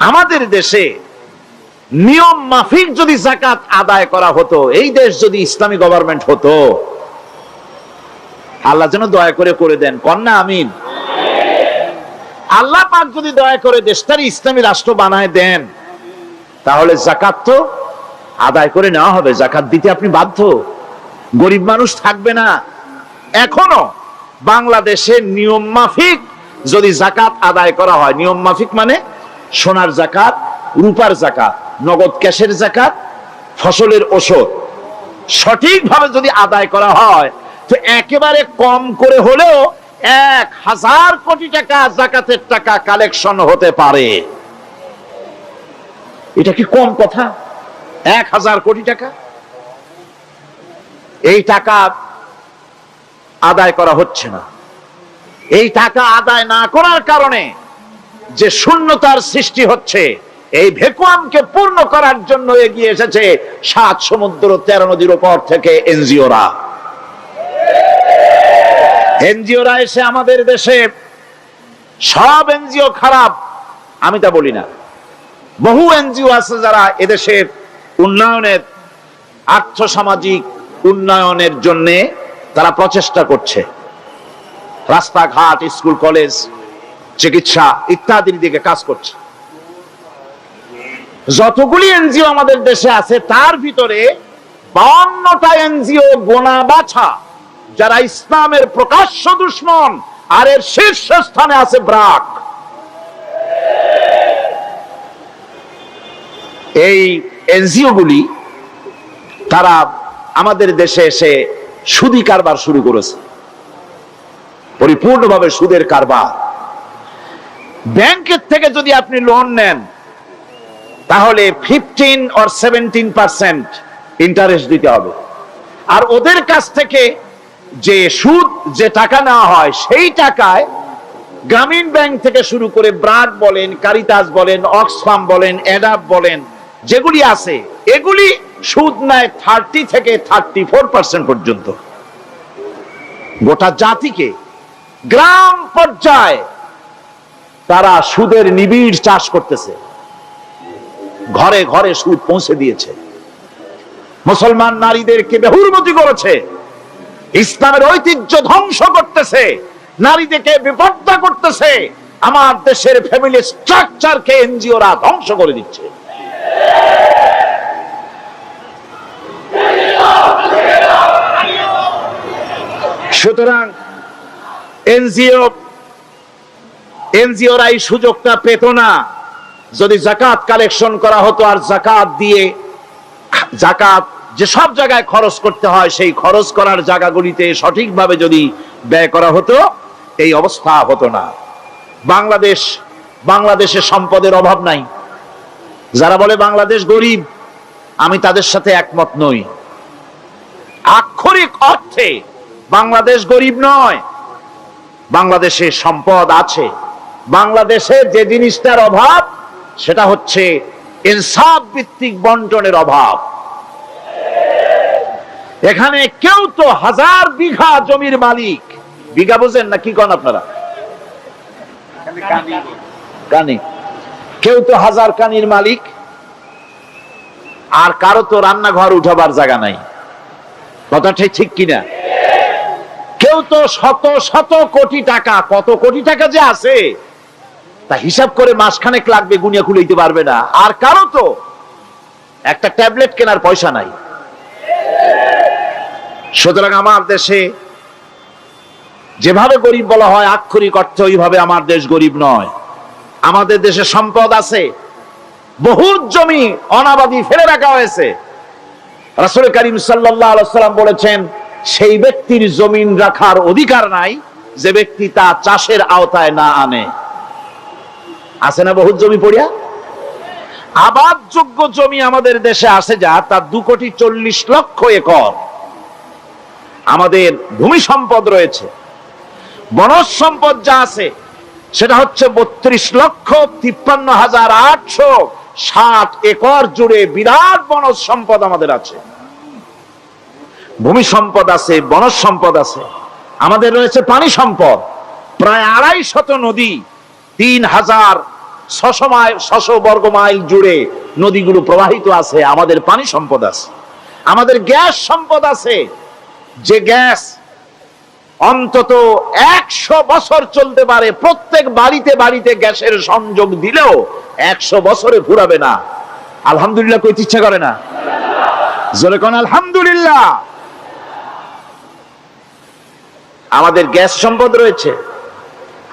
আমাদের দেশে নিয়ম মাফিক যদি যাকাত আদায় করা হতো, এই দেশ যদি ইসলামী গভর্নমেন্ট হতো, আল্লাহ যেন দয়া করে দেন, কন্যা আমিন। আল্লাহ পাক যদি দয়া করে দেশটার ইসলামী রাষ্ট্র বানায় দেন, তাহলে যাকাত তো আদায় করে নেওয়া হবে। যাকাত দিতে আপনি বাধ্য, গরিব মানুষ থাকবে না। এখনো বাংলাদেশের নিয়ম মাফিক যদি যাকাত আদায় করা হয়, নিয়ম মাফিক মানে সোনার যাকাত, রূপার যাকাত, নগদ ক্যাশের যাকাত, ফসলের ওষুধ সঠিকভাবে যদি আদায় করা হয়, তো একেবারে কম করে হলেও 1000 কোটি টাকা যাকাতের টাকা কালেকশন হতে পারে। এটা কি কম কথা? 1000 কোটি টাকা, এই টাকা আদায় করা হচ্ছে না। এই টাকা আদায় না করার কারণে যে শূন্যতার সৃষ্টি হচ্ছে, এই ভ্যাকুয়ামকে পূর্ণ করার জন্য এগিয়ে এসেছে 7 সমুদ্র 13 নদীর উপর থেকে এনজিওরা। এনজিওরা এসে আমাদের দেশে, সব এনজিও খারাপ আমি তা বলি না, বহু এনজিও আছে যারা এদেশের উন্নয়নের, আর্থসামাজিক উন্নয়নের জন্য তারা প্রচেষ্টা করছে। রাস্তাঘাট, স্কুল, কলেজ, চিকিৎসা ইত্যাদির দিকে কাজ করছে। যতগুলি এনজিও আমাদের দেশে আছে তার ভিতরে 52টা এনজিও গোনা বাছা যারা ইসলামের প্রকাশ্য দুশমন, আর এর শীর্ষ স্থানে আছে ব্রাক। এই এনজিও গুলি তারা আমাদের দেশে এসে সুদি কারবার শুরু করেছে, পরিপূর্ণভাবে সুদের কারবার। ব্যাংকের থেকে যদি আপনি লোন নেন, তাহলে 15 or 17% ইন্টারেস্ট দিতে হবে। আর ওদের কাছ থেকে যে সুদ, যে টাকা নেওয়া হয়, সেই টাকায় গ্রামীণ ব্যাংক থেকে শুরু করে ব্রাক বলেন, কারিতাস বলেন, অক্সফাম বলেন, অ্যাডাপ বলেন, যেগুলি আছে এগুলি সুদ নেয় 30 থেকে 34% পর্যন্ত। গোটা জাতিকে গ্রাম পর্যায়ে তারা সুদের নিবিড় চাষ করতেছে, ঘরে ঘরে সুদ পৌঁছে দিয়েছে, মুসলমান নারীদেরকে বেহুরমতি করেছে, ইসলামের ঐতিহ্য ধ্বংস করতেছে, নারীদেরকে বিপর্দা করতেছে, আমার দেশের ফ্যামিলি স্ট্রাকচারকে এনজিওরা ধ্বংস করে দিচ্ছে। সুতরাং এনজিওরা এই সুযোগটা পেত না। যদি যাকাত কালেকশন করা হতো, আর যাকাত দিয়ে, যাকাত যে সব জায়গায় খরচ করতে হয়, সেই খরচ করার জায়গাগুলিতে সঠিকভাবে যদি ব্যয় করা হতো, এই অবস্থা হতো না। বাংলাদেশে সম্পদের অভাব নাই। যারা বলে বাংলাদেশ গরিব, আমি তাদের সাথে একমত নই। আক্ষরিক অর্থে বাংলাদেশ গরিব নয়, বাংলাদেশে সম্পদ আছে। বাংলাদেশে যে জিনিসটার অভাব, সেটা হচ্ছে ইনসাফ ভিত্তিক বন্টনের অভাব। এখানে কেউ তো 1000 বিঘা জমির মালিক, বিঘা বুঝেন না কি কন আপনারা? কানি। কেউ তো 1000 কানির মালিক, আর কারো তো রান্নাঘর উঠাবার জায়গা নাই। কথাটা ঠিক কিনা? কেউ তো শত শত কোটি টাকা, কত কোটি টাকা যে আছে তা হিসাব করে মাসখানেক লাগবে, গুনিয়া খুলে পারবে না। আর কারো তো একটা ট্যাবলেট কেনার পয়সা নাই। সুতরাং আমার দেশে যেভাবে গরিব বলা হয়, আক্ষরিক অর্থে ওইভাবে আমার দেশ গরিব নয়। আমাদের দেশে সম্পদ আছে, বহুত জমি অনাবাদি ফেলে রাখা হয়েছে। রাসূল করিম সাল্লাল্লাহু আলাইহি ওয়াসাল্লাম বলেছেন, সেই ব্যক্তির জমিন রাখার অধিকার নাই যে ব্যক্তি তা চাষের আওতায় না আনে। আছে না বহুত জমি পড়িয়া? আবাদযোগ্য জমি আমাদের দেশে আছে যা, তার 2,40,00,000 একর। আমাদের ভূমি সম্পদ রয়েছে, বনজ সম্পদ যা আছে সেটা হচ্ছে 32,53,800 60 একর জুড়ে বিরাট বনজ সম্পদ আমাদের আছে, ভূমি সম্পদ আছে, বনজ সম্পদ আছে। আমাদের রয়েছে পানি সম্পদ, প্রায় 250 নদী, 3600 বর্গ মাইল জুড়ে নদীগুলো প্রবাহিত আছে। আমাদের পানি সম্পদ আছে, আমাদের গ্যাস সম্পদ আছে, যে গ্যাস অন্তত 100 বছর চলতে পারে। প্রত্যেক বাড়িতে বাড়িতে গ্যাসের সংযোগ দিলেও 100 বছরে ফুরাবে না। আলহামদুলিল্লাহ কইতে ইচ্ছা করে না? জোরে কোন আলহামদুলিল্লাহ। আমাদের গ্যাস সম্পদ রয়েছে,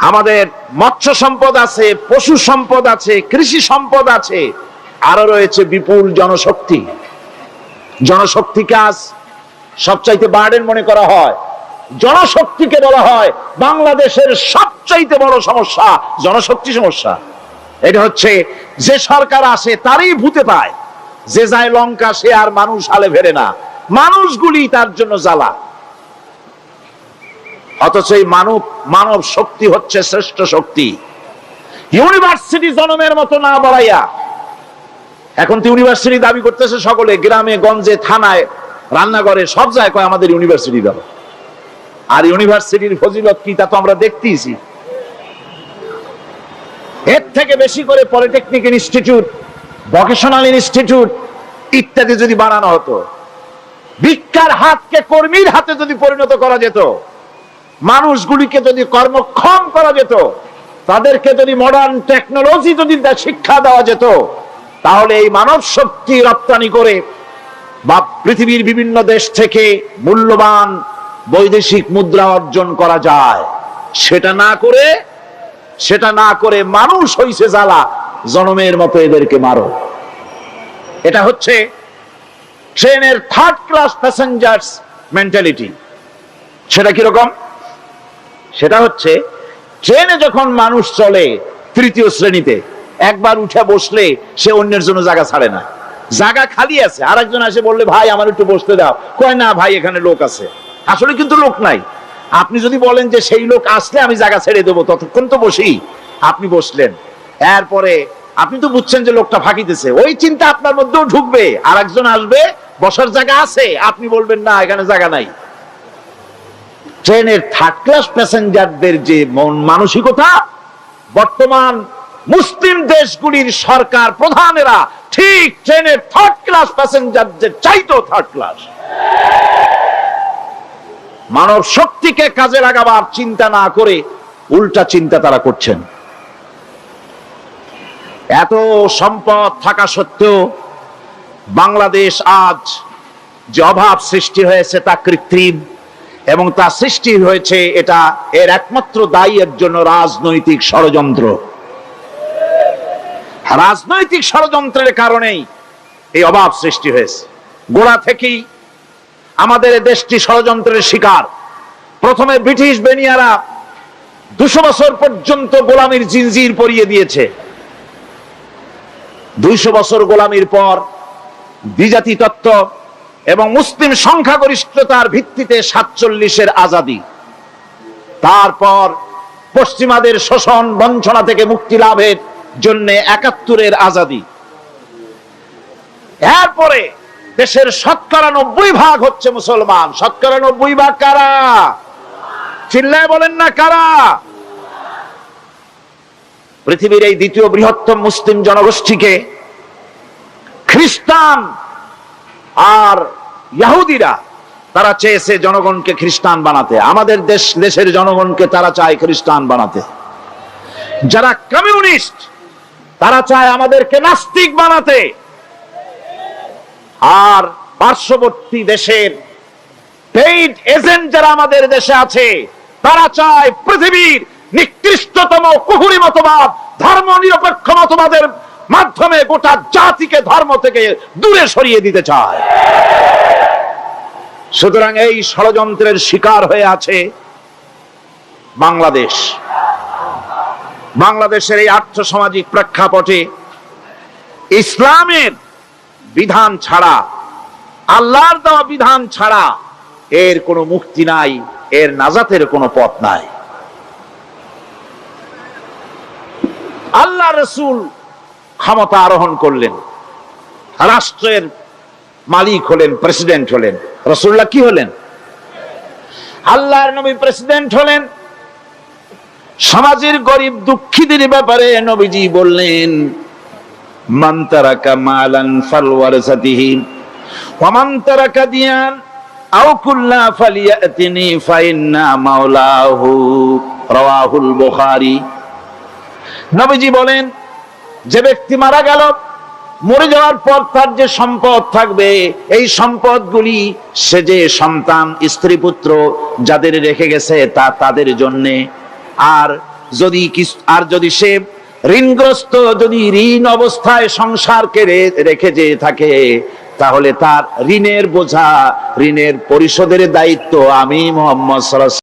আমাদের মৎস্য সম্পদ আছে, পশু সম্পদ আছে, কৃষি সম্পদ আছে, আরো রয়েছে বিপুল জনশক্তি। জনশক্তিকে আজ সবচাইতে বার্ডেন মনে করা হয়। জনশক্তিকে বলা হয় বাংলাদেশের সবচাইতে বড় সমস্যা, জনশক্তি সমস্যা। এটা হচ্ছে যে সরকার আসে তারই ভূতে পায়, যে যায় লঙ্কা সে আর মানুষ হালে ফেরে না, মানুষগুলি তার জন্য জ্বালা। অথচ এই মানব শক্তি হচ্ছে শ্রেষ্ঠ শক্তি। ইউনিভার্সিটি জনমের মতো না বাড়াইয়া, এখন তো ইউনিভার্সিটি দাবি করতেছে সকলে, গ্রামে গঞ্জে থানায় রান্নাঘরে সব জায়গায় কয় আমাদের ইউনিভার্সিটি দাও। আর ইউনিভার্সিটির ফজিলত কি তা তো আমরা দেখতেইছি। এর থেকে বেশি করে পলিটেকনিক ইনস্টিটিউট, ভোকেশনাল ইনস্টিটিউট ইত্যাদি যদি বানানো হতো, ভিক্ষার হাতকে কর্মীর হাতে যদি পরিণত করা যেত, মানুষগুলিকে যদি কর্মক্ষম করা যেত, তাদেরকে যদি মডার্ন টেকনোলজি যদি শিক্ষা দেওয়া যেত, তাহলে এই মানব শক্তি রপ্তানি করে বা পৃথিবীর বিভিন্ন দেশ থেকে মূল্যবান বৈদেশিক মুদ্রা অর্জন করা যায়। সেটা না করে মানুষ হইছে জ্বালা, জনমের মতো এদেরকে মারো। এটা হচ্ছে ট্রেনের 3rd ক্লাস প্যাসেঞ্জার্স মেন্টালিটি। সেটা কিরকম? সেটা হচ্ছে ট্রেনে যখন মানুষ চলে 3য় শ্রেণীতে, একবার উঠে বসলে সে অন্যের জন্য জায়গা ছাড়ে না। জায়গা খালি আছে, আরেকজন এসে বললে ভাই আমার একটু বসতে দাও, কয় না ভাই এখানে লোক আছে। আসলে কিন্তু লোক নাই। আপনি যদি বলেন যে সেই লোক আসলে আমি জায়গা ছেড়ে দেবো, ততক্ষণ তো বসি। আপনি বসলেন, এরপরে আপনি তো বুঝছেন যে লোকটা ফাঁকিতেছে, ওই চিন্তা আপনার মধ্যেও ঢুকবে। আর একজন আসবে, বসার জায়গা আছে, আপনি বলবেন না এখানে জায়গা নাই। ট্রেনের 3rd ক্লাস প্যাসেঞ্জারদের যে মন মানসিকতা, বর্তমান মুসলিম দেশগুলির সরকার প্রধানেরা ঠিক ট্রেনের 3rd ক্লাস প্যাসেঞ্জারদের চাইতেও 3rd ক্লাস। মানব শক্তিকে কাজে লাগাবার চিন্তা না করে উল্টা চিন্তা তারা করছেন। এত সম্পদ থাকা সত্ত্বেও বাংলাদেশ আজ যে অভাব সৃষ্টি হয়েছে তা কৃত্রিম, এবং তা সৃষ্টি হয়েছে এর একমাত্র দায়ী এর জন্য রাজনৈতিক ষড়যন্ত্র। রাজনৈতিক ষড়যন্ত্রের কারণেই এই অভাব সৃষ্টি হয়েছে। গোড়া থেকেই আমাদের দেশটি ষড়যন্ত্রের শিকার। প্রথমে ব্রিটিশ বেনিয়ারা 200 বছর পর্যন্ত গোলামির জিনজির পরিয়ে দিয়েছে। 200 বছর গোলামির পর দ্বিজাতি তত্ত্ব এবং মুসলিম সংখ্যাগরিষ্ঠতার ভিত্তিতে 47-এর আজাদি, তারপর পশ্চিমাদের শোষণ বঞ্চনা থেকে মুক্তি লাভের জন্য 71-এর আজাদি, এরপরে দেশের 90% হচ্ছে মুসলমান। 90% কারা? চিল্লায় বলেন না কারা? পৃথিবীর এই দ্বিতীয় বৃহত্তম মুসলিম জনগোষ্ঠীকে খ্রিস্টান আর ইহুদিরা তারা চেয়েছে জনগণকে খ্রিস্টান বানাতে। আমাদের দেশের জনগণকে তারা চায় খ্রিস্টান বানাতে। যারা কমিউনিস্ট তারা চায় আমাদেরকে নাস্তিক বানাতে। আর পার্শ্ববর্তী দেশের পেইড এজেন্ট যারা আমাদের দেশে আছে, তারা চায় পৃথিবীর নিকৃষ্টতম কুহুরি মতবাদ, ধর্ম নিরপেক্ষ মতবাদের মাধ্যমে গোটা জাতিকে ধর্ম থেকে দূরে সরিয়ে দিতে চায়। সুতরাং এই ষড়যন্ত্রের শিকার হয়ে আছে বাংলাদেশ। বাংলাদেশের এই আর্থসামাজিক প্রেক্ষাপটে ইসলামের বিধান ছাড়া, আল্লাহর দেওয়া বিধান ছাড়া এর কোনো মুক্তি নাই, এর নাজাতের কোনো পথ নাই। আল্লাহ রাসূল ক্ষমতা আরোহণ করলেন, রাষ্ট্রের মালিক হলেন, প্রেসিডেন্ট হলেন। রাসূলুল্লাহ কি হলেন? আল্লাহর নবী প্রেসিডেন্ট হলেন। সমাজের গরিব দুঃখীদের ব্যাপারে নবীজি বললেন, মান তারাকা মালান ফালওয়ারাসাতিহি ওয়া মান তারাকা দিয়ান আও কুল্লা ফালিয়াতিনি ফাইন্না মাওলাহু, রাওয়াহুল বুখারী। নবীজি বলেন, যে ব্যক্তি মারা গেল, মরে যাওয়ার পর তার যে সম্পদ থাকবে, এই সম্পদগুলি সে যে সন্তান, স্ত্রী, পুত্র যাদের রেখে গেছে তা তাদের জন্যে। আর যদি সে ঋণগ্রস্ত, যদি ঋণ অবস্থায় সংসারকে রেখে যে থাকে, তাহলে তার ঋণের বোঝা, ঋণের পরিশোধের দায়িত্ব আমি মুহাম্মদ সাল্লাল্লাহু